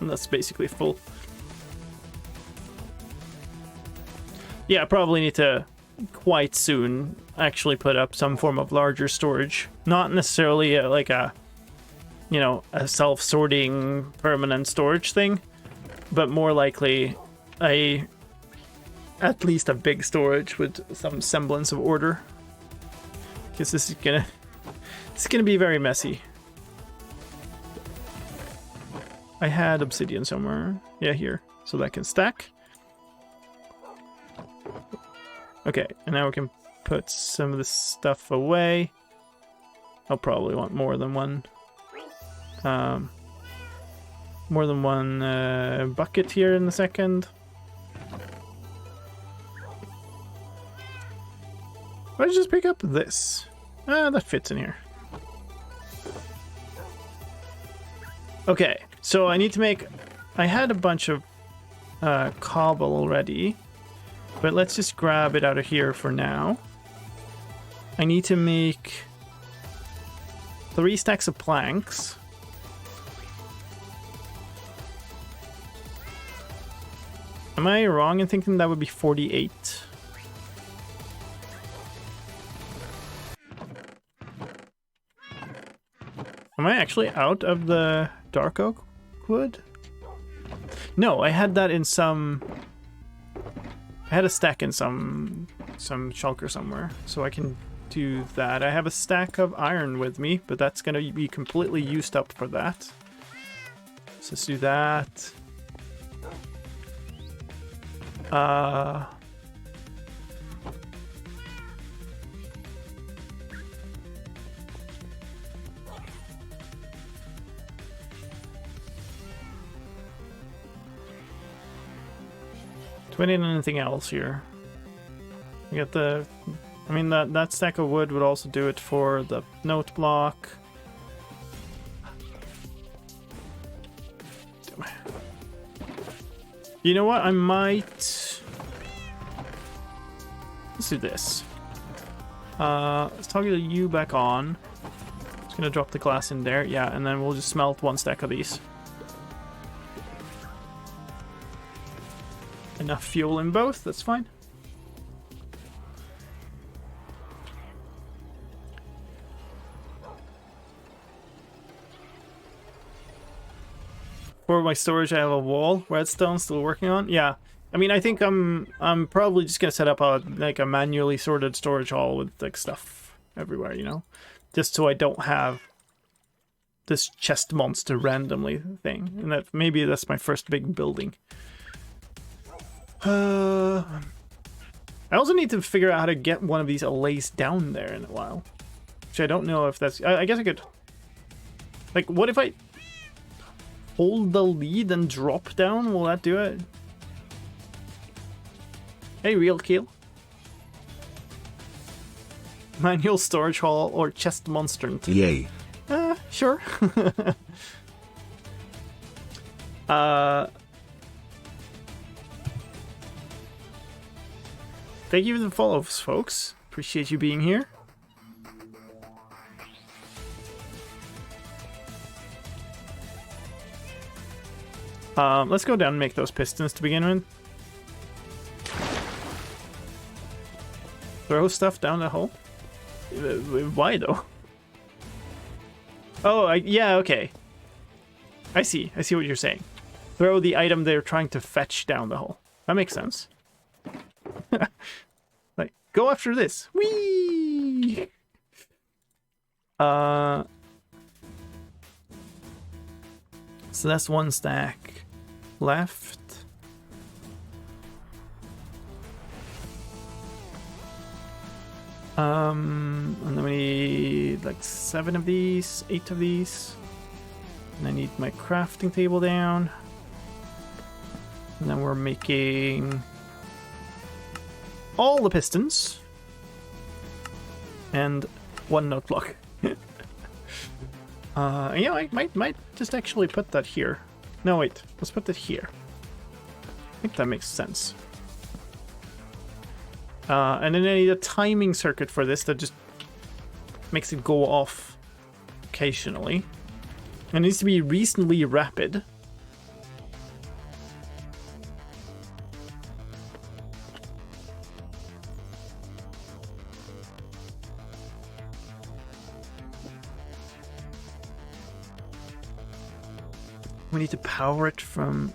[SPEAKER 1] And that's basically full. Yeah, I probably need to quite soon actually put up some form of larger storage. Not necessarily like a self-sorting permanent storage thing, but more likely a at least a big storage with some semblance of order. Because this is gonna be very messy. I had obsidian somewhere. Yeah, here. So that can stack. Okay, and now we can put some of this stuff away. I'll probably want more than one. Bucket here in a second. Why did I just pick up this? That fits in here. Okay, so I need to make... I had a bunch of cobble already, but let's just grab it out of here for now. I need to make 3 stacks of planks. Am I wrong in thinking that would be 48? Am I actually out of the dark oak wood? No, I had that in some... I had a stack in some shulker somewhere, so I can do that. I have a stack of iron with me, but that's going to be completely used up for that. So let's do that. 20 and anything else here. We got the... I mean, that stack of wood would also do it for the note block. You know what? I might... Let's do this. Let's toggle you back on. Just gonna drop the glass in there. Yeah, and then we'll just smelt 1 stack of these. Enough fuel in both, that's fine. For my storage, I have a wall. Redstone still working on. Yeah, I mean, I think I'm probably just gonna set up a manually sorted storage hall with like stuff everywhere, you know, just so I don't have this chest monster randomly thing. And that maybe that's my first big building. I also need to figure out how to get one of these allays down there in a while, which I don't know if that's... I guess I could... Like, what if I hold the lead and drop down? Will that do it? Hey, real kill. Manual storage hall or chest monster.
[SPEAKER 2] Yay.
[SPEAKER 1] Sure. Thank you for the follows, folks. Appreciate you being here. Let's go down and make those pistons to begin with. Throw stuff down the hole? Why though? Oh, yeah, okay. I see what you're saying. Throw the item they're trying to fetch down the hole. That makes sense. Like, go after this. Whee! So that's 1 stack left. And then we need like 7 of these, 8 of these. And I need my crafting table down. And then we're making all the pistons. And 1 note block. Yeah, I might just actually put that here. No, wait. Let's put that here. I think that makes sense. And then I need a timing circuit for this that just makes it go off occasionally. It needs to be reasonably rapid. We need to power it from...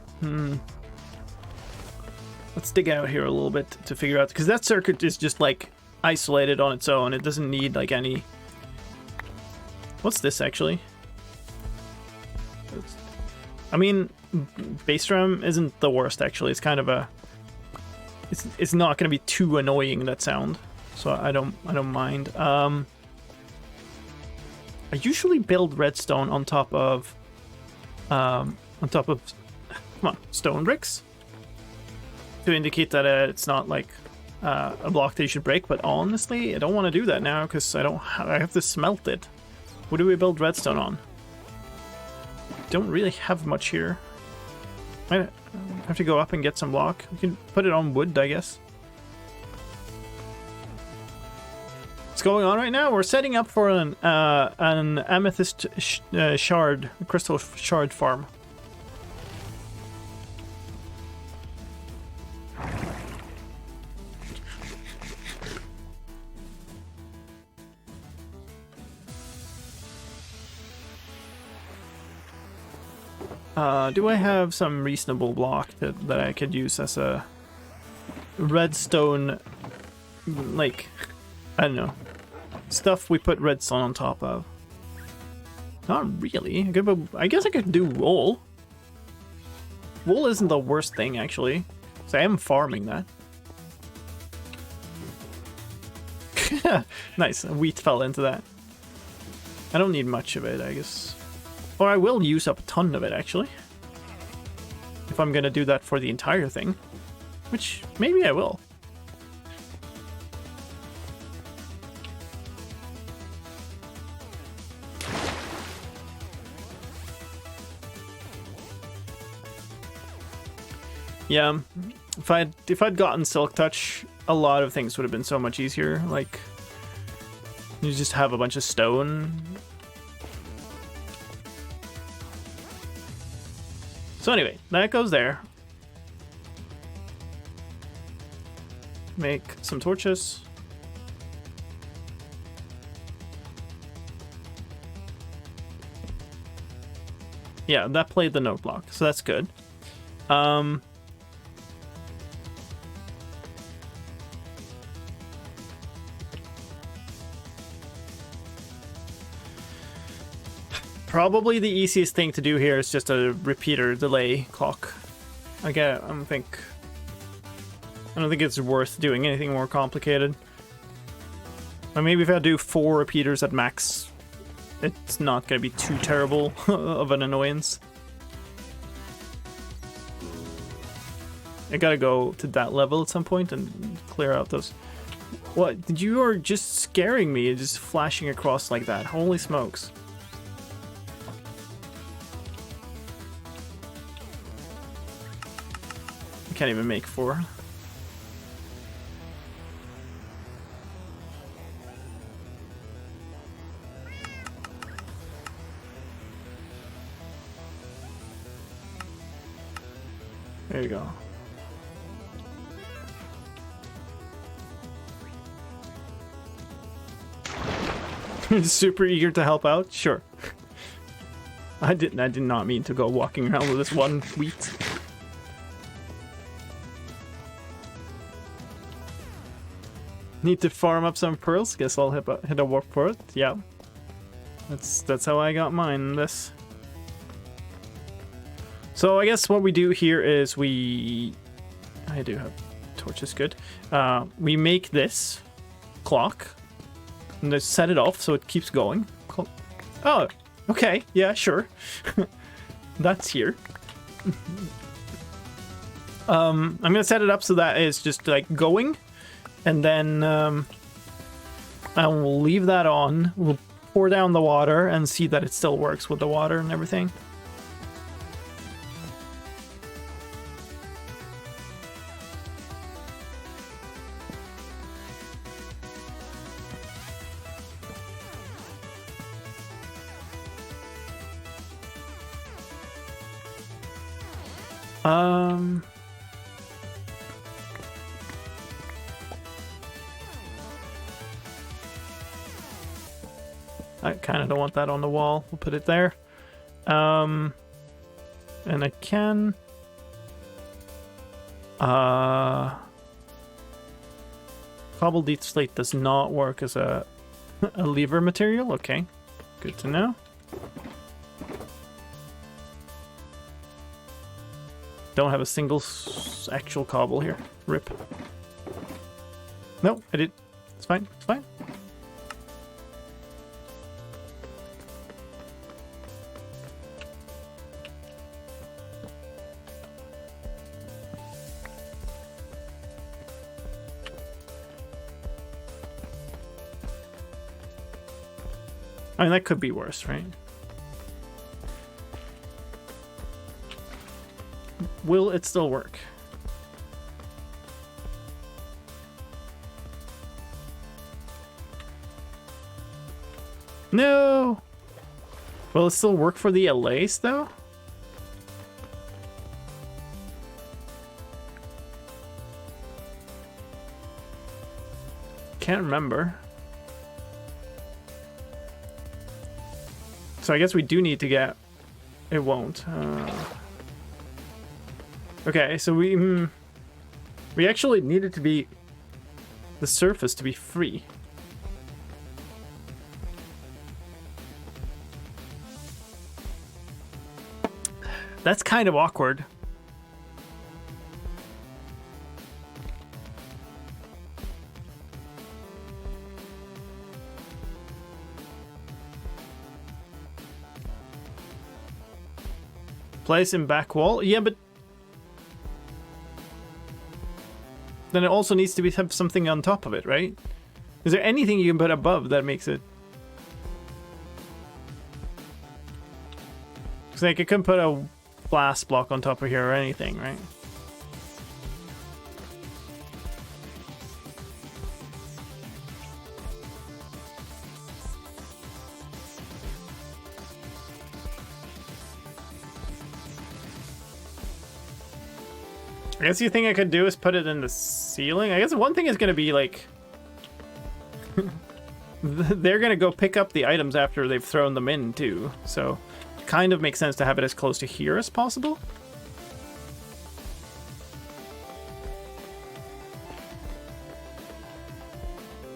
[SPEAKER 1] Let's dig out here a little bit to figure out, because that circuit is just like isolated on its own. It doesn't need like any... What's this actually? I mean, bass drum isn't the worst actually. It's kind of a... It's not going to be too annoying, that sound, so I don't mind. I usually build redstone on top of come on, stone bricks, to indicate that it's not like a block that you should break. But honestly, I don't want to do that now because I have to smelt it. What do we build redstone on? Don't really have much here. I have to go up and get some block. We can put it on wood, I guess. What's going on right now? We're setting up for an amethyst shard, crystal shard farm. Do I have some reasonable block that I could use as a redstone, like, I don't know, stuff we put redstone on top of? Not really. I guess I could do wool. Wool isn't the worst thing, actually. So I am farming that. Nice, wheat fell into that. I don't need much of it, I guess. Or I will use up a ton of it, actually. If I'm gonna do that for the entire thing. Which, maybe I will. Yeah, if I'd gotten Silk Touch, a lot of things would have been so much easier. Like, you just have a bunch of stone. So anyway, that goes there. Make some torches. Yeah, that played the note block, so that's good. Probably the easiest thing to do here is just a repeater delay clock. I don't think it's worth doing anything more complicated. Or maybe if I do 4 repeaters at max, it's not going to be too terrible of an annoyance. I gotta go to that level at some point and clear out those. What? You are just scaring me, just flashing across like that. Holy smokes. Can't even make 4. There you go. Super eager to help out? Sure. I did not mean to go walking around with this one wheat. Need to farm up some pearls. Guess I'll hit a warp for it. Yeah, that's how I got mine. This. So I guess what we do here is I do have torches. Good. We make this clock and then set it off so it keeps going. Oh, okay. Yeah, sure. That's here. I'm gonna set it up so that it's just like going. And then I will leave that on. We'll pour down the water and see that it still works with the water and everything. I kind of don't want that on the wall. We'll put it there. And I can... Cobbled deep slate does not work as a lever material. Okay, good to know. Don't have a single actual cobble here. Rip. No, I did. It's fine. It's fine. I mean, that could be worse, right? Will it still work? No! Will it still work for the LAs, though? Can't remember. So I guess we do need to get... It won't. Okay, so we actually needed to be... the surface to be free. That's kind of awkward. Place in back wall? Yeah, but then it also needs to have something on top of it, right? Is there anything you can put above that makes it... Because like, I couldn't put a blast block on top of here or anything, right? I guess the thing I could do is put it in the ceiling. I guess one thing is going to be like... they're going to go pick up the items after they've thrown them in too. So it kind of makes sense to have it as close to here as possible.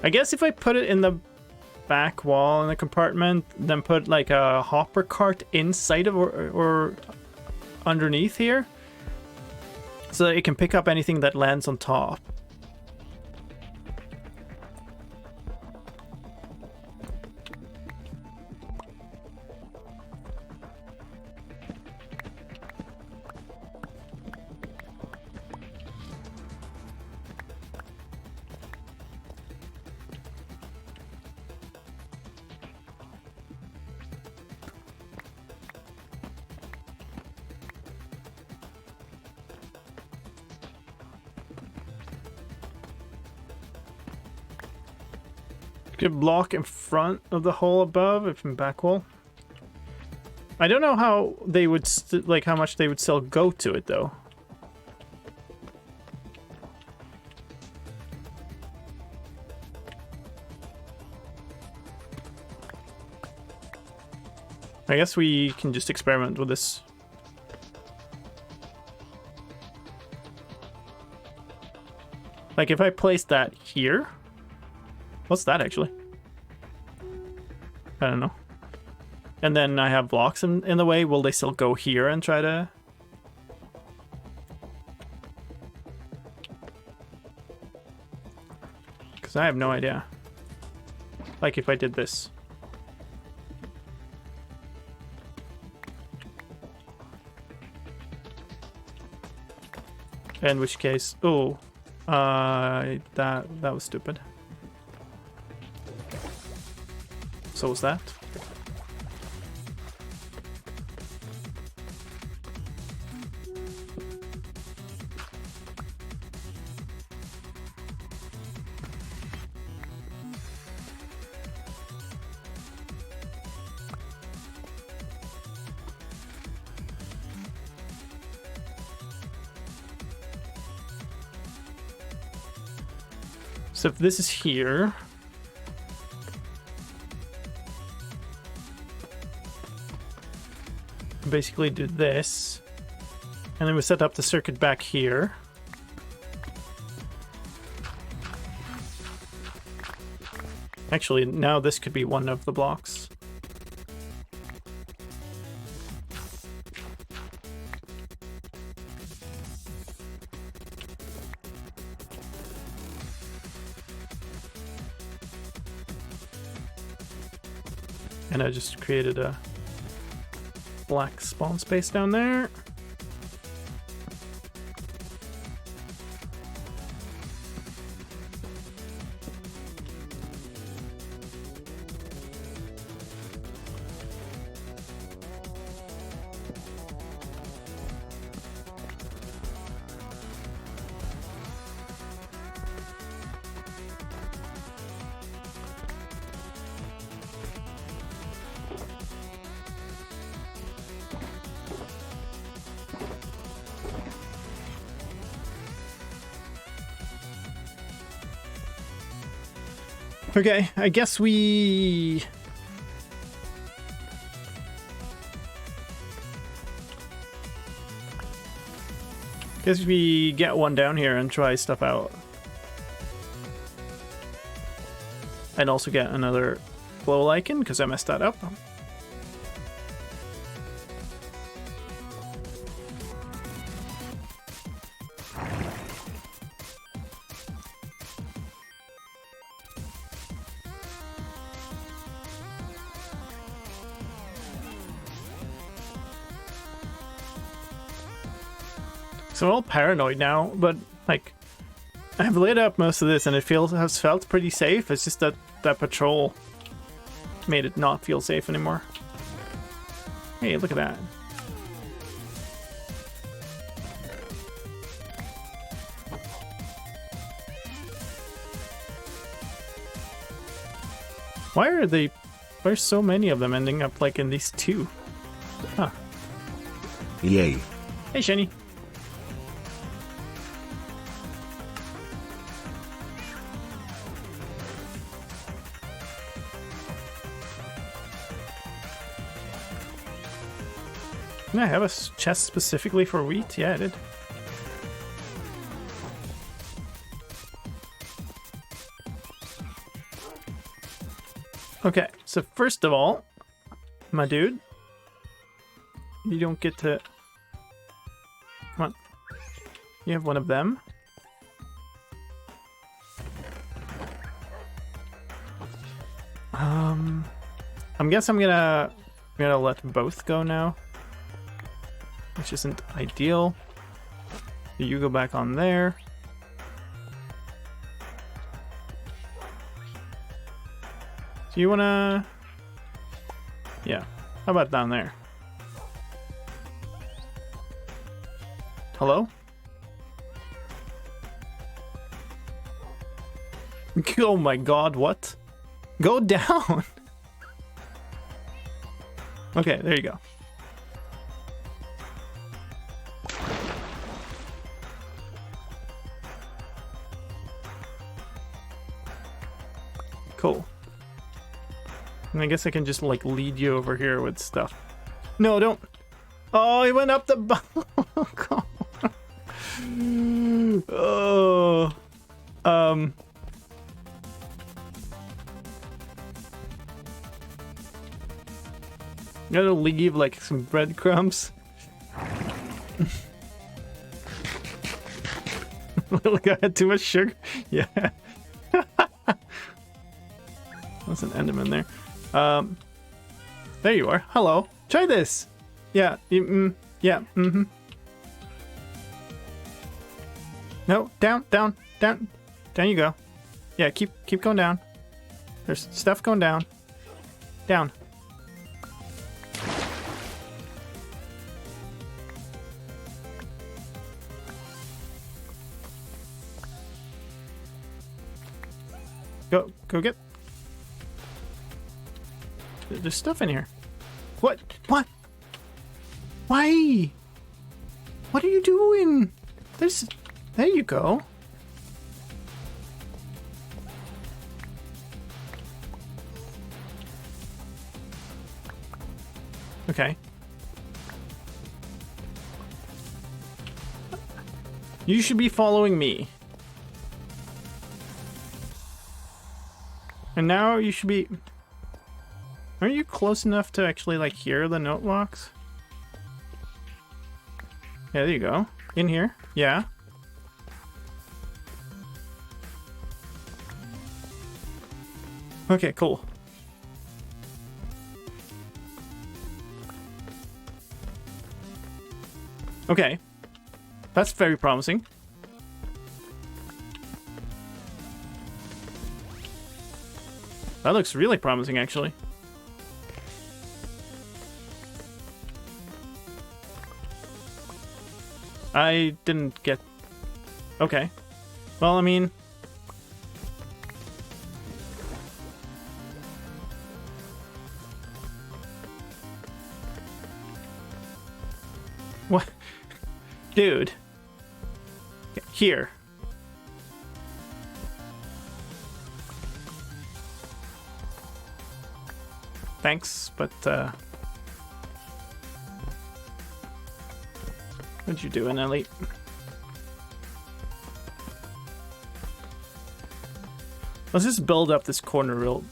[SPEAKER 1] I guess if I put it in the back wall in the compartment, then put like a hopper cart inside of or underneath here, so that it can pick up anything that lands on top. Block in front of the hole above, if in back wall. I don't know how they would like how much they would still go to it though. I guess we can just experiment with this. Like if I place that here. What's that actually? I don't know. And then I have blocks in the way. Will they still go here and try to... Because I have no idea. Like if I did this. In which case... Oh. That was stupid. So was that. So if this is here, basically do this, and then we set up the circuit back here. Actually, now this could be one of the blocks. And I just created a black spawn space down there. Okay, I guess we... Guess we get one down here and try stuff out. And also get another glow lichen, because I messed that up. So I'm all paranoid now, but like I've lit up most of this and it has felt pretty safe. It's just that that patrol made it not feel safe anymore. Hey, look at that. Why are so many of them ending up like in these two? Huh.
[SPEAKER 2] Yay.
[SPEAKER 1] Hey, Shiny. Did I have a chest specifically for wheat? Yeah, I did. Okay, so first of all, my dude, you don't get to... Come on. You have one of them. I guess I'm gonna let both go now. Which isn't ideal. You go back on there. Do you wanna... Yeah. How about down there? Hello? Oh my god, what? Go down! Okay, there you go. Cool. And I guess I can just like lead you over here with stuff. No, don't. Oh, he went up the balcony. Oh. You gotta leave like some breadcrumbs. Look, I had too much sugar. Yeah. There's an Enderman there. There you are. Hello. Try this. Yeah. Yeah. Mm-hmm. No. Down. Down. Down. Down you go. Yeah. Keep going down. There's stuff going down. Down. Go get. There's stuff in here. What? What? Why? What are you doing? There you go. Okay. You should be following me. And now you should be... Aren't you close enough to actually, like, hear the note blocks? Yeah, there you go. In here. Yeah. Okay, cool. Okay. That's very promising. That looks really promising, actually. I didn't get... Okay. Well, I mean... What? Dude. Here. Thanks, but, what you doing, Ellie? Let's just build up this corner real...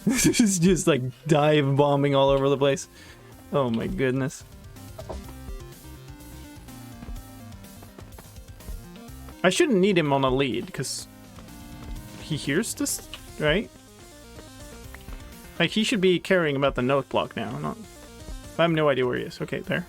[SPEAKER 1] This is just, like, dive bombing all over the place. Oh my goodness. I shouldn't need him on a lead, because he hears this, right? Like, he should be caring about the note block now, not... I have no idea where he is. Okay, there.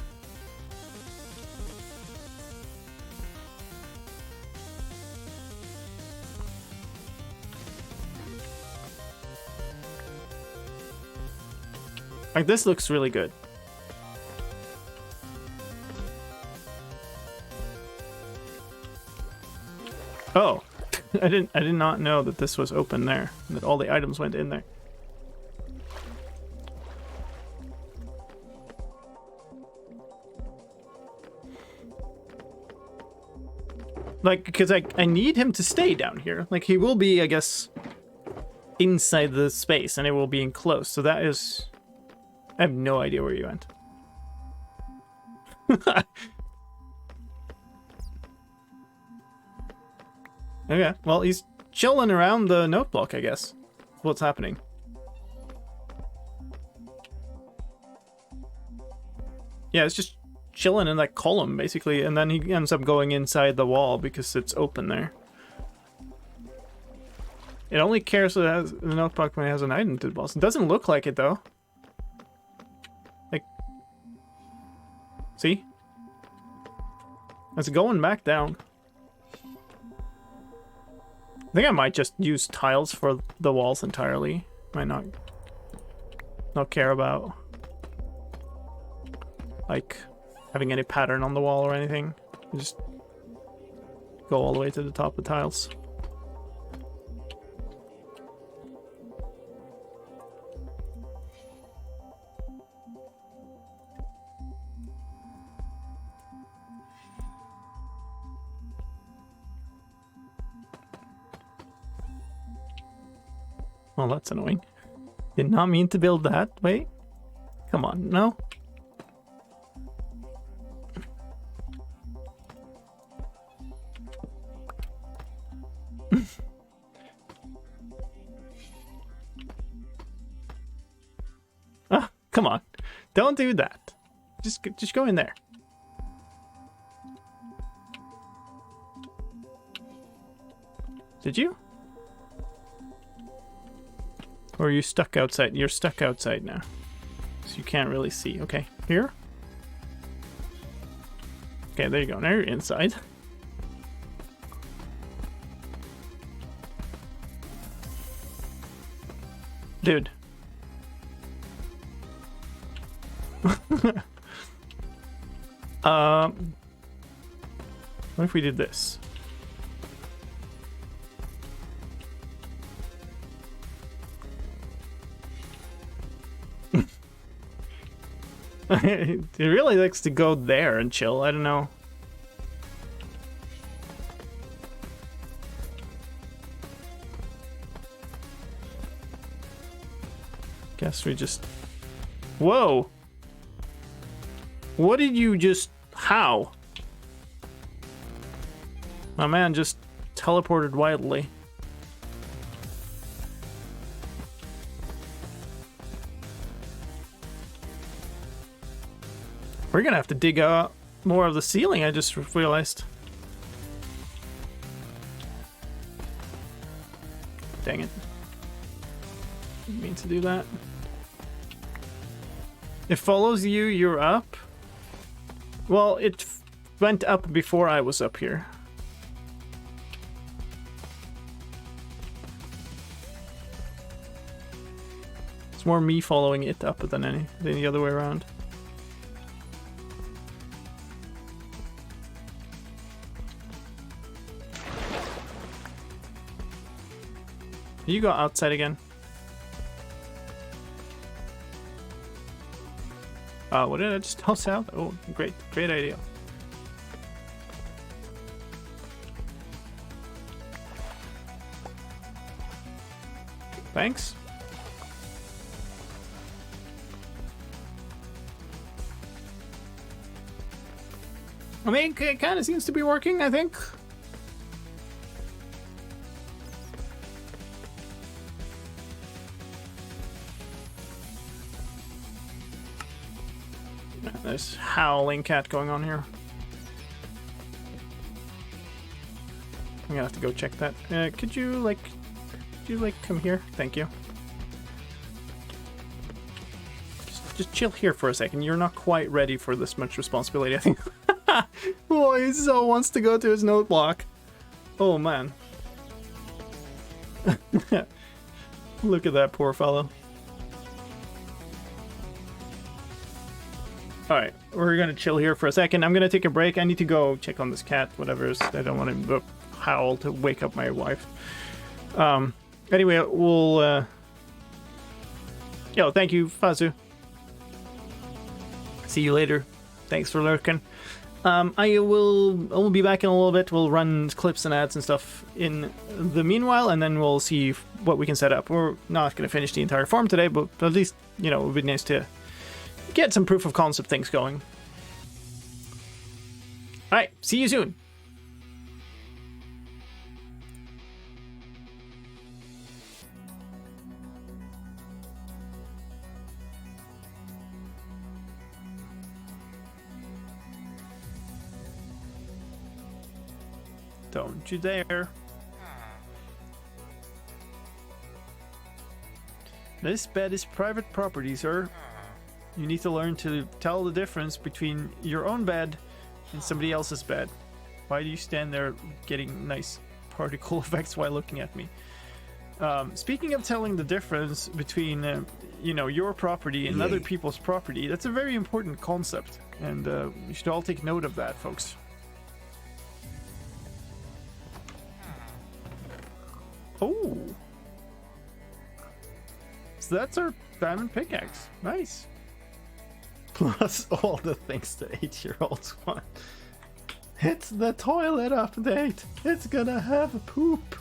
[SPEAKER 1] Like, this looks really good. Oh, I did not know that this was open there, that all the items went in there. Like, because I need him to stay down here. Like, he will be, I guess, inside the space, and it will be enclosed. So that is... I have no idea where you went. Okay, well, he's chilling around the note block, I guess. What's happening? Yeah, it's just chilling in that column, basically, and then he ends up going inside the wall because it's open there. It only cares that it has the note block when it has an item to the boss. It doesn't look like it, though. Like, see? It's going back down. I think I might just use tiles for the walls entirely. Might not care about like having any pattern on the wall or anything. Just go all the way to the top of the tiles. Well, that's annoying. Did not mean to build that. Wait. Come on, no? Ah, come on. Don't do that. Just go in there. Did you? Or are you stuck outside? You're stuck outside now. So you can't really see. Okay, here? Okay, there you go. Now you're inside. Dude. What if we did this? He really likes to go there and chill. I don't know. Guess we just... Whoa! What did you just... How? My man just teleported wildly. We're gonna have to dig out more of the ceiling, I just realized. Dang it. Didn't mean to do that. It follows you, you're up. Well, it went up before I was up here. It's more me following it up than the other way around. You go outside again. What did I just toss out? Oh, great idea. Thanks. I mean, it kind of seems to be working, I think. There's howling cat going on here. I'm gonna have to go check that. Could you come here? Thank you. Just chill here for a second. You're not quite ready for this much responsibility, I think. Boy, he so wants to go to his note block. Oh man. Look at that poor fellow. Alright, we're gonna chill here for a second. I'm gonna take a break. I need to go check on this cat, whatever. I don't want to howl to wake up my wife. Anyway, we'll... Yo, thank you, Fazu. See you later. Thanks for lurking. I will be back in a little bit. We'll run clips and ads and stuff in the meanwhile, and then we'll see what we can set up. We're not going to finish the entire farm today, but at least, you know, it would be nice to get some proof of concept things going. Alright, see you soon. Don't you dare. This bed is private property, sir. You need to learn to tell the difference between your own bed and somebody else's bed. Why do you stand there getting nice particle effects while looking at me? Speaking of telling the difference between, you know, your property and other people's property, that's a very important concept. And you should all take note of that, folks. Oh. So that's our diamond pickaxe. Nice. Plus all the things the 8-year-olds want. It's the toilet update. It's gonna have a poop.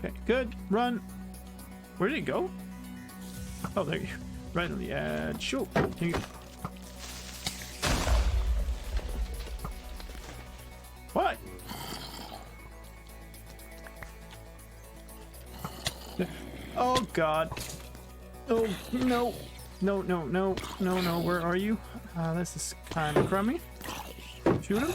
[SPEAKER 1] Okay, good. Run. Where did it go? Oh, there you. Right on the edge. Sure. Here you go. What? Oh god. Oh no. No, no, no, no, no. Where are you? This is kind of crummy. Shoot him.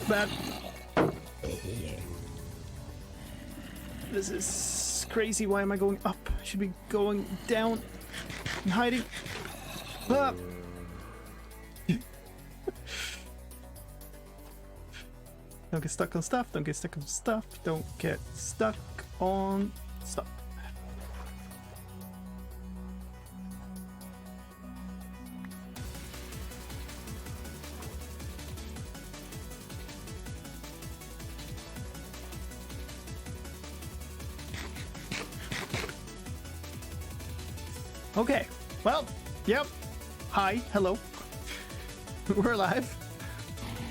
[SPEAKER 1] Bad. This is crazy. Why am I going up? I should be going down and hiding. Ah. Don't get stuck on stuff. Don't get stuck on stuff. Don't get stuck on stuff. Okay, well, yep. Hi, hello. We're alive.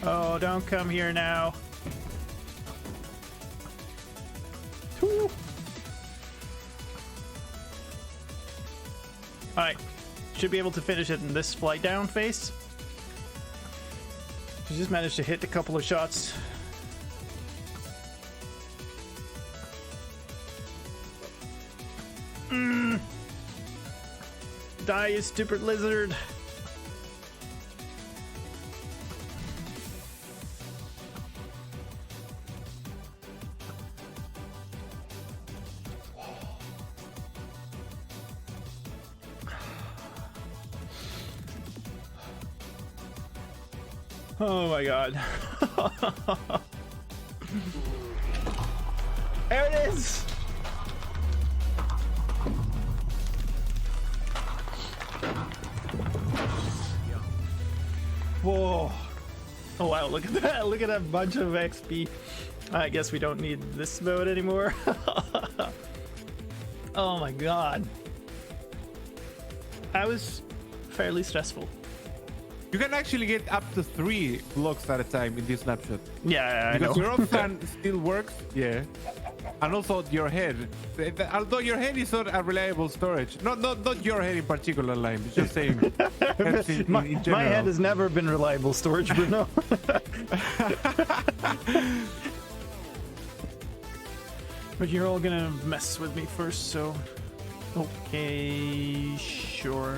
[SPEAKER 1] Oh, don't come here now. Alright, Should be able to finish it in this flight down phase. She just managed to hit a couple of shots. Die, you stupid lizard. Oh my god. There it is! Whoa. Oh wow, look at that. Look at that bunch of XP. I guess we don't need this mode anymore. Oh my god. That was fairly stressful.
[SPEAKER 3] You can actually get up to 3 blocks at a time in this snapshot.
[SPEAKER 1] Yeah, I know.
[SPEAKER 3] Because your off stand still works, yeah. And also your head. Although your head is not a reliable storage. Not your head in particular, Lime. It's just saying.
[SPEAKER 1] My head has never been reliable storage, Bruno. But you're all gonna mess with me first, so... Okay, sure.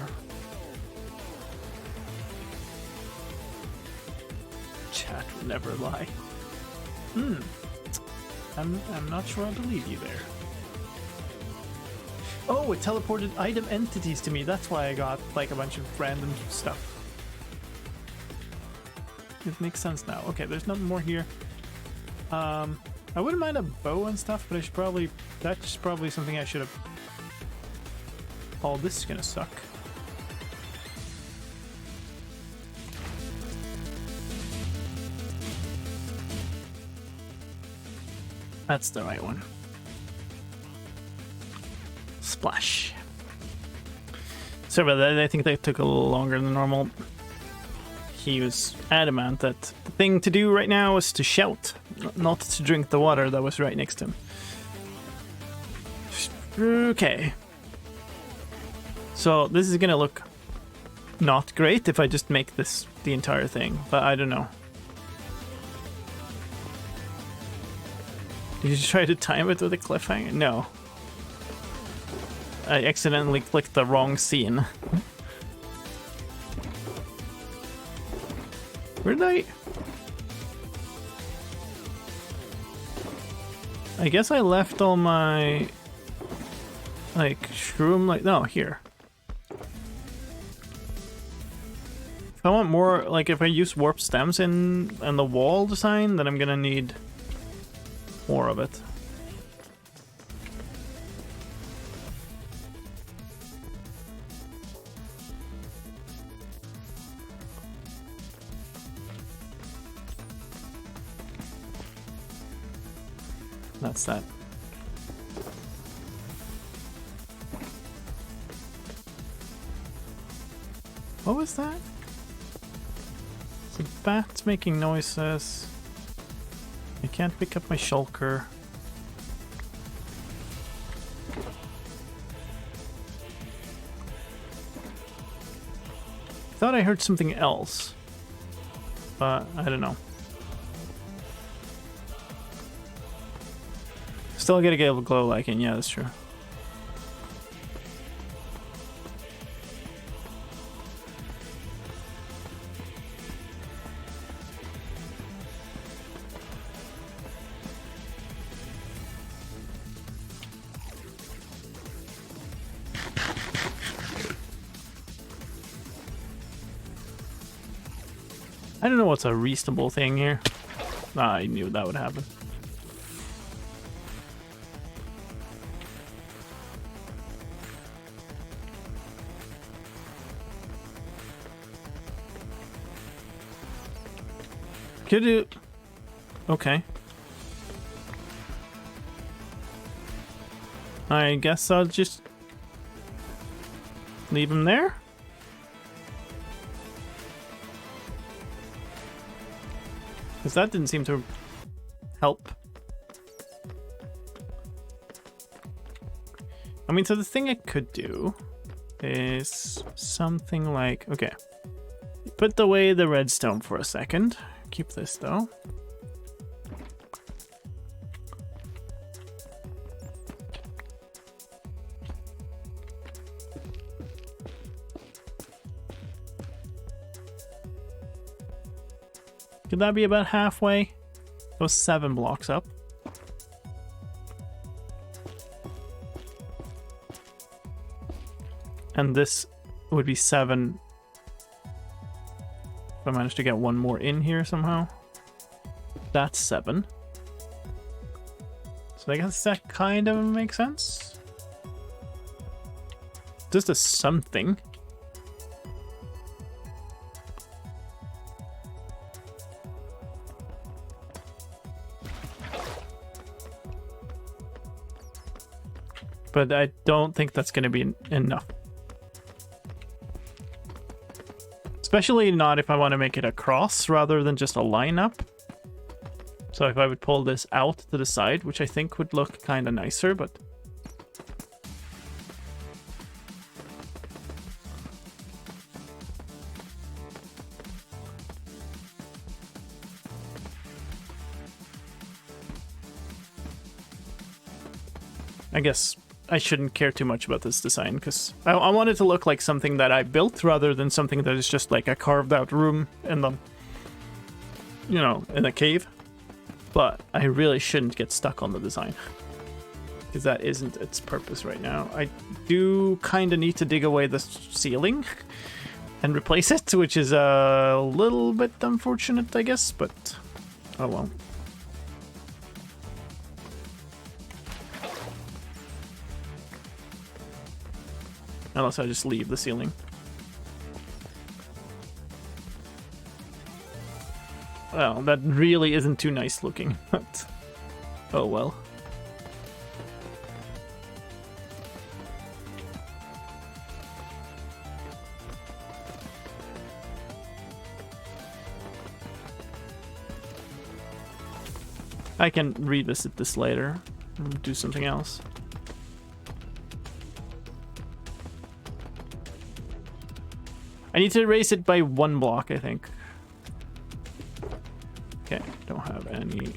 [SPEAKER 1] Chat will never lie. I'm not sure I believe you there. Oh, it teleported item entities to me. That's why I got like a bunch of random stuff. It makes sense now. Okay, there's nothing more here. I wouldn't mind a bow and stuff, but I should probably... That's probably something I should have... Oh, this is gonna suck. That's the right one. Splash. Sorry about that, I think that took a little longer than normal. He was adamant that the thing to do right now was to shout, not to drink the water that was right next to him. Okay. So this is gonna look not great if I just make this the entire thing, but I don't know. Did you try to time it with a cliffhanger? No. I accidentally clicked the wrong scene. Where did I guess I left all my... like, shroom, like... No, here. If I want more, like, if I use warp stems in the wall design, then I'm gonna need more of it. That's that. What was that? The bat's making noises. I can't pick up my shulker. Thought I heard something else, but I don't know. Still gotta get a glow liking, yeah, that's true. I don't know what's a reasonable thing here. I knew that would happen. Could you... Okay. I guess I'll just leave him there. Because that didn't seem to help. I mean, so the thing I could do is something like, okay, put away the redstone for a second. Keep this though. Could that be about halfway? That was 7 blocks up. And this would be 7 if I manage to get one more in here somehow. That's 7. So I guess that kind of makes sense. Just a something. But I don't think that's going to be enough. Especially not if I want to make it a cross rather than just a line up. So if I would pull this out to the side, which I think would look kind of nicer, but... I guess I shouldn't care too much about this design, because I want it to look like something that I built rather than something that is just like a carved out room in the, you know, in a cave. But I really shouldn't get stuck on the design, because that isn't its purpose right now. I do kind of need to dig away the ceiling and replace it, which is a little bit unfortunate, I guess, but oh well. Unless I just leave the ceiling. Well, that really isn't too nice looking, but oh well. I can revisit this later and do something else. I need to erase it by 1 block, I think. Okay, don't have any.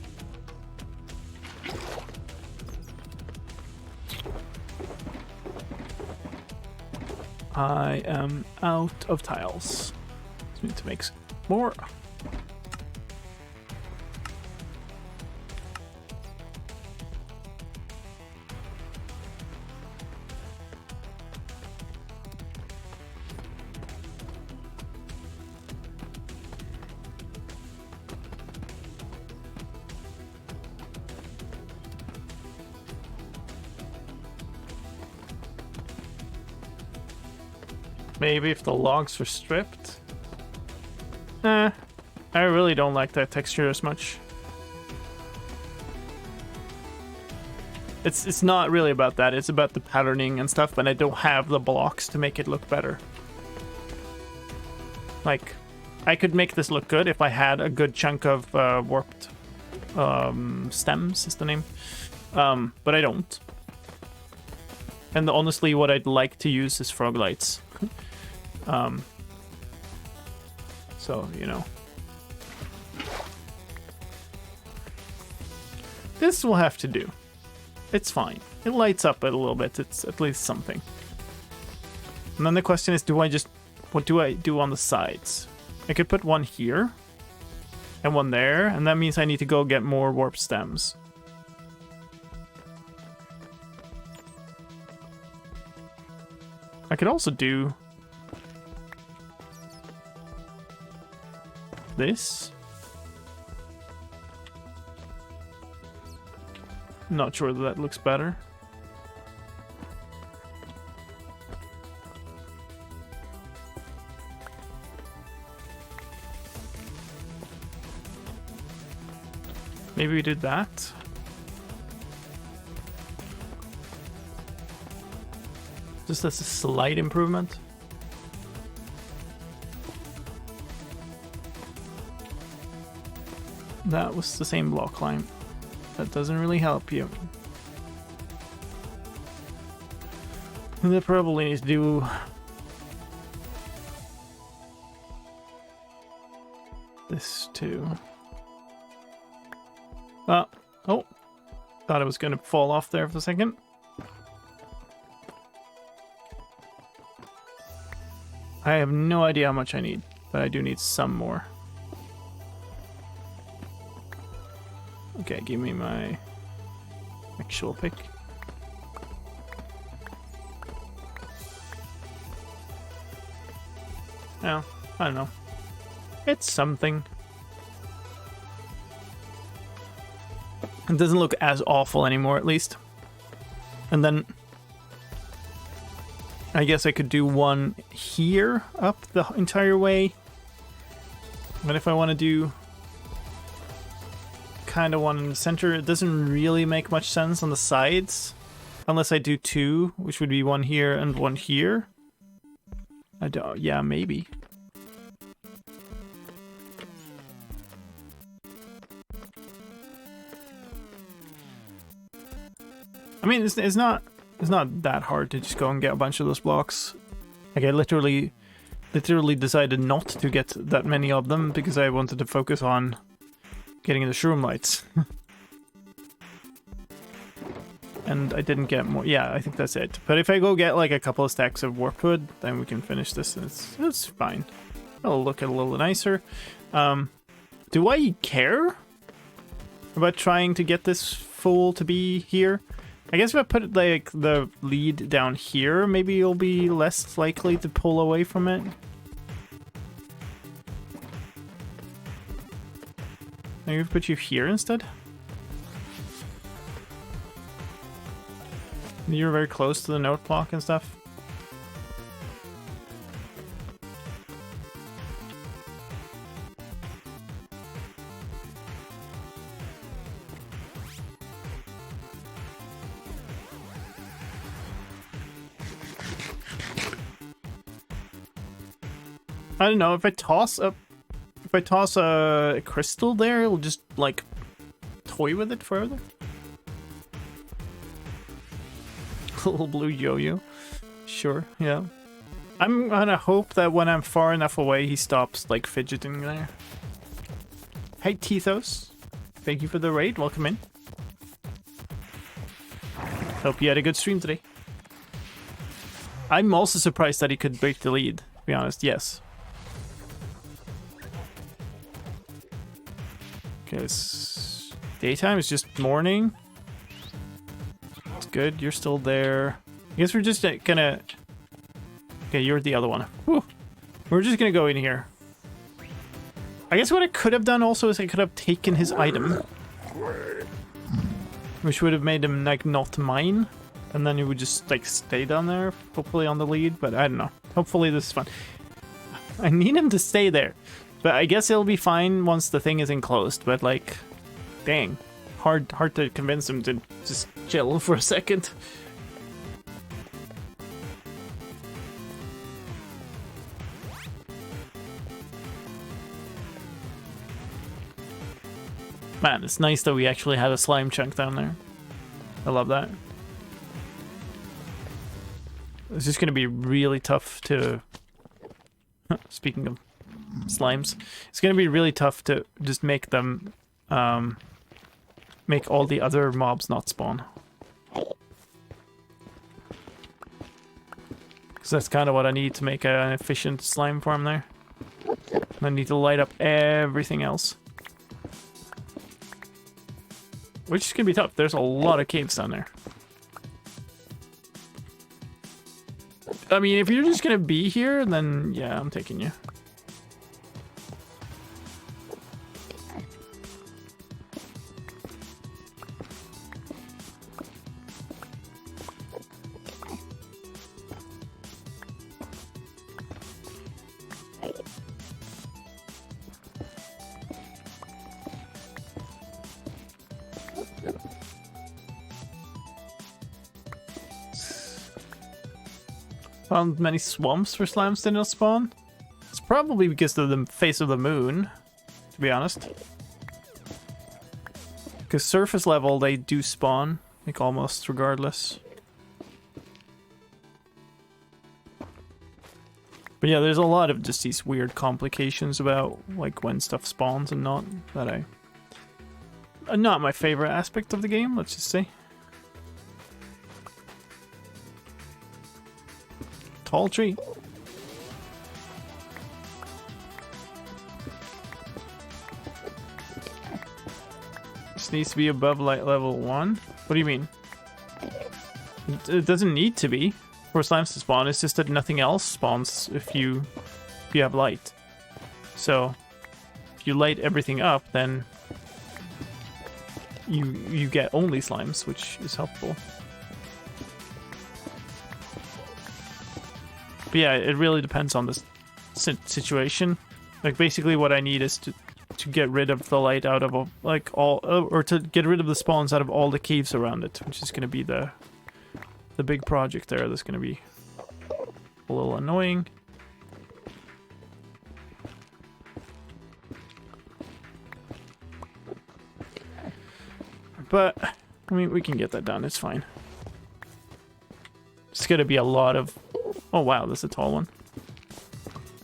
[SPEAKER 1] I am out of tiles. So I need to make more. Maybe if the logs were stripped. I really don't like that texture as much. It's not really about that, it's about the patterning and stuff, but I don't have the blocks to make it look better. Like, I could make this look good if I had a good chunk of warped stems, is the name. But I don't. And honestly, what I'd like to use is frog lights. So, you know. This will have to do. It's fine. It lights up a little bit. It's at least something. And then the question is, what do I do on the sides? I could put one here and one there, and that means I need to go get more warp stems. I could also do this. Not sure that looks better. Maybe we did that. Just as a slight improvement. That was the same block climb. That doesn't really help you. And they probably need to do this too. Oh, thought it was going to fall off there for a second. I have no idea how much I need, but I do need some more. Okay, give me my actual pick. Well, I don't know. It's something. It doesn't look as awful anymore, at least. And then I guess I could do one here up the entire way. But if I want to do kind of one in the center, it doesn't really make much sense on the sides. Unless I do two, which would be one here and one here. I don't, yeah, maybe. I mean, it's not that hard to just go and get a bunch of those blocks. Like I literally decided not to get that many of them because I wanted to focus on getting the shroom lights. And I didn't get more. Yeah, I think that's it. But if I go get like a couple of stacks of warp wood, then we can finish this. It's fine. It'll look a little nicer. Do I care about trying to get this fool to be here? I guess if I put like the lead down here, maybe you'll be less likely to pull away from it. Maybe put you here instead. You're very close to the note block and stuff. I don't know, if I toss a crystal there, it'll just like toy with it further. Little blue yo-yo. Sure, yeah. I'm gonna hope that when I'm far enough away, he stops like fidgeting there. Hey Tethos, thank you for the raid. Welcome in. Hope you had a good stream today. I'm also surprised that he could break the lead. To be honest, yes. Okay, it's daytime. It's just morning. It's good. You're still there. I guess we're just gonna. Okay, you're the other one. Whew. We're just gonna go in here. I guess what I could have done also is I could have taken his item, which would have made him like not mine, and then he would just like stay down there, hopefully on the lead. But I don't know. Hopefully this is fun. I need him to stay there. But I guess it'll be fine once the thing is enclosed, but like, dang. Hard to convince him to just chill for a second. Man, it's nice that we actually had a slime chunk down there. I love that. It's just gonna be really tough to... Speaking of slimes, it's gonna be really tough to just make them make all the other mobs not spawn, because that's kind of what I need to make an efficient slime farm there. I need to light up everything else, which is gonna be tough. There's a lot of caves down there. I mean, if you're just gonna be here, then yeah, I'm taking you. Found many swamps where slimes did not spawn. It's probably because of the face of the moon, to be honest. Because surface level, they do spawn, like almost regardless. But yeah, there's a lot of just these weird complications about like when stuff spawns and not that not my favorite aspect of the game, let's just say. Tall tree. This needs to be above light level 1. What do you mean? It doesn't need to be for slimes to spawn. It's just that nothing else spawns if you have light. So if you light everything up, then you get only slimes, which is helpful. But yeah, it really depends on the situation. Like basically, what I need is to get rid of the light out of like all, or to get rid of the spawns out of all the caves around it, which is going to be the big project there. That's going to be a little annoying. But I mean, we can get that done. It's fine. It's going to be a lot of. Oh wow, that's a tall one.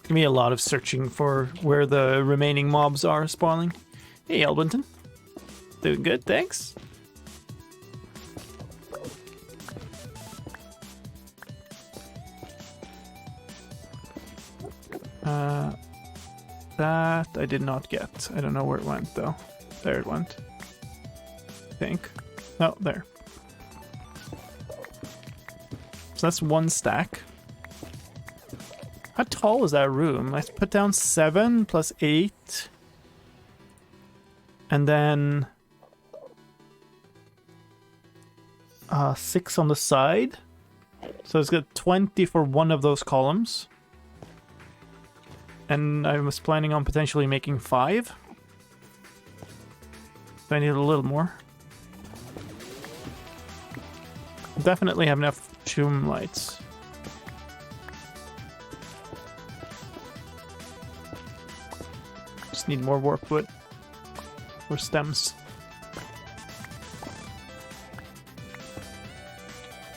[SPEAKER 1] Give me a lot of searching for where the remaining mobs are spawning. Hey, Elbinton. Doing good, thanks. That I did not get. I don't know where it went, though. There it went. I think. Oh, there. So that's one stack. How tall is that room? I put down 7 plus 8. And then 6 on the side. So it's got 20 for one of those columns. And I was planning on potentially making 5. So I need a little more. Definitely have enough tomb lights. Just need more warp wood. Or stems.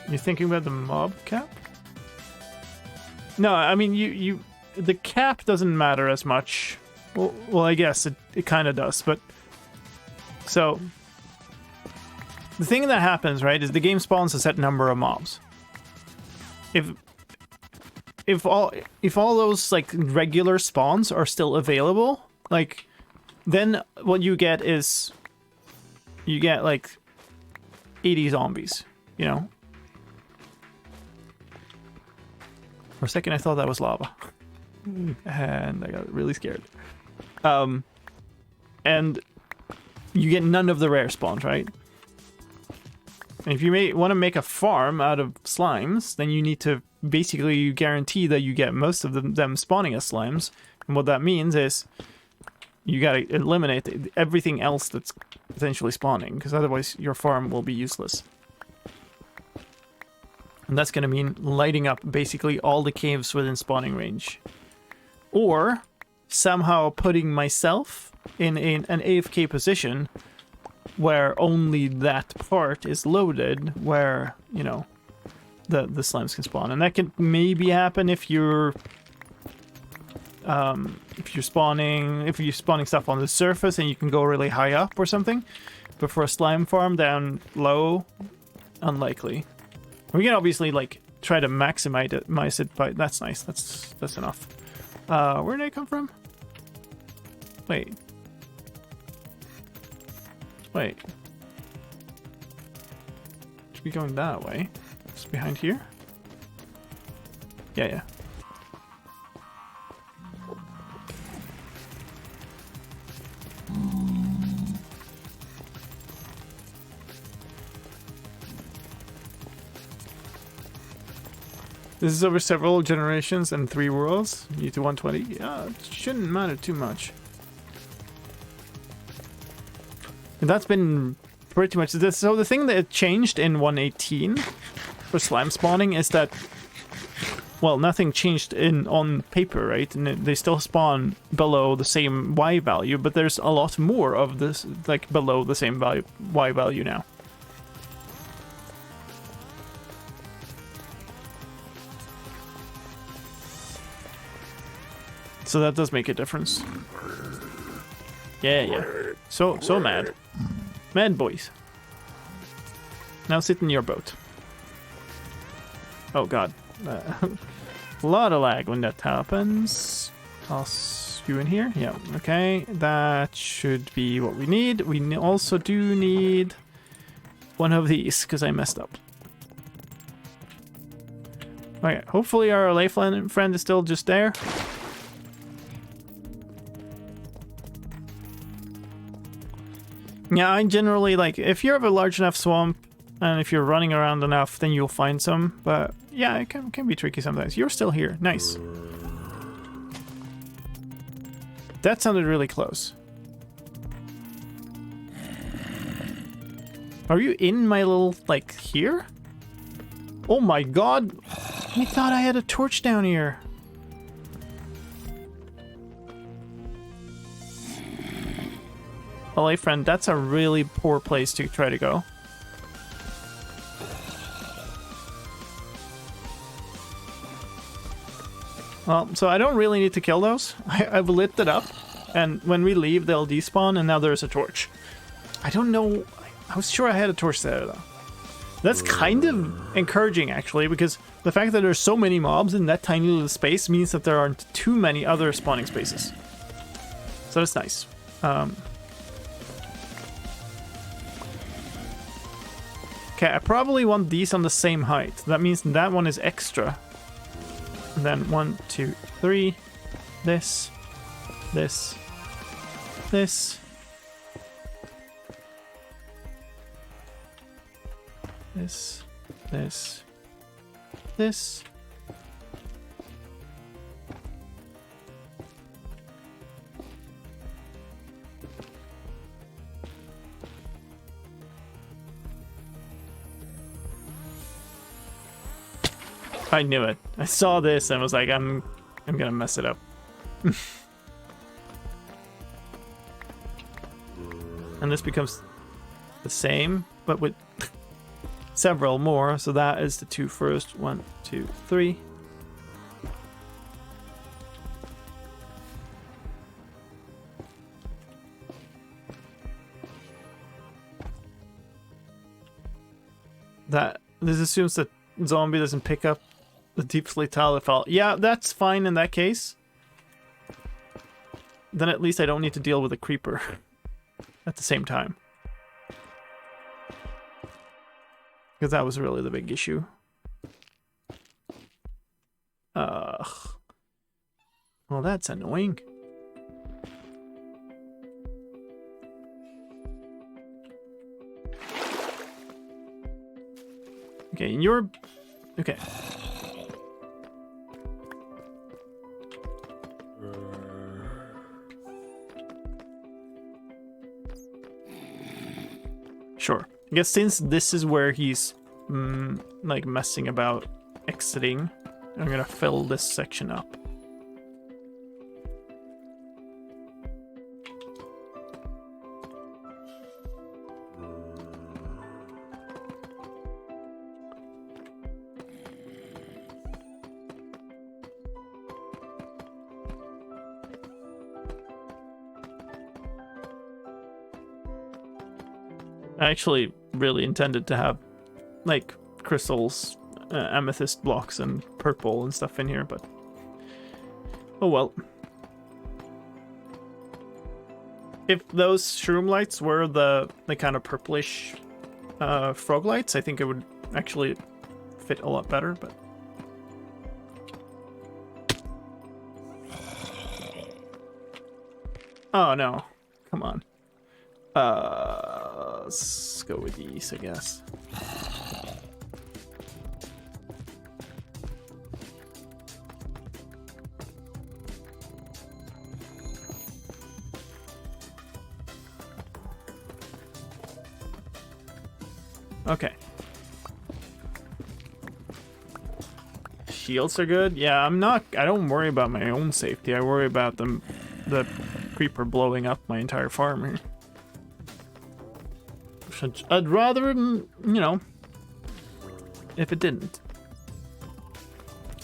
[SPEAKER 1] You thinking about the mob cap? No, I mean the cap doesn't matter as much. Well, I guess it kind of does, but so the thing that happens, right, is the game spawns a set number of mobs. If all those like regular spawns are still available, like then what you get is you get like 80 zombies, you know? For a second I thought that was lava. And I got really scared. And you get none of the rare spawns, right? And if you want to make a farm out of slimes, then you need to basically guarantee that you get most of them spawning as slimes. And what that means is you gotta eliminate everything else that's potentially spawning, because otherwise your farm will be useless. And that's gonna mean lighting up basically all the caves within spawning range. Or somehow putting myself in an AFK position where only that part is loaded, where, you know, the slimes can spawn. And that can maybe happen if you're spawning stuff on the surface and you can go really high up or something. But for a slime farm down low, unlikely. We can obviously like try to maximize it, but that's nice. That's enough. Where did I come from? Wait. Should be going that way. Just behind here? Yeah. This is over several generations and 3 worlds. You to 120. Yeah, it shouldn't matter too much. And that's been pretty much this. So the thing that changed in 118 for slime spawning is that, well, nothing changed on paper, right? And they still spawn below the same Y value, but there's a lot more of this, like below the same Y value now. So that does make a difference. Yeah. So mad. Mad boys. Now sit in your boat. Oh god. A lot of lag when that happens. Toss you in here. Yeah, okay. That should be what we need. We also do need one of these because I messed up. Okay, hopefully our lifeline friend is still just there. Yeah, I generally like, if you have a large enough swamp and if you're running around enough, then you'll find some. But yeah, it can be tricky sometimes. You're still here. Nice. That sounded really close. Are you in my little, like, here? Oh my god! I thought I had a torch down here. Well, hey friend, that's a really poor place to try to go. Well, so I don't really need to kill those. I've lit it up, and when we leave, they'll despawn, and now there's a torch. I don't know. I was sure I had a torch there, though. That's kind of encouraging, actually, because the fact that there's so many mobs in that tiny little space means that there aren't too many other spawning spaces. So that's nice. Okay, I probably want these on the same height. That means that one is extra. And then 1, 2, 3. This. This. This. This. This. This. I knew it. I saw this and was like, I'm gonna mess it up. And this becomes the same, but with several more. So that is the 2 first. 1, 2, 3. This assumes that zombie doesn't pick up the deeply tiled fall. Yeah, that's fine in that case. Then at least I don't need to deal with a creeper at the same time. Because that was really the big issue. Well, that's annoying. Okay, and you're... Okay. Sure. I guess since this is where he's like messing about exiting, I'm gonna fill this section up. I actually really intended to have like crystals, amethyst blocks and purple and stuff in here, but oh well. If those shroom lights were the kind of purplish frog lights, I think it would actually fit a lot better, but oh no, come on. Let's go with these, I guess. Okay. Shields are good. Yeah, I don't worry about my own safety. I worry about the creeper blowing up my entire farm here. I'd rather, you know, if it didn't.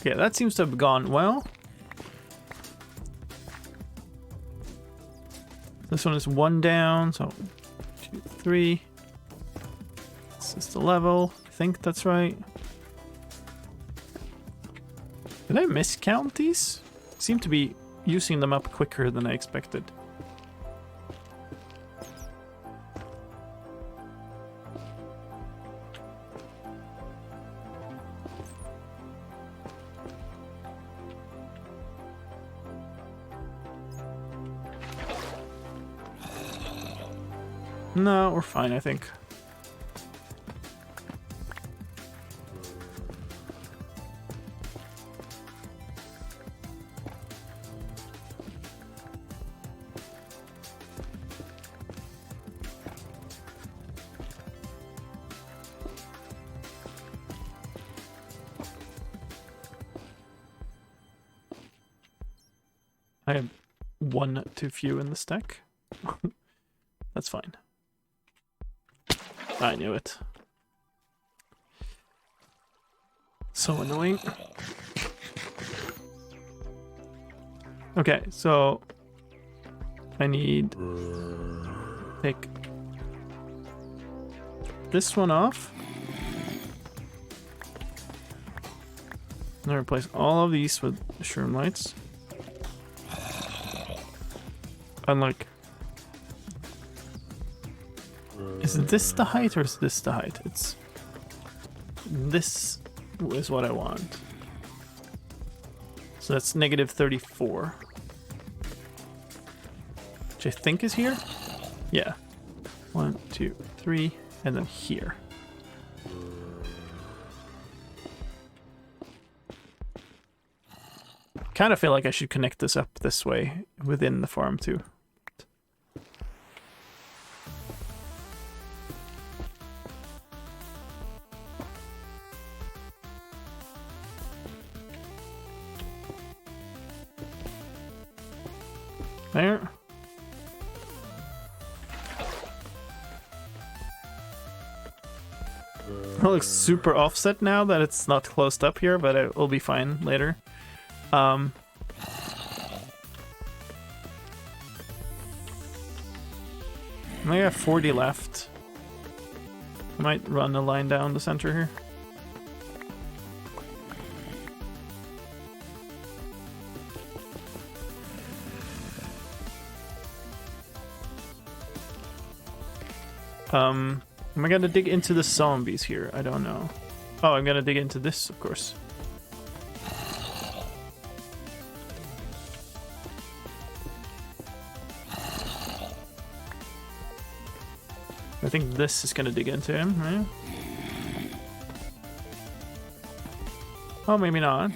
[SPEAKER 1] Yeah, that seems to have gone well. This one is 1 down, so 2, 3. This is the level. I think that's right. Did I miscount these? Seem to be using them up quicker than I expected. No, we're fine, I think. I have 1 too few in the stack. That's fine. I knew it. So annoying. Okay, so I need take this one off. And replace all of these with shroom lights. Unlike, is this the height or is this the height? It's this is what I want. So that's -34, which I think is here. Yeah, 1, 2, 3, and then here. Kind of feel like I should connect this up this way within the farm too. There. It looks super offset now that it's not closed up here, but it will be fine later. I have 40 left. I might run a line down the center here. Am I gonna dig into the zombies here? I don't know. Oh, I'm gonna dig into this, of course. I think this is gonna dig into him, right? Oh, maybe not.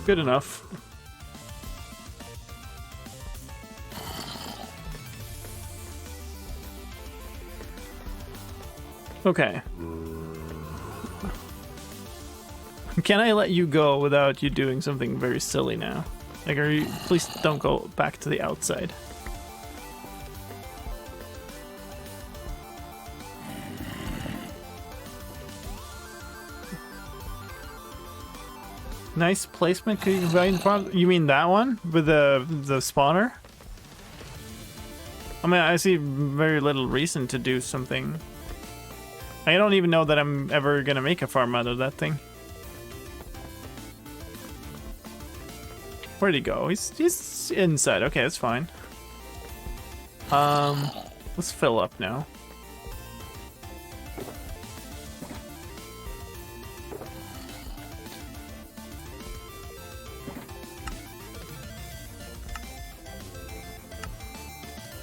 [SPEAKER 1] Good enough. Okay. Can I let you go without you doing something very silly now? Like, are you, please don't go back to the outside. Nice placement. Could you find? You mean that one with the spawner? I mean, I see very little reason to do something. I don't even know that I'm ever gonna make a farm out of that thing. Where'd he go? He's inside. Okay, that's fine. Let's fill up now.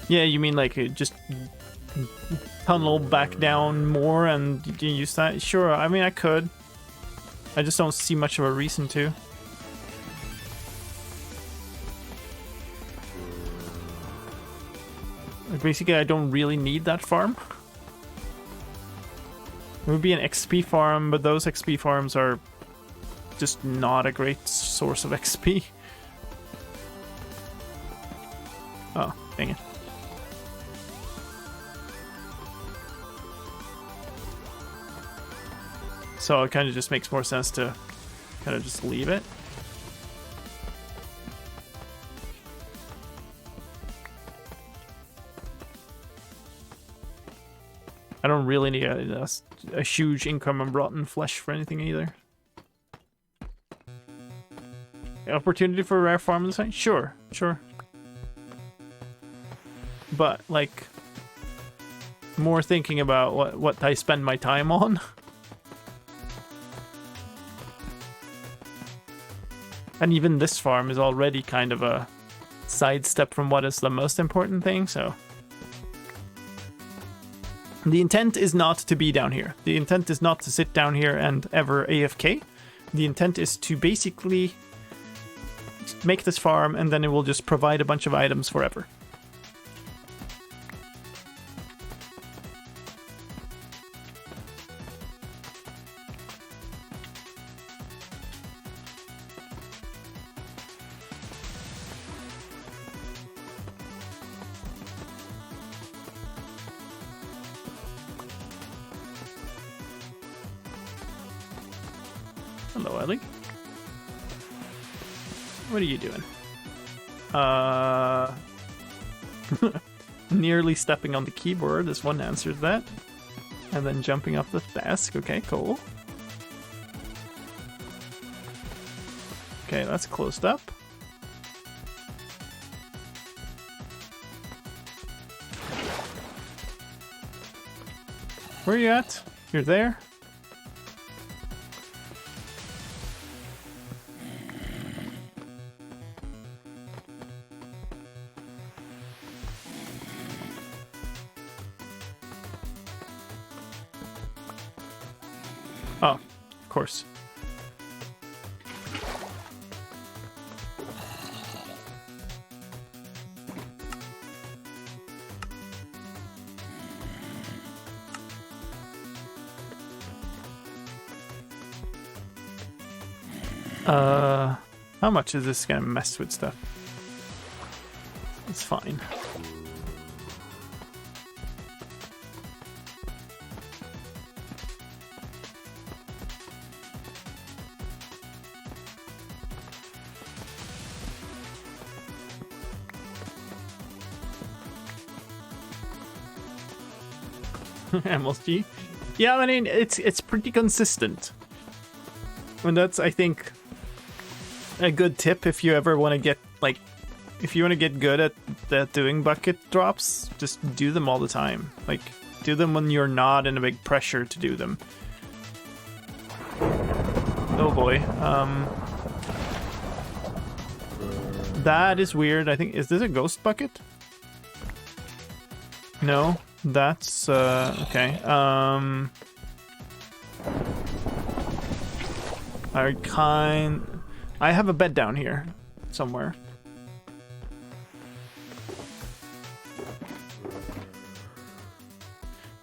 [SPEAKER 1] Yeah, you mean like just tunnel back down more and use that? Sure, I mean I could. I just don't see much of a reason to. Like basically, I don't really need that farm. It would be an XP farm, but those XP farms are just not a great source of XP. Oh, dang it. So it kind of just makes more sense to kind of just leave it. I don't really need a huge income of rotten flesh for anything either. Opportunity for a rare farm this night? Sure, sure. But, like, more thinking about what I spend my time on. And even this farm is already kind of a sidestep from what is the most important thing, so... The intent is not to be down here. The intent is not to sit down here and ever AFK. The intent is to basically make this farm, and then it will just provide a bunch of items forever. Hello, Ellie. What are you doing? Nearly stepping on the keyboard. This one answers that. And then jumping off the desk. Okay, cool. Okay, that's closed up. Where are you at? You're there? Oh, of course. How much is this gonna mess with stuff? It's fine. MLG. Yeah, I mean it's pretty consistent. And that's, I think, a good tip if you ever want to get, like, if you want to get good at doing bucket drops, just do them all the time. Like, do them when you're not in a big pressure to do them. Oh boy. That is weird. I think, is this a ghost bucket? No, that's okay. I have a bed down here somewhere.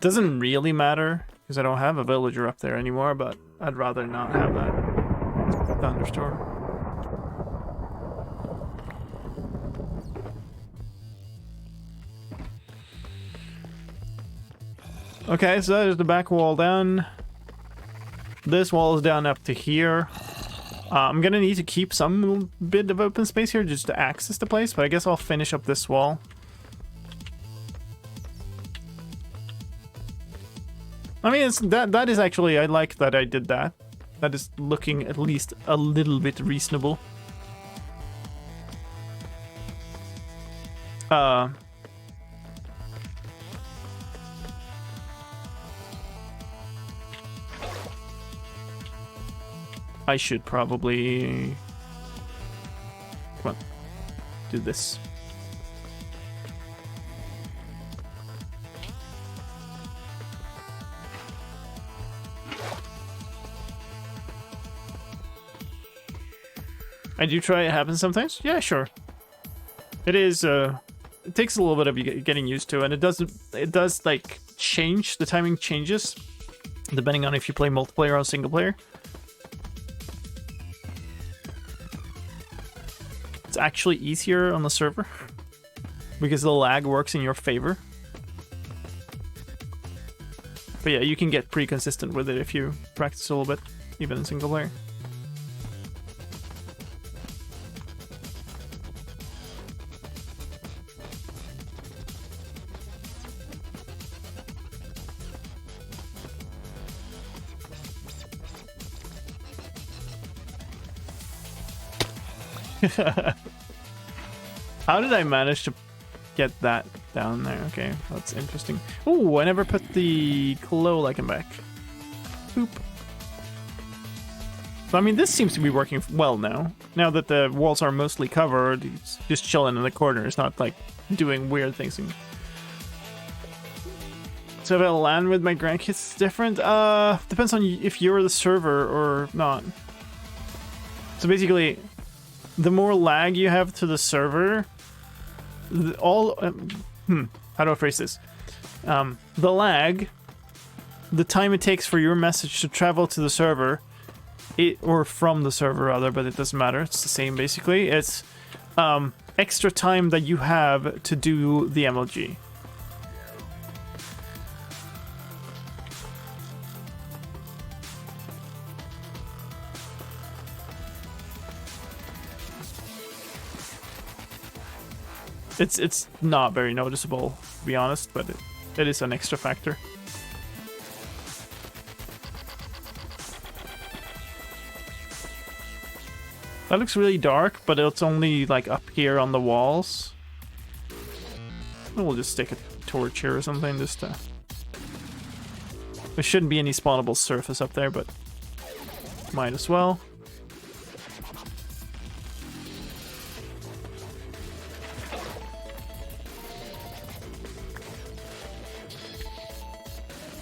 [SPEAKER 1] Doesn't really matter because I don't have a villager up there anymore, but I'd rather not have that thunderstorm. Okay, so that is the back wall down. This wall is down up to here. I'm gonna need to keep some bit of open space here just to access the place, but I guess I'll finish up this wall. I mean, that is actually, I like that I did that. That is looking at least a little bit reasonable. I should probably... Come on. Do this. I do try it happens sometimes? Yeah, sure. It is, it takes a little bit of getting used to, and it does, like, change. The timing changes, depending on if you play multiplayer or single player. It's actually easier on the server because the lag works in your favor. But yeah, you can get pretty consistent with it if you practice a little bit, even in single player. How did I manage to get that down there? Okay, that's interesting. Oh, I never put the glow lichen back. Boop. So, I mean, this seems to be working well now. Now that the walls are mostly covered, it's just chilling in the corner. It's not like doing weird things. So if I land with my grandkids, it's different. Depends on if you're the server or not. So basically, the more lag you have to the server, how do I phrase this? The lag, the time it takes for your message to travel to the server, or from the server rather, but it doesn't matter. It's the same basically. It's extra time that you have to do the MLG. It's not very noticeable, to be honest, but it is an extra factor. That looks really dark, but it's only like up here on the walls. We'll just stick a torch here or something just to... There shouldn't be any spawnable surface up there, but might as well.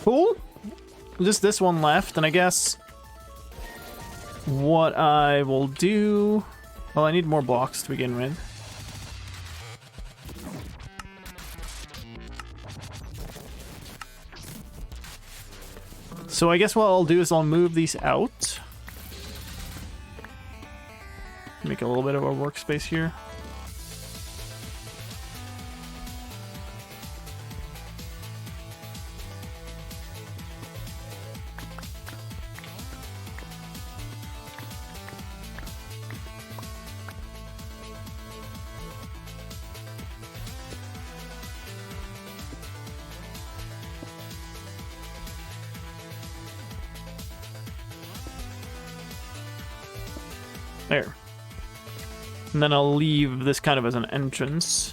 [SPEAKER 1] Cool. Just this one left, and I guess what I will do... Well, I need more blocks to begin with. So I guess what I'll do is I'll move these out. Make a little bit of a workspace here. There. And then I'll leave this kind of as an entrance.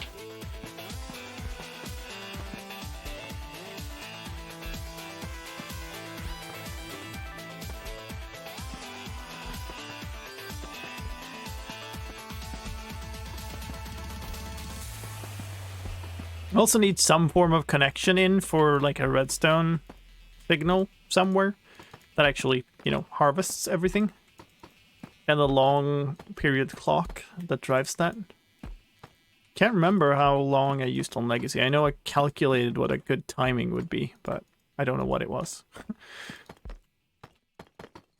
[SPEAKER 1] I also need some form of connection in for like a redstone signal somewhere that actually, you know, harvests everything. And the long period clock that drives that. Can't remember how long I used on Legacy. I know I calculated what a good timing would be, but I don't know what it was.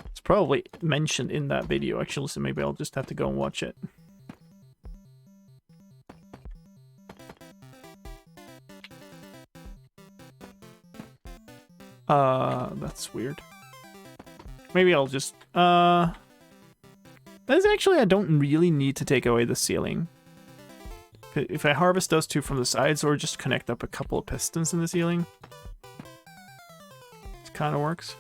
[SPEAKER 1] It's probably mentioned in that video, actually, so maybe I'll just have to go and watch it. That's weird. Maybe I'll just, That's actually, I don't really need to take away the ceiling. If I harvest those two from the sides or just connect up a couple of pistons in the ceiling, it kind of works.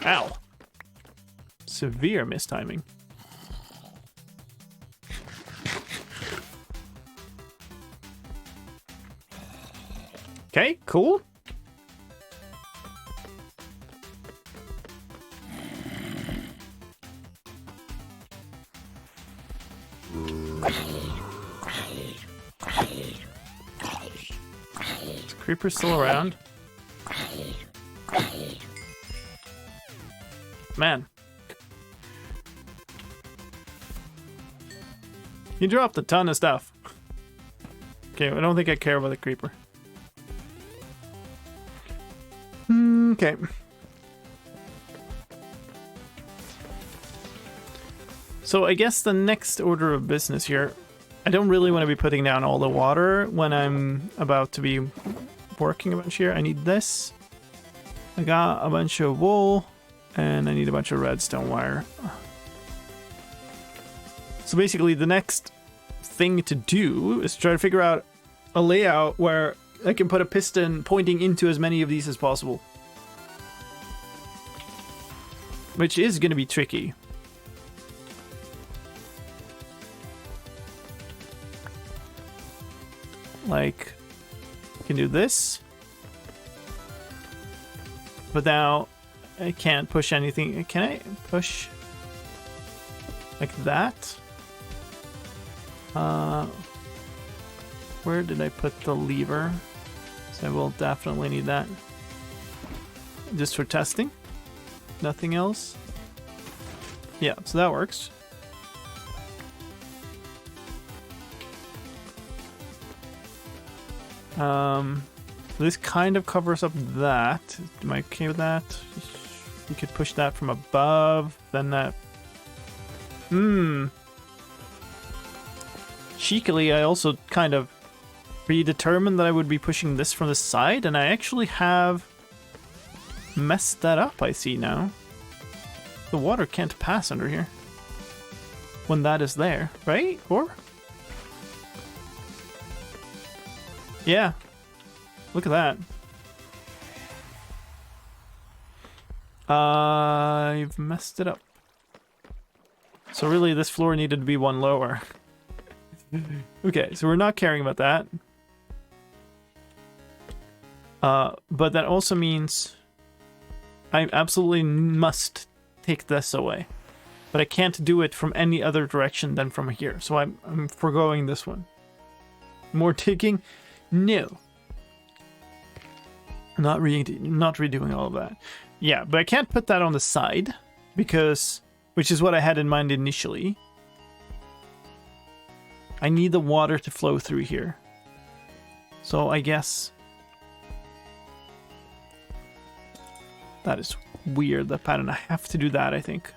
[SPEAKER 1] Ow! Severe mistiming. Okay, cool. Is Creeper still around? Man. You dropped a ton of stuff. Okay, I don't think I care about the Creeper. Okay. So I guess the next order of business here, I don't really want to be putting down all the water when I'm about to be working a bunch here. I need this. I got a bunch of wool, and I need a bunch of redstone wire. So basically, the next thing to do is try to figure out a layout where I can put a piston pointing into as many of these as possible. Which is going to be tricky. Like, I can do this. But now, I can't push anything. Can I push like that? Where did I put the lever? So I will definitely need that. Just for testing. Nothing else. Yeah, so that works. This kind of covers up that. Am I okay with that? You could push that from above, then that. Cheekily, I also kind of predetermined that I would be pushing this from the side, and I actually have messed that up, I see now. The water can't pass under here when that is there, right? Or? Yeah. Look at that. I've messed it up. So really, this floor needed to be one lower. Okay, so we're not caring about that. But that also means I absolutely must take this away. But I can't do it from any other direction than from here. So I'm foregoing this one. More digging? No. Not redoing all of that. Yeah, but I can't put that on the side because, which is what I had in mind initially. I need the water to flow through here. So I guess that is weird, that pattern. I have to do that, I think.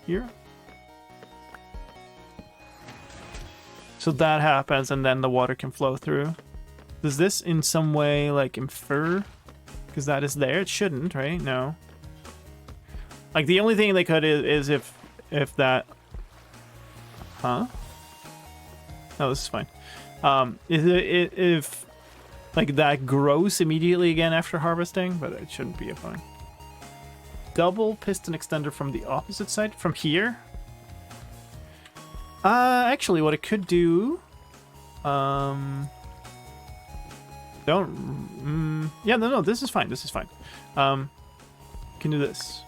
[SPEAKER 1] Here. So that happens, and then the water can flow through. Does this in some way, like, infer? Because that is there. It shouldn't, right? No. Like, the only thing they could is if that... Huh? No, this is fine. If like, that grows immediately again after harvesting, but it shouldn't be a fine. Double piston extender from the opposite side, from here. Actually, what I could do, yeah, no, this is fine. This is fine. Can do this.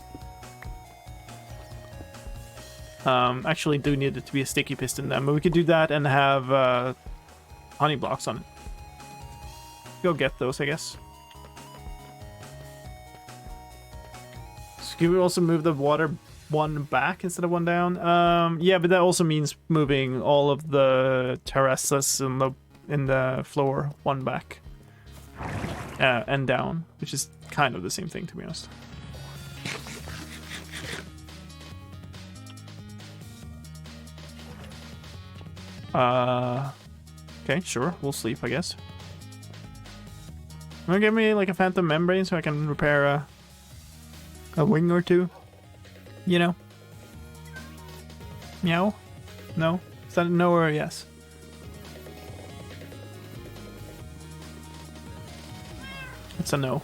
[SPEAKER 1] Actually, do need it to be a sticky piston then, but we could do that and have honey blocks on it. Go get those, I guess. Can we also move the water one back instead of one down? Yeah, but that also means moving all of the terraces in the floor one back and down, which is kind of the same thing, to be honest. Okay, sure, we'll sleep, I guess. Wanna give me like a phantom membrane so I can repair a wing or two? You know? Meow? No? Is that a no or a yes? It's a no.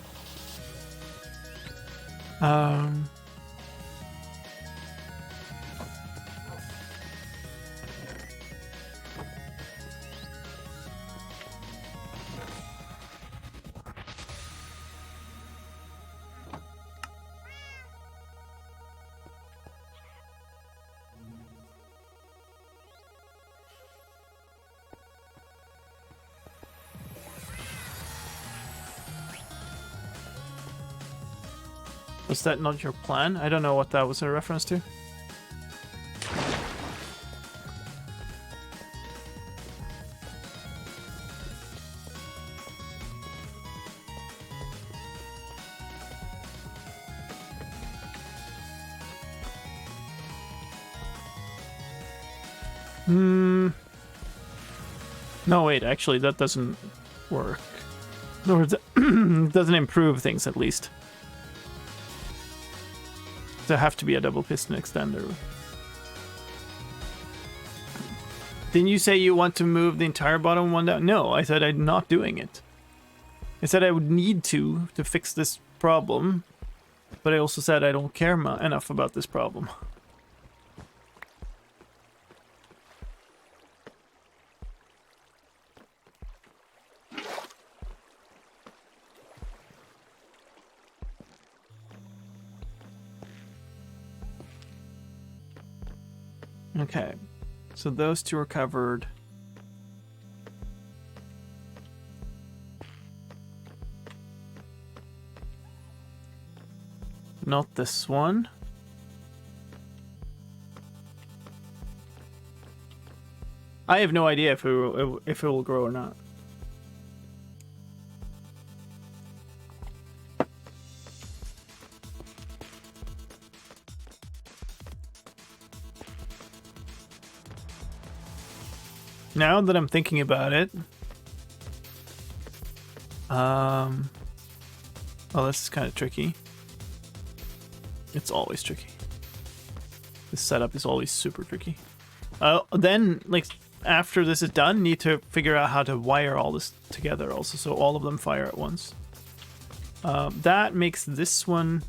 [SPEAKER 1] Was that not your plan? I don't know what that was a reference to. No, wait, actually, that doesn't work. Or it doesn't improve things, at least. There have to be a double piston extender. Didn't you say you want to move the entire bottom one down? No, I said I'm not doing it. I said I would need to fix this problem, but I also said I don't care enough about this problem. Okay, so those two are covered. Not this one. I have no idea if it will grow or not. Now that I'm thinking about it, oh, this is kind of tricky. It's always tricky. This setup is always super tricky. Then, like, after this is done, need to figure out how to wire all this together also, so all of them fire at once. That makes this one...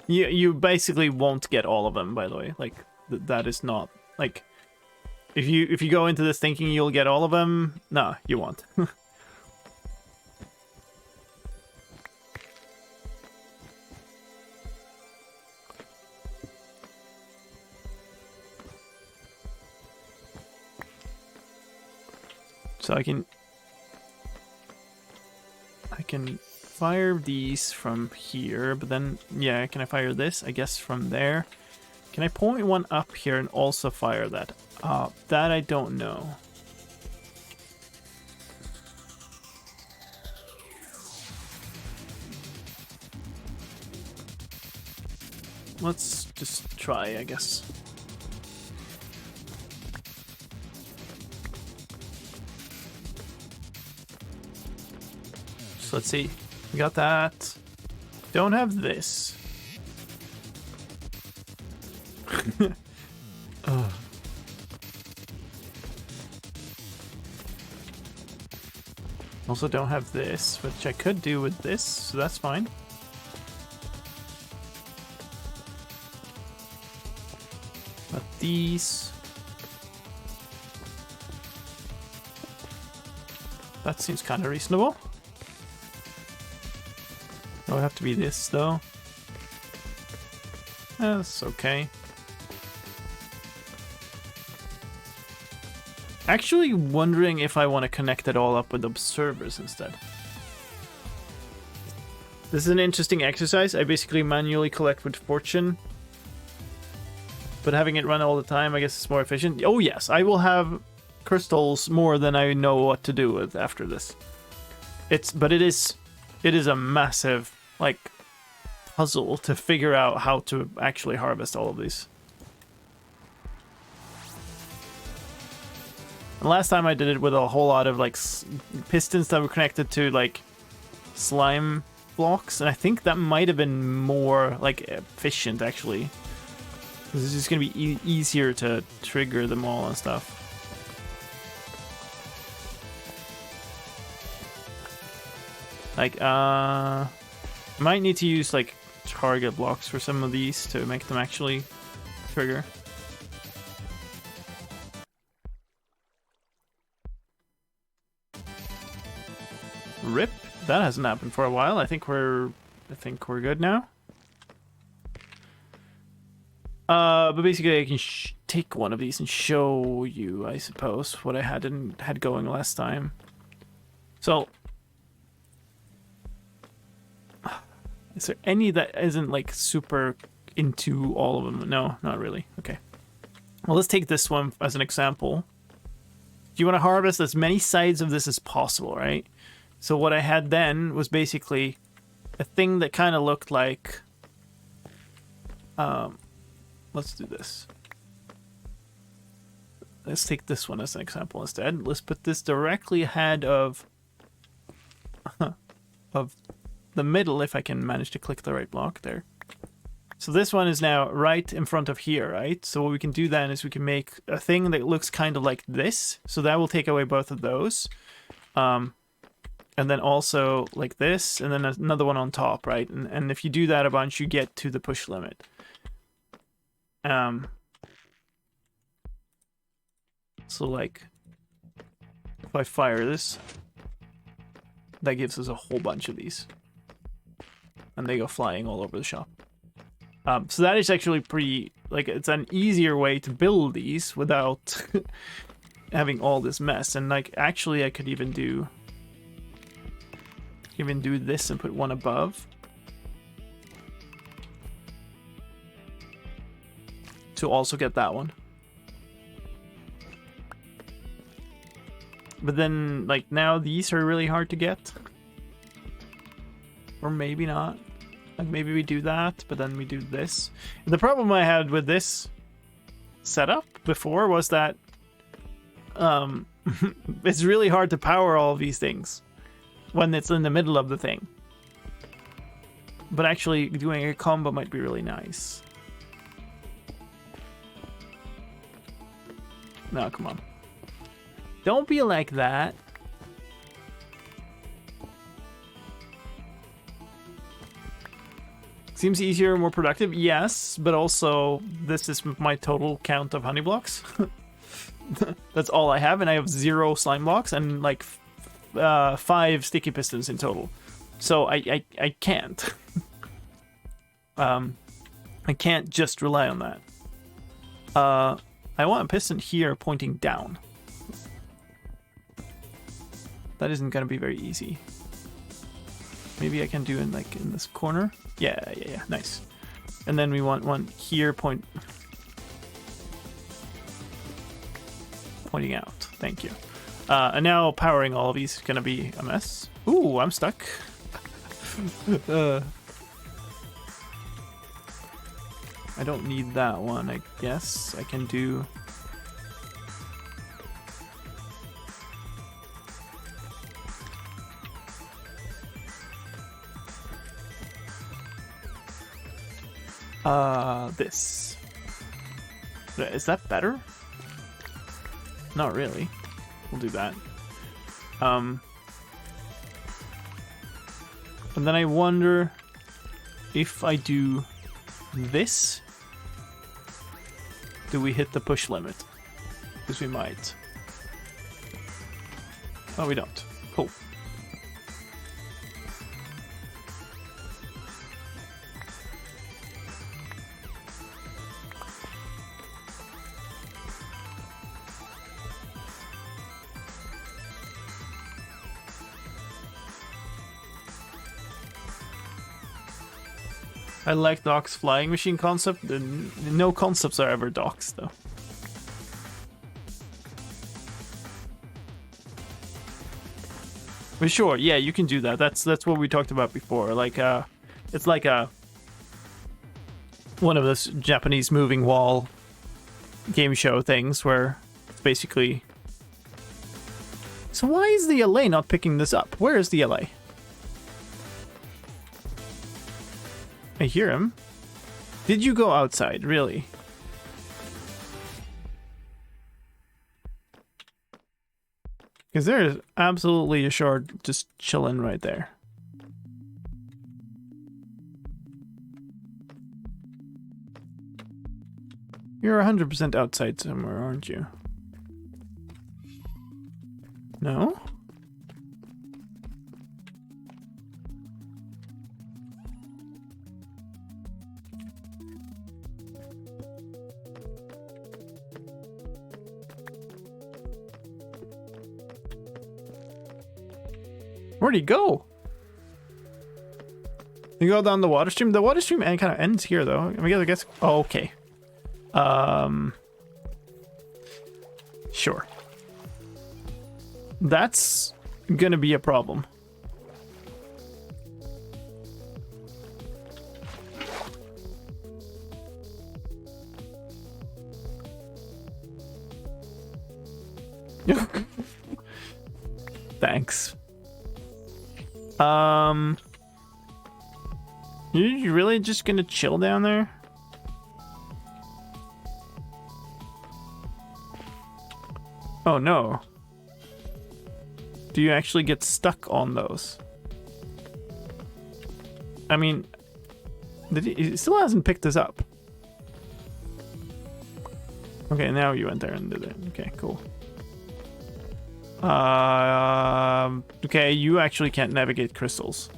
[SPEAKER 1] You basically won't get all of them, by the way. Like, that is not... Like, if you go into this thinking you'll get all of them, no, you won't. So I can fire these from here, but then, yeah, can I fire this? I guess from there. Can I point one up here and also fire that? That I don't know. Let's just try, I guess. So let's see. We got that. Don't have this. Also don't have this, which I could do with this, so that's fine. But these... That seems kind of reasonable. It would have to be this, though. That's okay. Actually wondering if I want to connect it all up with observers instead. This is an interesting exercise. I basically manually collect with fortune. But having it run all the time, I guess it's more efficient. Oh yes, I will have crystals more than I know what to do with after this. But it is a massive, like, puzzle to figure out how to actually harvest all of these. And last time I did it with a whole lot of, like, pistons that were connected to, like, slime blocks, and I think that might have been more, like, efficient, actually. This is just gonna be easier to trigger them all and stuff. Like, might need to use, like, target blocks for some of these to make them actually trigger. Rip. That hasn't happened for a while. I think we're good now. But basically I can take one of these and show you, I suppose, what I had going last time. So, is there any that isn't, like, super into all of them? No, not really. Okay. Well, let's take this one as an example. You want to harvest as many sides of this as possible, right? So what I had then was basically a thing that kind of looked like... let's do this. Let's take this one as an example instead. Let's put this directly ahead of of the middle, if I can manage to click the right block there. So this one is now right in front of here, right? So what we can do then is we can make a thing that looks kind of like this. So that will take away both of those. And then also like this, and then another one on top, right? And if you do that a bunch, you get to the push limit. So like, if I fire this, that gives us a whole bunch of these. And they go flying all over the shop. So that is actually pretty, like, it's an easier way to build these without having all this mess. And like, actually I could even do this and put one above. To also get that one. But then, like, now these are really hard to get. Or maybe not. Like, maybe we do that, but then we do this. The problem I had with this setup before was that it's really hard to power all of these things when it's in the middle of the thing. But actually doing a combo might be really nice. No, come on. Don't be like that. Seems easier and more productive, yes, but also this is my total count of honey blocks. That's all I have, and I have 0 slime blocks and like 5 sticky pistons in total. So I can't. I can't just rely on that. I want a piston here pointing down. That isn't gonna be very easy. Maybe I can do it like in this corner. Yeah, nice. And then we want one here pointing out. Thank you. And now powering all of these is gonna be a mess. Ooh, I'm stuck. I don't need that one, I guess. I can do... this. Is that better? Not really. We'll do that. And then I wonder if I do this, do we hit the push limit? Because we might. Oh, we don't. Cool. I like Doc's flying machine concept. No concepts are ever Doc's though. But sure, yeah, you can do that. That's what we talked about before. Like it's like one of those Japanese moving wall game show things where it's basically. So why is the LA not picking this up? Where is the LA? I hear him. Did you go outside, really? Because there is absolutely a shard just chilling right there. You're 100% outside somewhere, aren't you? No? Where'd he go? You go down the water stream? The water stream kind of ends here, though. I guess. Oh, okay. Sure. That's gonna be a problem. Briggs. You really just gonna chill down there? Oh no. Do you actually get stuck on those? I mean, he still hasn't picked this up. Okay, now you went there and did it. Okay, cool. Okay, you actually can't navigate crystals.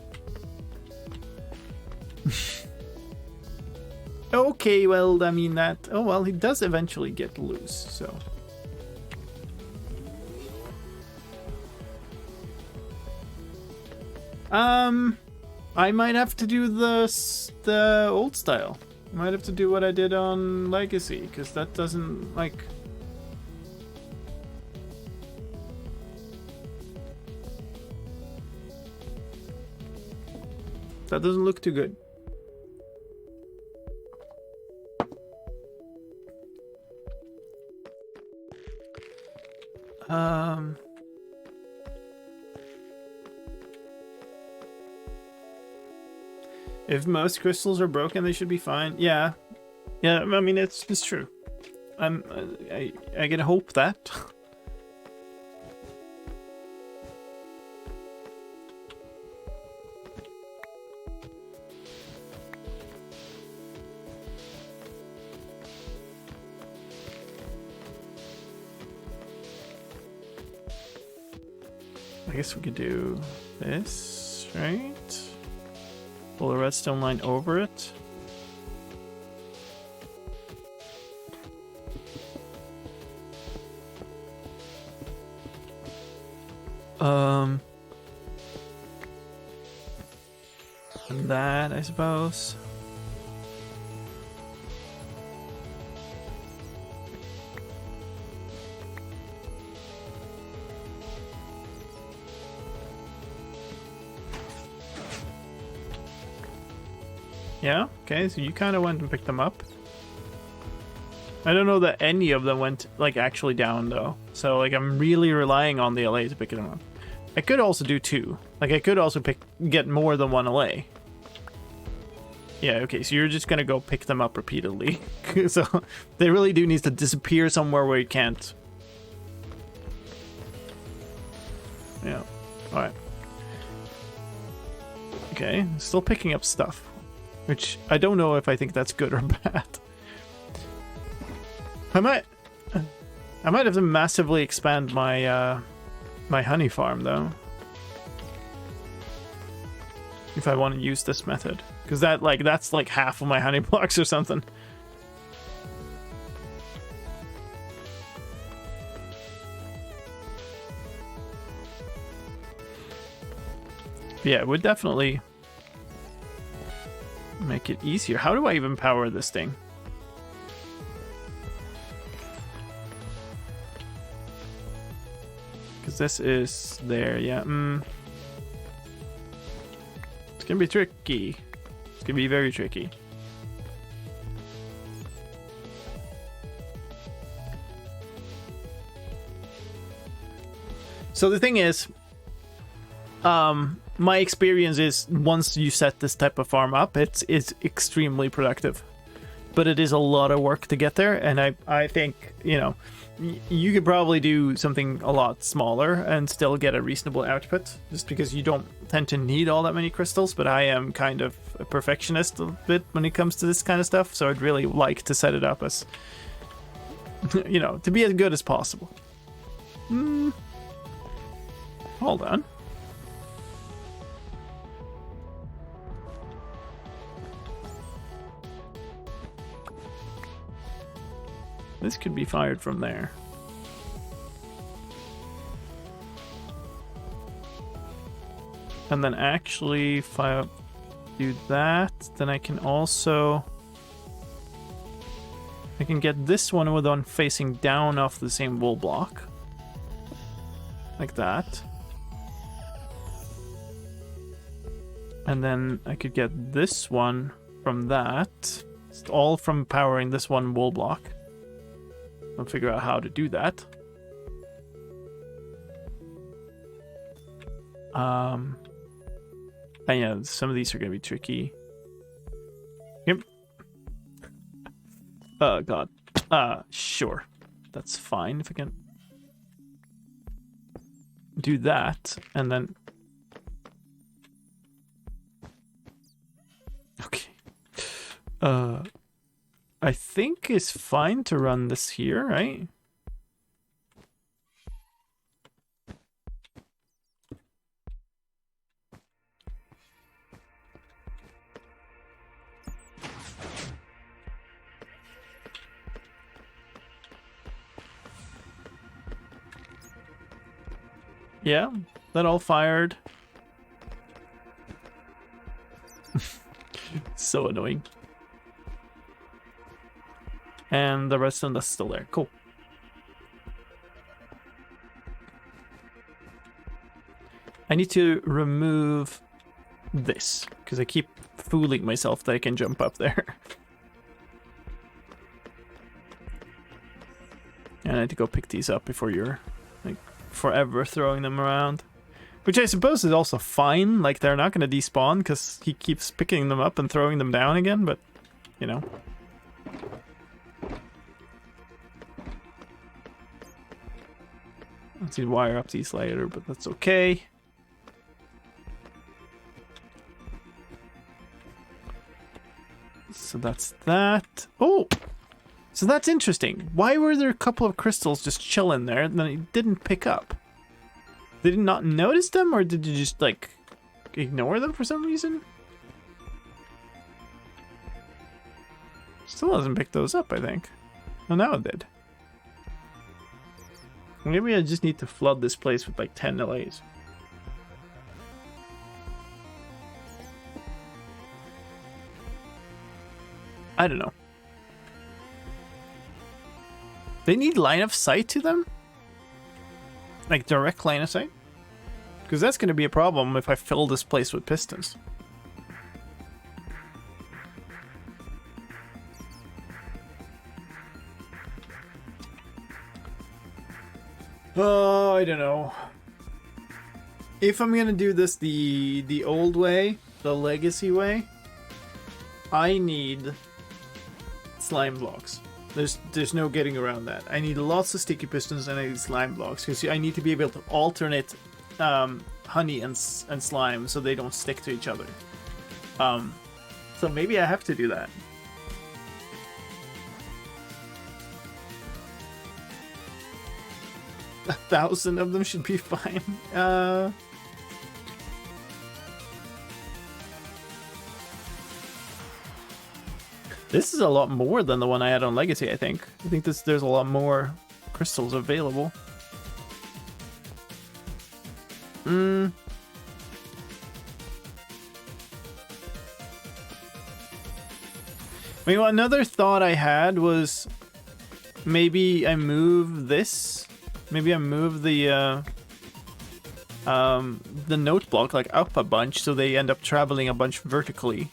[SPEAKER 1] Okay, well, I mean that... Oh, well, he does eventually get loose, so... I might have to do the old style. I might have to do what I did on Legacy, because that doesn't, like... That doesn't look too good. If most crystals are broken, they should be fine. Yeah. Yeah, I mean, it's true. I can hope that. I guess we could do this, right? Pull the redstone line over it. And that, I suppose. Yeah, okay, so you kind of went and picked them up. I don't know that any of them went, like, actually down, though. So, like, I'm really relying on the LA to pick them up. I could also do two. Like, I could also get more than one LA. Yeah, okay, so you're just gonna go pick them up repeatedly. So, they really do need to disappear somewhere where you can't. Yeah, alright. Okay, still picking up stuff. Which, I don't know if I think that's good or bad. I might have to massively expand my my honey farm, though. If I want to use this method. Because that's like half of my honey blocks or something. Yeah, it would definitely make it easier. How do I even power this thing? Because this is there, yeah. It's gonna be tricky. It's gonna be very tricky. So the thing is, my experience is once you set this type of farm up, it's extremely productive. But it is a lot of work to get there, and I think, you know, you could probably do something a lot smaller and still get a reasonable output, just because you don't tend to need all that many crystals, but I am kind of a perfectionist a bit when it comes to this kind of stuff, so I'd really like to set it up as, you know, to be as good as possible. Hold on. This could be fired from there. And then actually, if I do that, then I can also... I can get this one with one facing down off the same wool block. Like that. And then I could get this one from that. It's all from powering this one wool block. I'll figure out how to do that. And yeah, some of these are going to be tricky. Yep. Oh, God. Sure. That's fine if I can do that, and then... Okay. I think it's fine to run this here, right? Yeah, that all fired. So annoying. And the rest of that's still there. Cool. I need to remove this because I keep fooling myself that I can jump up there. And I need to go pick these up before you're like forever throwing them around. Which I suppose is also fine, like they're not going to despawn because he keeps picking them up and throwing them down again, but, you know. Let's see, wire up these later, but that's okay. So that's that. Oh! So that's interesting. Why were there a couple of crystals just chilling there and then it didn't pick up? Did you not notice them, or did you just, like, ignore them for some reason? Still hasn't picked those up, I think. Oh, now it did. Maybe I just need to flood this place with, like, 10 LAs. I don't know. They need line of sight to them? Like direct line of sight? Because that's going to be a problem if I fill this place with pistons. Oh, I don't know. If I'm going to do this the old way, the legacy way, I need slime blocks. There's no getting around that. I need lots of sticky pistons and I need slime blocks because I need to be able to alternate honey and slime so they don't stick to each other. So maybe I have to do that. A 1,000 of them should be fine. This is a lot more than the one I had on Legacy, I think. I think there's a lot more crystals available. I mean, another thought I had was maybe I move this. Maybe I move the note block like up a bunch so they end up traveling a bunch vertically.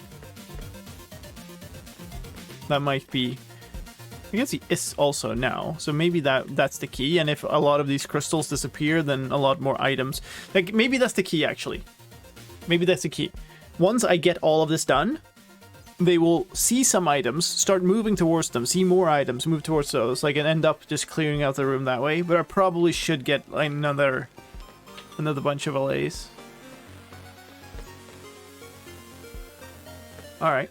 [SPEAKER 1] That might be... I guess he is also now, so maybe that's the key, and if a lot of these crystals disappear, then a lot more items. Like, maybe that's the key, actually. Maybe that's the key. Once I get all of this done, they will see some items, start moving towards them, see more items, move towards those, like, and end up just clearing out the room that way, but I probably should get another bunch of LAs. Alright.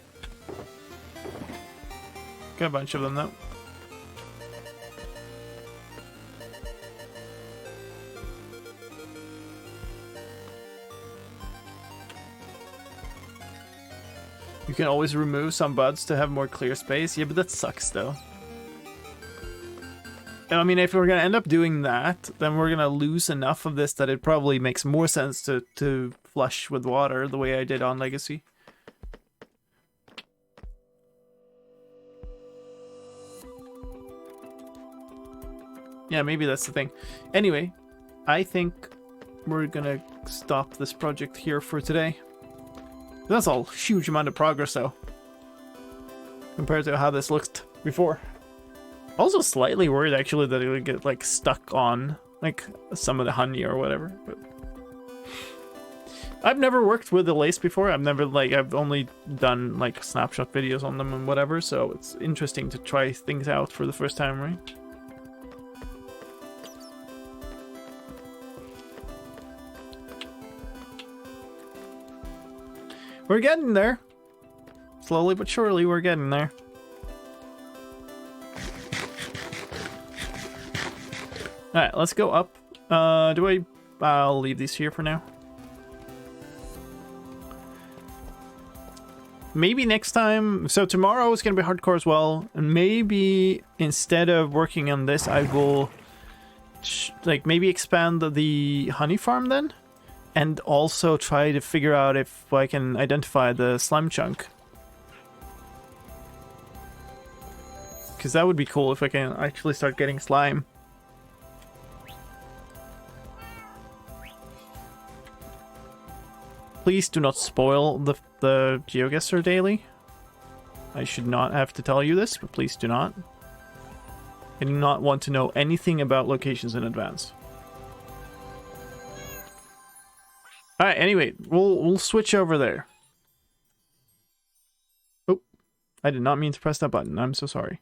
[SPEAKER 1] Got a bunch of them, though. You can always remove some buds to have more clear space. Yeah, but that sucks, though. I mean, if we're going to end up doing that, then we're going to lose enough of this that it probably makes more sense to flush with water the way I did on Legacy. Yeah, maybe that's the thing. Anyway, I think we're gonna stop this project here for today. That's a huge amount of progress, though, compared to how this looked before. Also slightly worried, actually, that it would get, like, stuck on, like, some of the honey or whatever. But I've never worked with the lace before. I've only done like snapshot videos on them and whatever, so it's interesting to try things out for the first time, right? We're getting there. Slowly but surely, we're getting there. Alright, let's go up. I'll leave these here for now. Maybe next time, so tomorrow is going to be hardcore as well, and maybe instead of working on this, I will maybe expand the honey farm then, and also try to figure out if I can identify the slime chunk. Because that would be cool if I can actually start getting slime. Please do not spoil the GeoGuessr daily. I should not have to tell you this, but please do not. I do not want to know anything about locations in advance. Alright, anyway, we'll switch over there. Oh, I did not mean to press that button. I'm so sorry.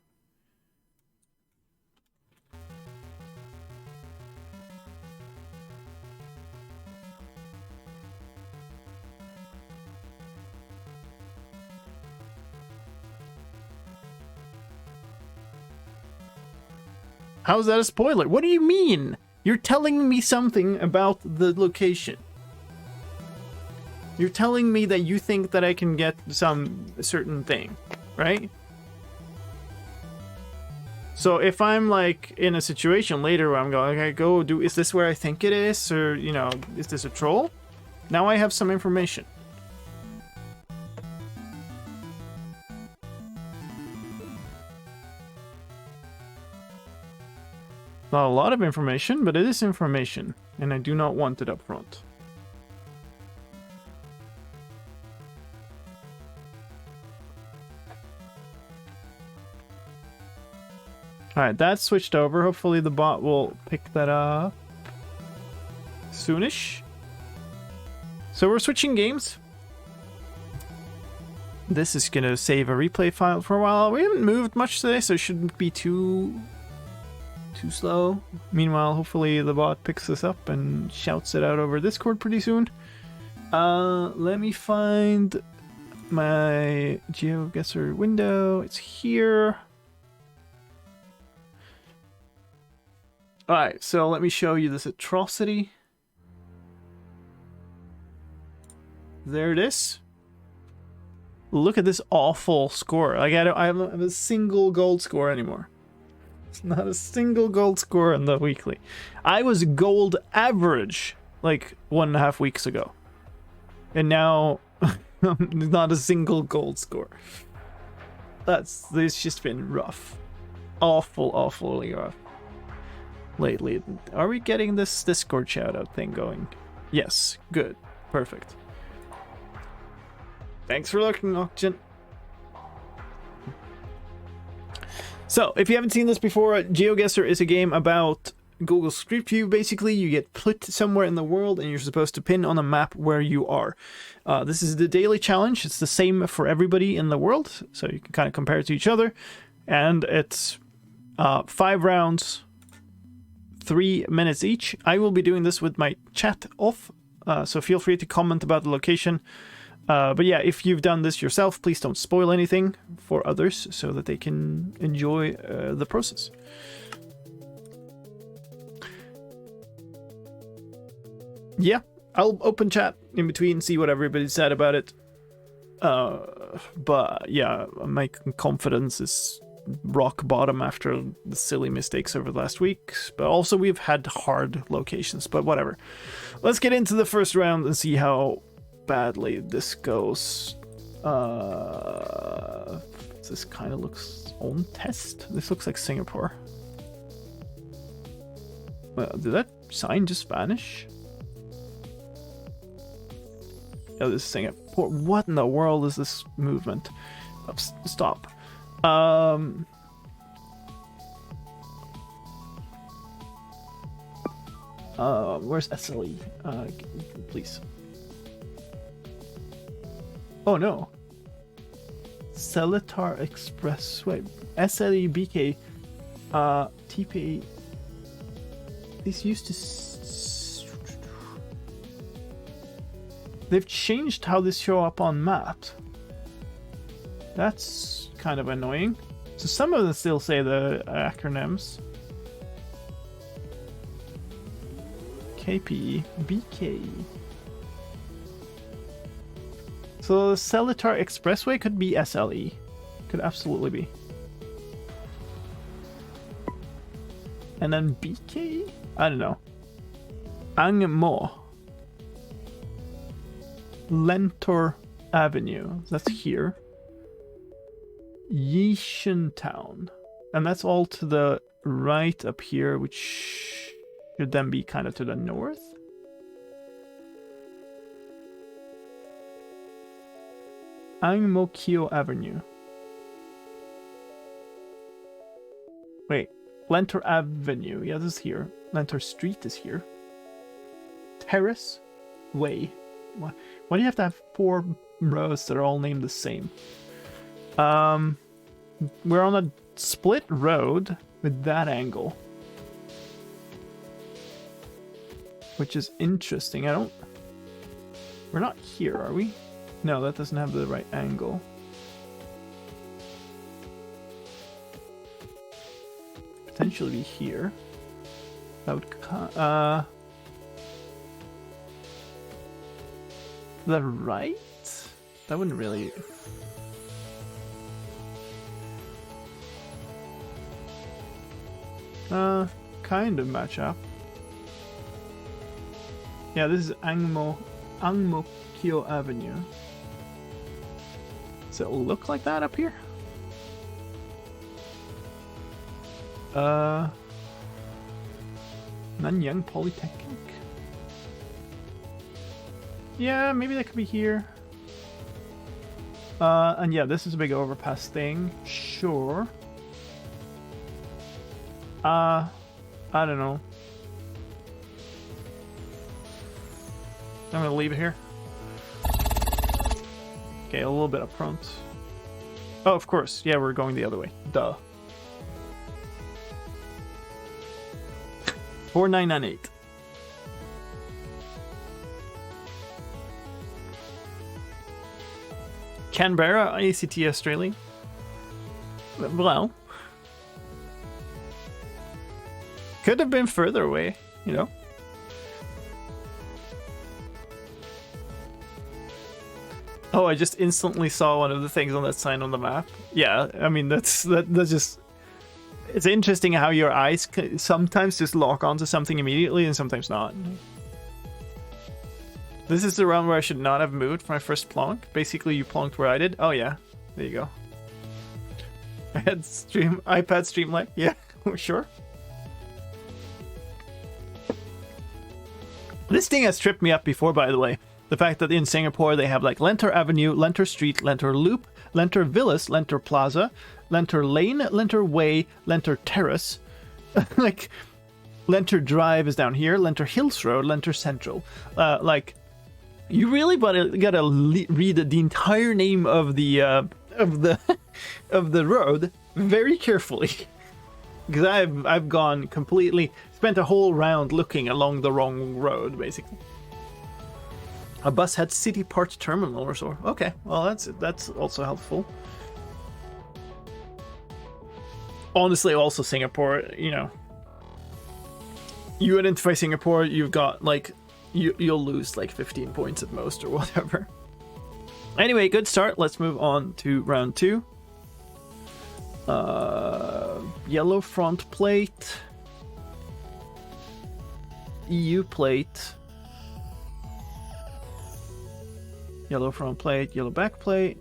[SPEAKER 1] How's that a spoiler? What do you mean? You're telling me something about the location. You're telling me that you think that I can get some certain thing, right? So if I'm like in a situation later where I'm going, okay, is this where I think it is? Or, you know, is this a troll? Now I have some information. Not a lot of information, but it is information, and I do not want it up front. Alright, that's switched over. Hopefully the bot will pick that up soonish. So we're switching games. This is going to save a replay file for a while. We haven't moved much today, so it shouldn't be too slow. Meanwhile, hopefully the bot picks this up and shouts it out over Discord pretty soon. Let me find my GeoGuessr window. It's here. Alright, so let me show you this atrocity. There it is. Look at this awful score. Like, I don't have a single gold score anymore. It's not a single gold score in the weekly. I was gold average like 1.5 weeks ago. And now not a single gold score. It's just been rough. Awfully rough lately. Are we getting this Discord shoutout thing going? Yes, good. Perfect. Thanks for looking, Oxygen. So, if you haven't seen this before, GeoGuessr is a game about Google Street View. Basically, you get put somewhere in the world and you're supposed to pin on a map where you are. This is the daily challenge. It's the same for everybody in the world, so you can kind of compare it to each other. And it's 5 rounds, 3 minutes each. I will be doing this with my chat off, so feel free to comment about the location. But yeah, if you've done this yourself, please don't spoil anything for others so that they can enjoy the process. Yeah, I'll open chat in between, see what everybody said about it. But yeah, my confidence is rock bottom after the silly mistakes over the last weeks. But also we've had hard locations, but whatever. Let's get into the first round and see how badly this goes. This kind of looks on test. This looks like Singapore. Well, did that sign just vanish? Oh, this is Singapore. What in the world is this movement? Stop. Where's SLE? Please. Oh no. Seletar Expressway. SLEBK. TPA. These used to. They've changed how this show up on maps. That's kind of annoying. So some of them still say the acronyms. KP, BK. So the Seletar Expressway could be SLE. Could absolutely be. And then BK? I don't know. Angmo. Lentor Avenue. That's here. Yishan Town. And that's all to the right up here, which should then be kind of to the north. Angmokyo Avenue. Wait. Lentor Avenue. Yeah, this is here. Lentor Street is here. Terrace Way. Why do you have to have 4 rows that are all named the same? We're on a split road with that angle. Which is interesting. We're not here, are we? No, that doesn't have the right angle. Potentially be here. That would the right? That wouldn't really. Kind of match up. Yeah, this is Angmokyo Avenue. Does it look like that up here? Nanyang Polytechnic. Yeah, maybe that could be here. And yeah, this is a big overpass thing. Sure. I don't know. I'm gonna leave it here. Okay, a little bit up front. Oh, of course. Yeah, we're going the other way. Duh. 4998. Canberra, ACT Australia. Well, could have been further away, you know. Oh, I just instantly saw one of the things on that sign on the map. Yeah, I mean that's just. It's interesting how your eyes sometimes just lock onto something immediately and sometimes not. This is the round where I should not have moved for my first plonk. Basically, you plonked where I did. Oh yeah, there you go. I had iPad Streamlight. Yeah, sure. This thing has tripped me up before, by the way. The fact that in Singapore they have like Lentor Avenue, Lentor Street, Lentor Loop, Lentor Villas, Lentor Plaza, Lentor Lane, Lentor Way, Lentor Terrace. Like, Lentor Drive is down here, Lentor Hills Road, Lentor Central. Like, you really gotta read the entire name of the of the road very carefully. Because I've gone completely, spent a whole round looking along the wrong road, basically. A bus had City Park Terminal or so. Okay, well that's also helpful. Honestly, also Singapore, you know. You identify Singapore, you've got like, you'll lose like 15 points at most or whatever. Anyway, good start. Let's move on to round 2. Yellow front plate. EU plate. Yellow front plate, yellow back plate.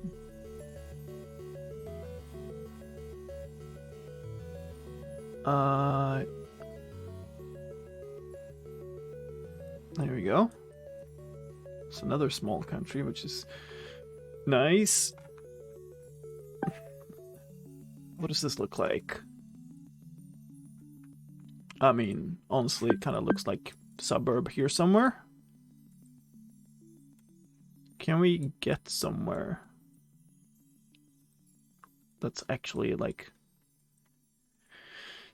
[SPEAKER 1] There we go. It's another small country, which is nice. What does this look like? I mean, honestly, it kind of looks like suburb here somewhere. Can we get somewhere that's actually like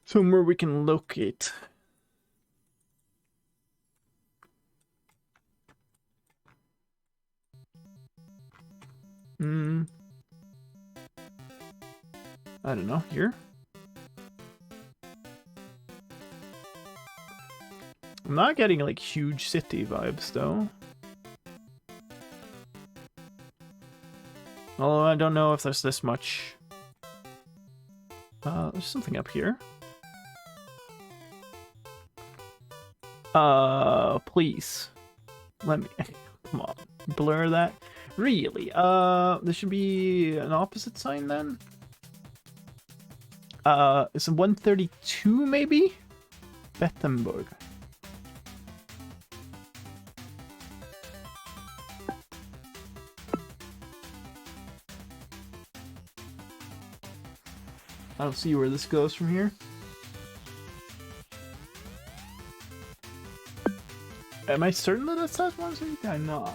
[SPEAKER 1] somewhere we can locate? I don't know, here? I'm not getting like huge city vibes though. Although I don't know if there's this much. There's something up here. Please. Let me, come on, blur that. Really? There should be an opposite sign then? It's a 132 maybe? Bettenburg. I don't see where this goes from here. Am I certain that it says 132? I'm not.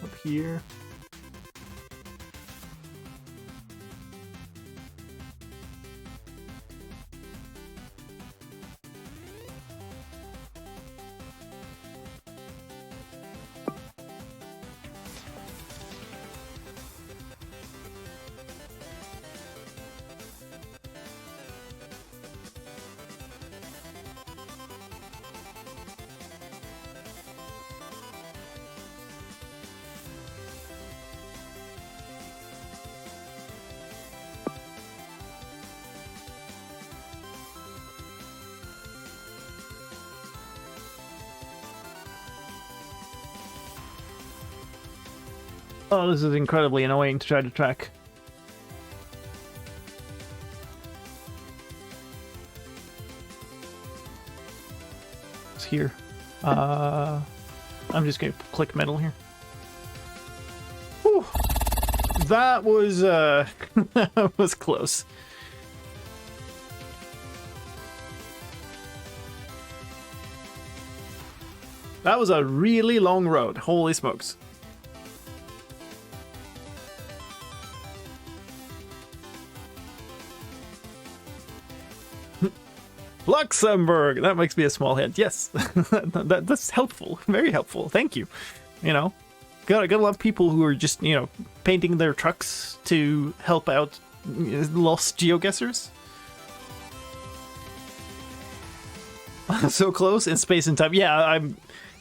[SPEAKER 1] Up here. Oh, this is incredibly annoying to try to track. It's here. I'm just gonna click metal here. Whew. That was that was close. That was a really long road. Holy smokes. Luxembourg! That makes me a small hint. Yes, that's helpful. Very helpful. Thank you. You know, gotta love people who are just, you know, painting their trucks to help out lost geoguessers. So close in space and time. Yeah,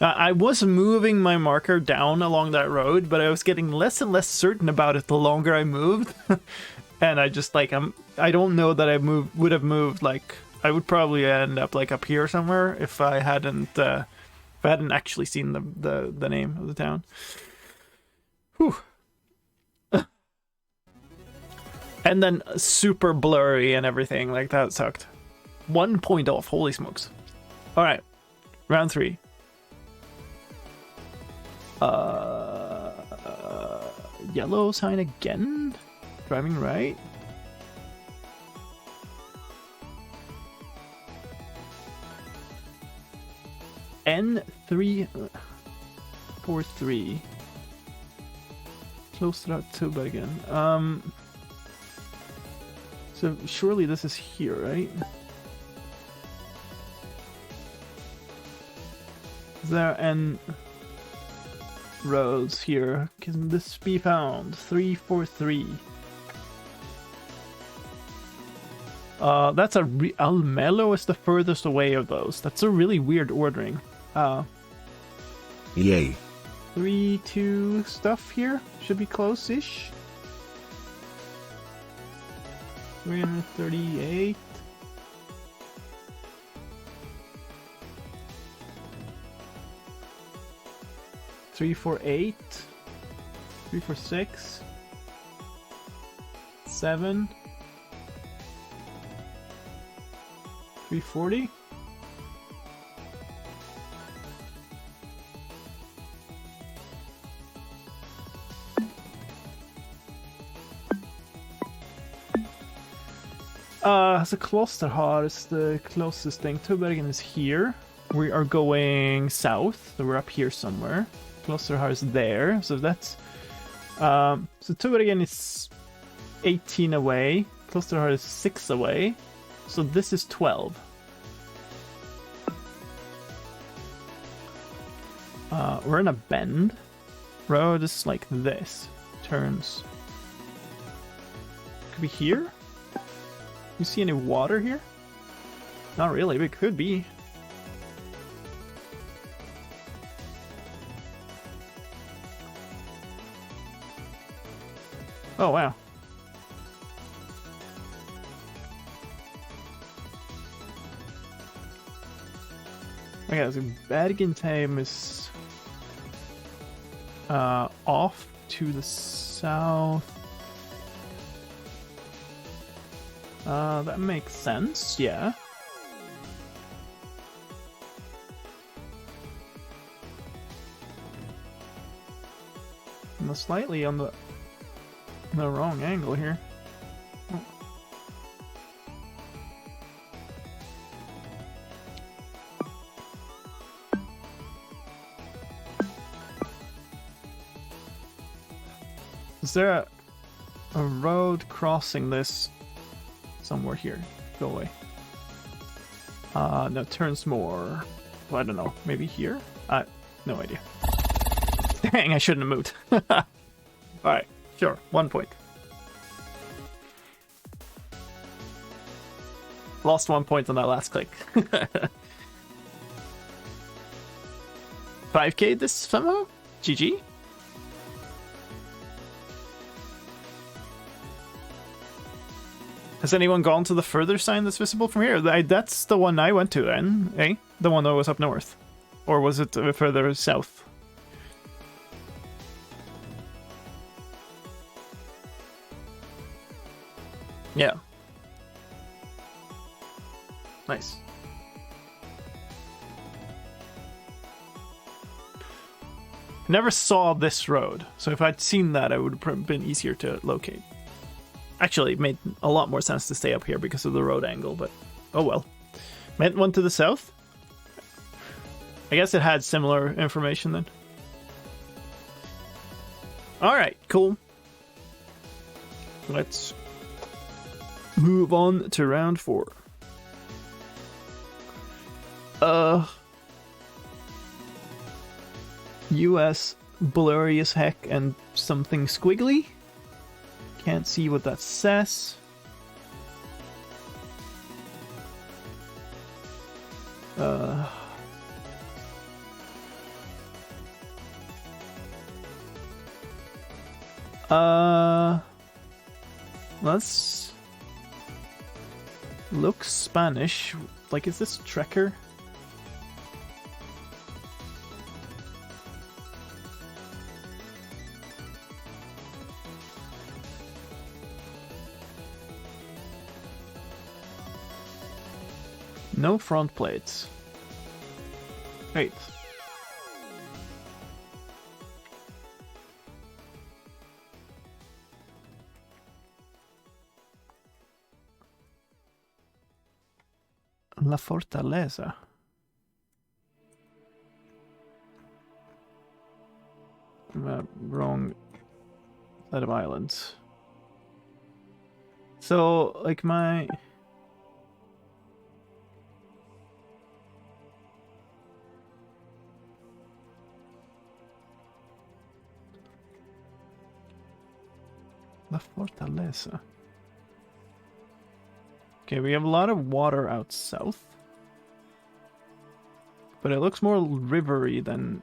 [SPEAKER 1] I was moving my marker down along that road, but I was getting less and less certain about it the longer I moved. And I just like I don't know that I would have moved like. I would probably end up like up here somewhere if I hadn't actually seen the name of the town. Whew. And then super blurry and everything, like that sucked. 1 point off, holy smokes. All right, round 3. Yellow sign again. Driving right. N343. Close to that too, but again. So surely this is here, right? Is there N roads here? Can this be found? 343. That's Almelo is the furthest away of those. That's a really weird ordering.
[SPEAKER 2] Yay.
[SPEAKER 1] 3, 2 stuff here. Should be close-ish. 338. Three, 4, 8. 3, 4, 6. 7. 340. So Klosterhar is the closest thing. Tubergen is here. we are going south. So we're up here somewhere. Klosterhar is there. So that's... so Tugarigan is 18 away. Klosterhar is 6 away. So this is 12. We're in a bend. Road is like this. Turns. Could be here? You see any water here? Not really, but it could be. Oh, wow. Okay, so Badigan time is off to the south. That makes sense, yeah. I'm slightly on the wrong angle here. Oh. Is there a road crossing this somewhere here? Go away. No, turns more. Well, I don't know. Maybe here? No idea. Dang, I shouldn't have moved. Alright, sure. 1 point. Lost 1 point on that last click. 5k this somehow? GG? Has anyone gone to the further sign that's visible from here? That's the one I went to then, eh? The one that was up north. Or was it further south? Yeah. Nice. Never saw this road, so if I'd seen that, it would have been easier to locate. Actually, it made a lot more sense to stay up here because of the road angle, but oh well. Meant one to the south? I guess it had similar information then. Alright, cool. Let's move on to round 4. US blurry as heck and something squiggly. Can't see what that says. Let's look Spanish. Like, is this Trekker? No front plates. Wait. La Fortaleza. Wrong side of islands. So, like my... La Fortaleza. Okay, we have a lot of water out south. But it looks more rivery than...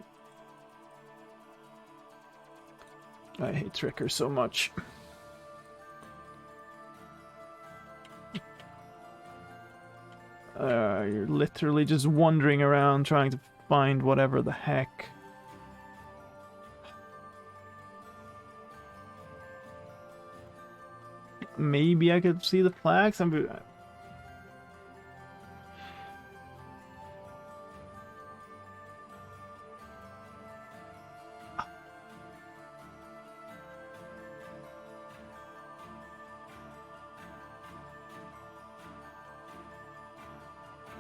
[SPEAKER 1] I hate Trekker so much. You're literally just wandering around trying to find whatever the heck. Maybe I could see the flags.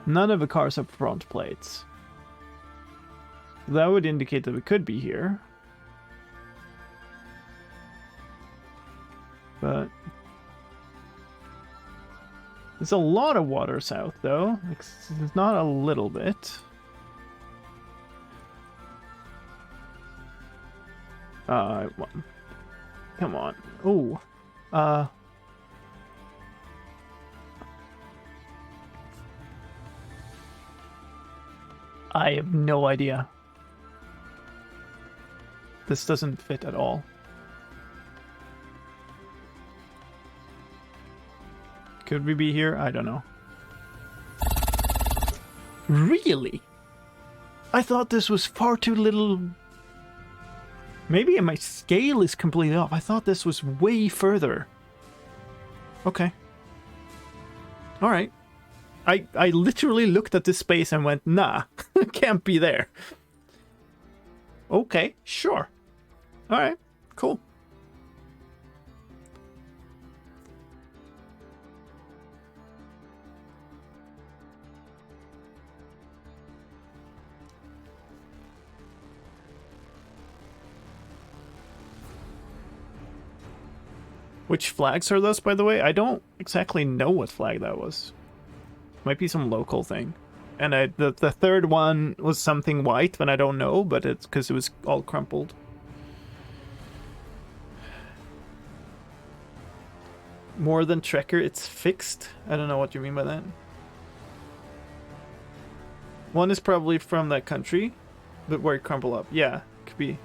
[SPEAKER 1] None of the cars have front plates. That would indicate that we could be here. But there's a lot of water south, though. It's not a little bit. Come on. Oh. I have no idea. This doesn't fit at all. Could we be here? I don't know. Really? I thought this was far too little. Maybe my scale is completely off. I thought this was way further. Okay. Alright. I literally looked at this space and went, nah, can't be there. Okay, sure. Alright, cool. Which flags are those, by the way? I don't exactly know what flag that was. Might be some local thing. And the third one was something white, but I don't know, but it's because it was all crumpled. More than Trekker, it's fixed? I don't know what you mean by that. One is probably from that country, but where it crumpled up. Yeah, could be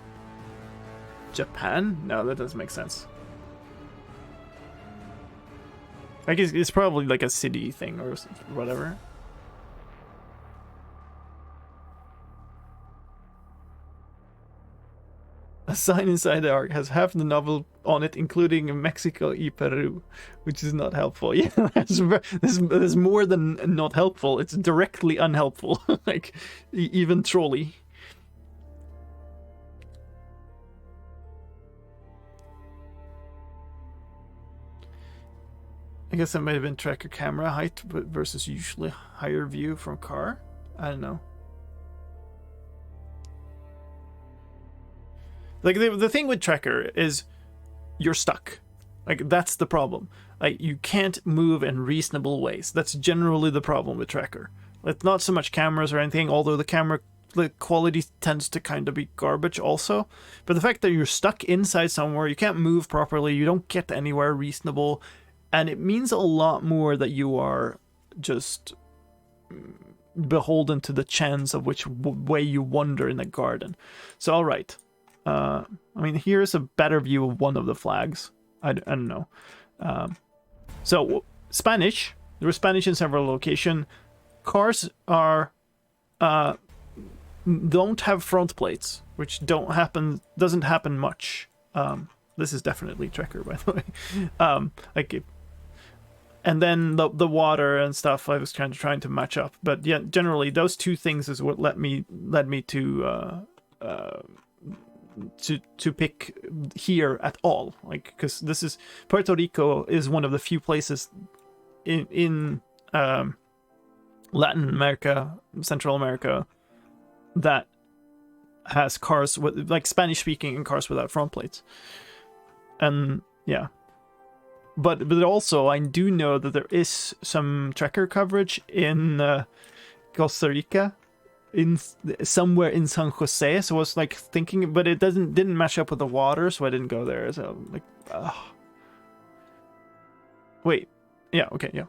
[SPEAKER 1] Japan? No, that doesn't make sense. I guess it's probably like a city thing or whatever. A sign inside the arc has half the novel on it, including Mexico y Peru, which is not helpful. Yeah, that's more than not helpful. It's directly unhelpful. Like, even trolley. I guess that might have been tracker camera height versus usually higher view from car. I don't know. Like, the thing with tracker is you're stuck. Like, that's the problem. Like, you can't move in reasonable ways. That's generally the problem with tracker. It's not so much cameras or anything, although the camera quality tends to kind of be garbage also. But the fact that you're stuck inside somewhere, you can't move properly, you don't get anywhere reasonable, and it means a lot more that you are just beholden to the chance of which way you wander in the garden. So, all right. I mean, here's a better view of one of the flags. I don't know. So, Spanish. There were Spanish in several locations. Cars are don't have front plates, which doesn't happen much. This is definitely Trekker, by the way. And then the water and stuff, I was kind of trying to match up. But yeah, generally those two things is what led me to pick here at all. Like, because this is Puerto Rico is one of the few places in Latin America, Central America, that has cars with, like, Spanish speaking and cars without front plates. And yeah. But also, I do know that there is some tracker coverage in Costa Rica, somewhere in San Jose. So I was like thinking, but it didn't match up with the water, so I didn't go there. So like, wait, yeah, okay, yeah.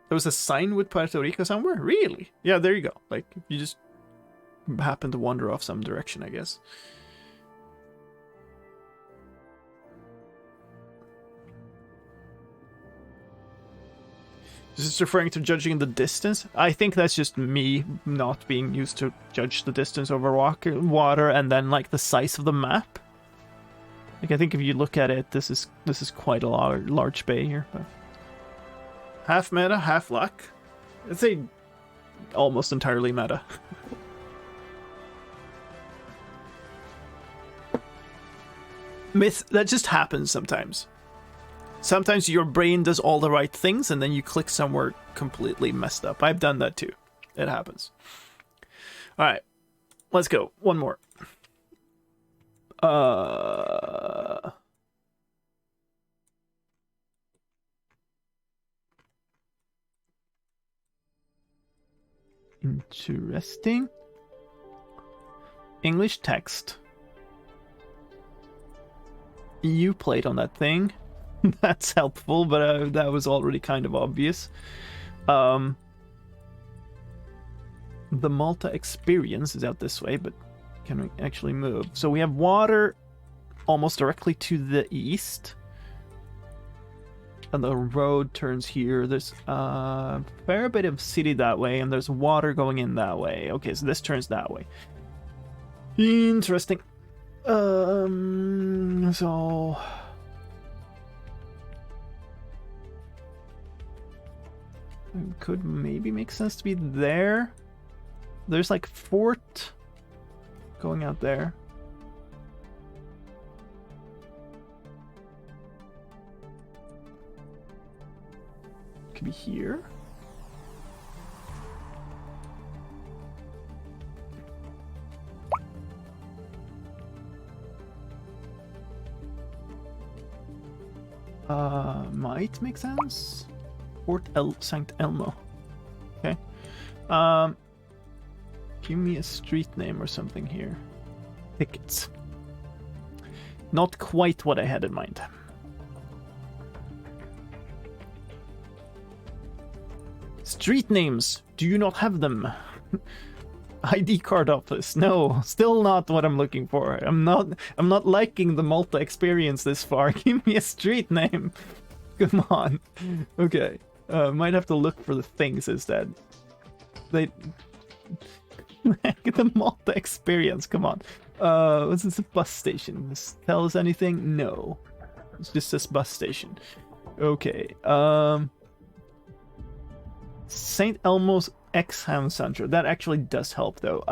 [SPEAKER 1] There was a sign with Puerto Rico somewhere. Really? Yeah, there you go. Like, you just happen to wander off some direction, I guess. Is this referring to judging the distance? I think that's just me not being used to judge the distance over water and then, like, the size of the map. Like, I think if you look at it, this is quite a large bay here. But half meta, half luck. I'd say almost entirely meta. Myth, that just happens sometimes. Sometimes your brain does all the right things and then you click somewhere completely messed up. I've done that too. It happens. All right. Let's go. One more. Interesting. English text. EU plate on that thing. That's helpful, but that was already kind of obvious. The Malta experience is out this way, but can we actually move? So we have water almost directly to the east. And the road turns here. There's a fair bit of city that way, and there's water going in that way. Okay, so this turns that way. Interesting. So... it could maybe make sense to be there. There's like fort going out there. Could be here. Might make sense. Fort St. Elmo. Okay. Give me a street name or something here. Tickets. Not quite what I had in mind. Street names. Do you not have them? ID card office. No, still not what I'm looking for. I'm not liking the Malta experience this far. Give me a street name. Come on. Okay. Might have to look for the things instead. They... the Malta experience, come on. What's this, a bus station? Does this tell us anything? No. It's just this bus station. Okay. St. Elmo's Exham Center. That actually does help, though.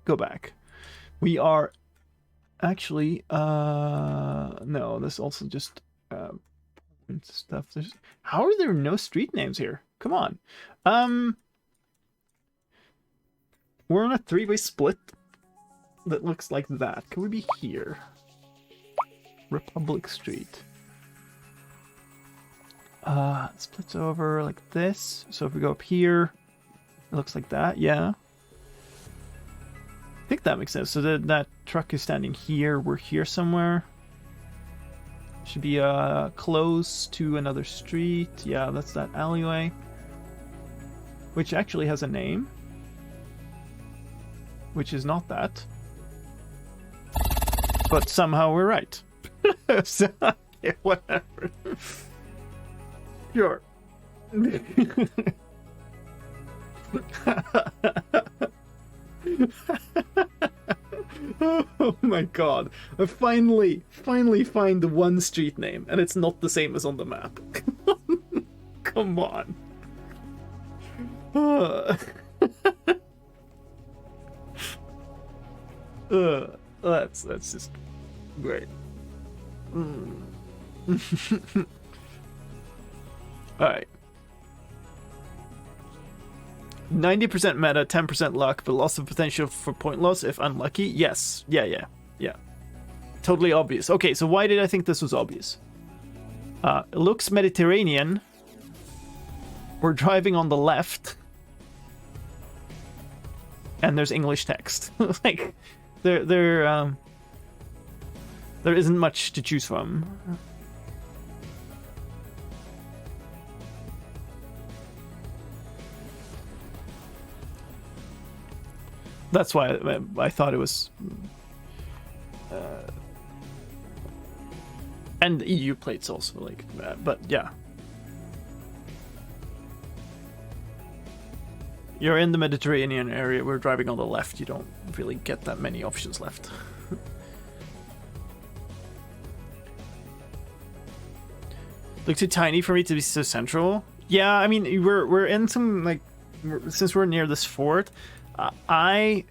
[SPEAKER 1] Go back. We are... actually... no, this also just... stuff. How are there no street names here? Come on. We're on a three-way split that looks like that. Can we be here? Republic Street. It splits over like this. So if we go up here, it looks like that. Yeah. I think that makes sense. So that truck is standing here. We're here somewhere. Should be close to another street. Yeah, that's that alleyway. Which actually has a name. Which is not that. But somehow we're right. So, yeah, whatever. Sure. Oh my god. I finally find the one street name, and it's not the same as on the map. Come on. That's just great. Alright. 90% meta, 10% luck, but loss of potential for point loss if unlucky. Yes. Yeah. Totally obvious. Okay, so why did I think this was obvious? It looks Mediterranean. We're driving on the left. And there's English text. Like, there isn't much to choose from. That's why I thought it was... and the EU plates also, like, but yeah. You're in the Mediterranean area, we're driving on the left, you don't really get that many options left. Look too tiny for me to be so central. Yeah, I mean, we're in some, like, since we're near this fort, a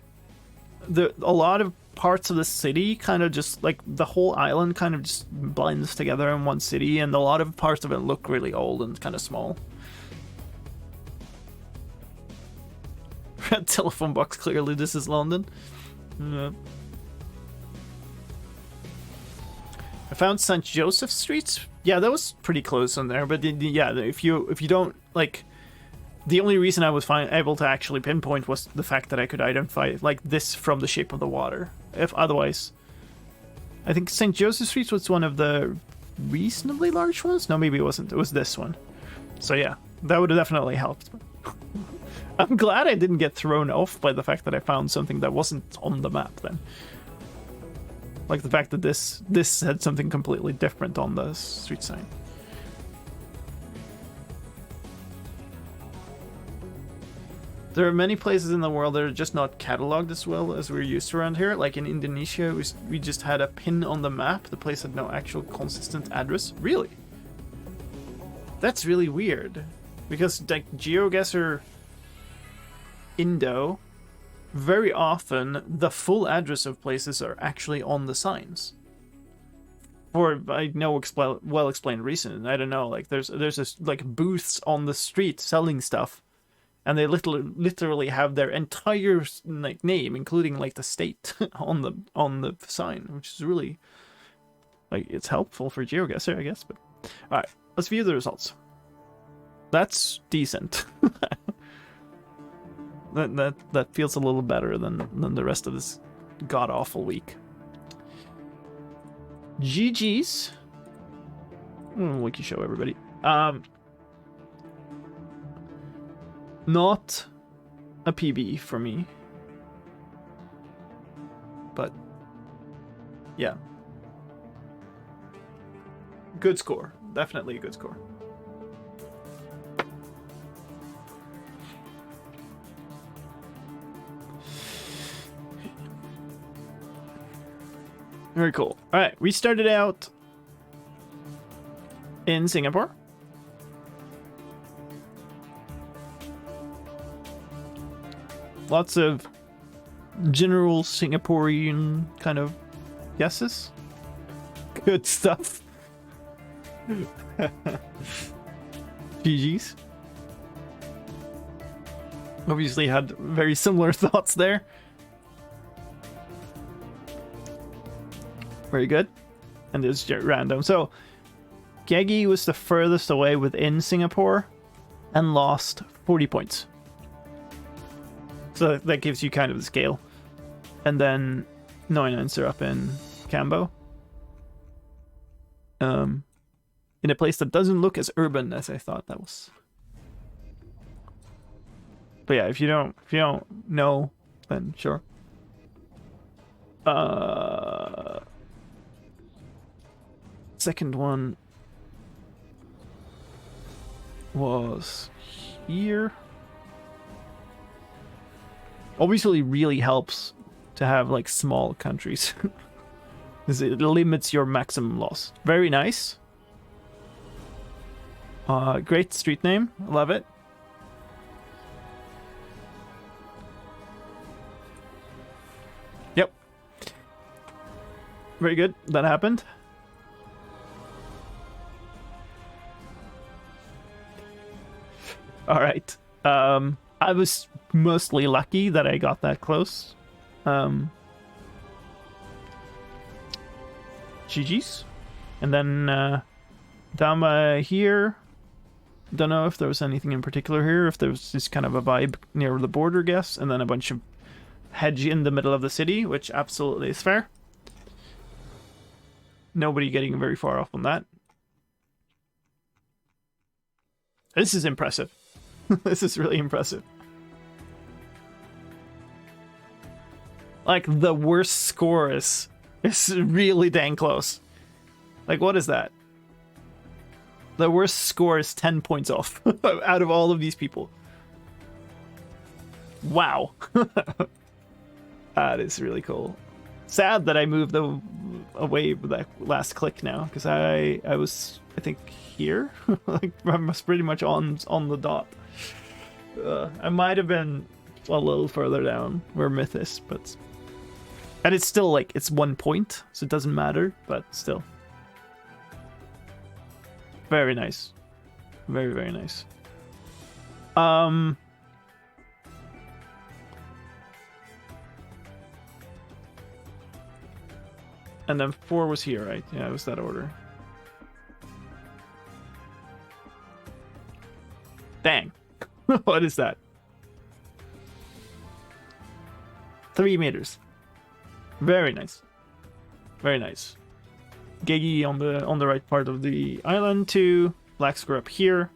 [SPEAKER 1] lot of parts of the city kind of just, like, the whole island kind of just blends together in one city, and a lot of parts of it look really old and kind of small. Red telephone box, clearly this is London. I found St. Joseph Street. Yeah, that was pretty close on there. But yeah, if you don't like, the only reason I was able to actually pinpoint was the fact that I could identify like this from the shape of the water. If otherwise, I think St. Joseph Street was one of the reasonably large ones. No, maybe it wasn't. It was this one. So yeah, that would have definitely helped. I'm glad I didn't get thrown off by the fact that I found something that wasn't on the map then. Like the fact that this had something completely different on the street sign. There are many places in the world that are just not cataloged as well as we're used to around here. Like in Indonesia, we just had a pin on the map. The place had no actual consistent address. Really? That's really weird. Because like GeoGuessr Indo, very often the full address of places are actually on the signs. For I know well explained reason. I don't know. Like there's this, like booths on the street selling stuff, and they literally have their entire like name, including like the state, on the sign, which is really like it's helpful for GeoGuessr, I guess. But all right, let's view the results. That's decent. That feels a little better than the rest of this god awful week. GG's. We can show everybody. Not a PB for me, but yeah, good score. Definitely a good score. Very cool. All right, we started out in Singapore. Lots of general Singaporean kind of guesses. Good stuff. GG's. Obviously had very similar thoughts there. Very good. And it's just random. So, Gegi was the furthest away within Singapore and lost 40 points. So that gives you kind of the scale. And then 99s are up in Cambo. In a place that doesn't look as urban as I thought that was. But yeah, if you don't know, then sure. Second one was here. Obviously really helps to have like small countries. Because it limits your maximum loss. Very nice. Great street name. Love it. Yep. Very good. That happened. All right. I was mostly lucky that I got that close. GG's. And then down by here, don't know if there was anything in particular here, if there was just kind of a vibe near the border, guess, and then a bunch of hedge in the middle of the city, which absolutely is fair. Nobody getting very far off on that. This is impressive. This is really impressive. Like, the worst score is really dang close. Like, what is that? The worst score is 10 points off out of all of these people. Wow. That is really cool. Sad that I moved away with that last click now, because I was, I think, here. Like, I was pretty much on the dot. I might have been a little further down where Myth is, but... And it's still, like, it's 1 point, so it doesn't matter, but still. Very nice. Very, very nice. And then 4 was here, right? Yeah, it was that order. Dang. What is that? 3 meters. Very nice. Very nice. Geggy on the right part of the island, 2. Black square up here.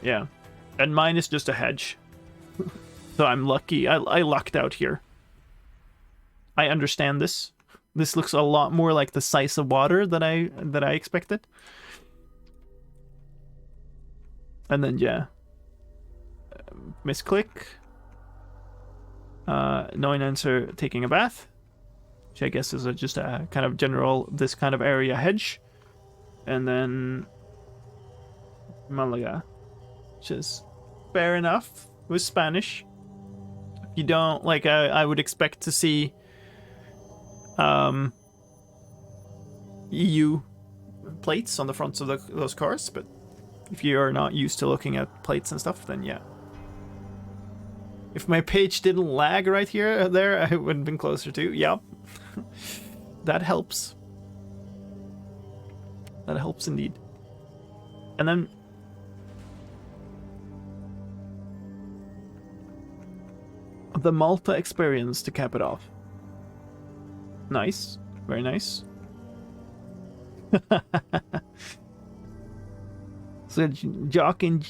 [SPEAKER 1] Yeah. And mine is just a hedge. So I'm lucky. I lucked out here. I understand this. This looks a lot more like the size of water that I expected. And then yeah. Misclick. No answer taking a bath. Which I guess is just a kind of general this kind of area hedge. And then Malaga. Which is fair enough with Spanish. You don't like I would expect to see EU plates on the fronts of those cars, but if you're not used to looking at plates and stuff, then yeah. If my page didn't lag right here there, I would have been closer to. Yep. That helps. That helps indeed. And then the Malta experience to cap it off. Nice. Very nice. So Jock and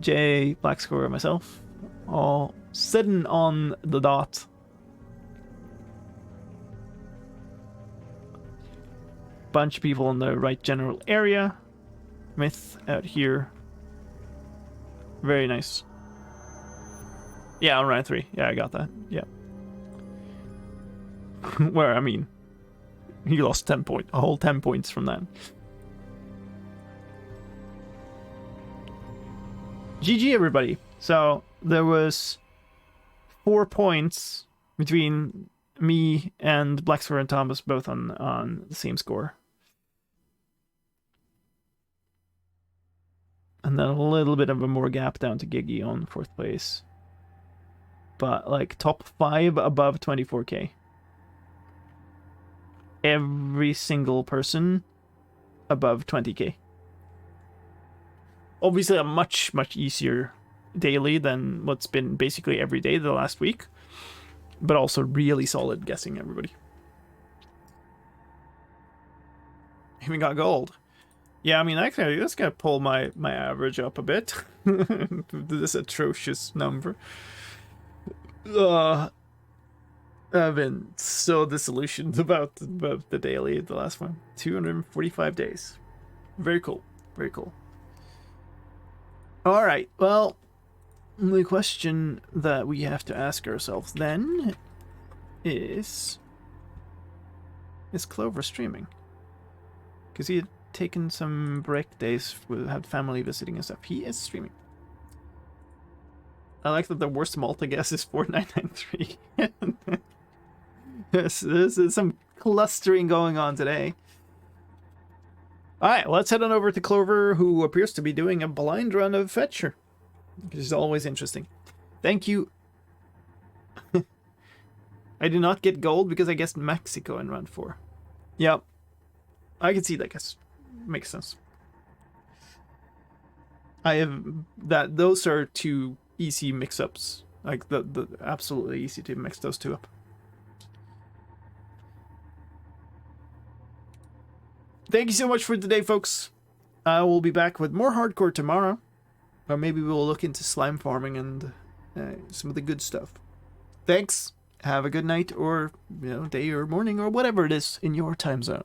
[SPEAKER 1] Jay, Black Squirrel, myself, all sitting on the dot. Bunch of people in the right general area. Myth out here. Very nice. Yeah, on round 3. Yeah, I got that. Yeah. Where, I mean, he lost 10 points. A whole 10 points from that. GG, everybody. So, there was 4 points between me and Black Square and Thomas, both on the same score. And then a little bit of a more gap down to Giggy on 4th place. But like top 5 above 24k. Every single person above 20k. Obviously a much easier daily than what's been basically every day the last week. But also really solid guessing, everybody. Even got gold. Yeah, I mean, actually, that's gonna pull my average up a bit. This atrocious number. I've been so disillusioned about the daily, the last one. 245 days. Very cool. Very cool. All right. Well, the question that we have to ask ourselves then is Clover streaming? Because he had taken some break days, had family visiting and stuff. He is streaming. I like that the worst Malta guess is 4993. This is some clustering going on today. Alright, let's head on over to Clover, who appears to be doing a blind run of Fetcher. Which is always interesting. Thank you. I did not get gold because I guessed Mexico in round 4. Yep. I can see that guess. Makes sense. I have that. Those are 2 easy mix-ups. Like the absolutely easy to mix those 2 up. Thank you so much for today, folks. I will be back with more hardcore tomorrow. Or maybe we'll look into slime farming and some of the good stuff. Thanks. Have a good night or day or morning or whatever it is in your time zone.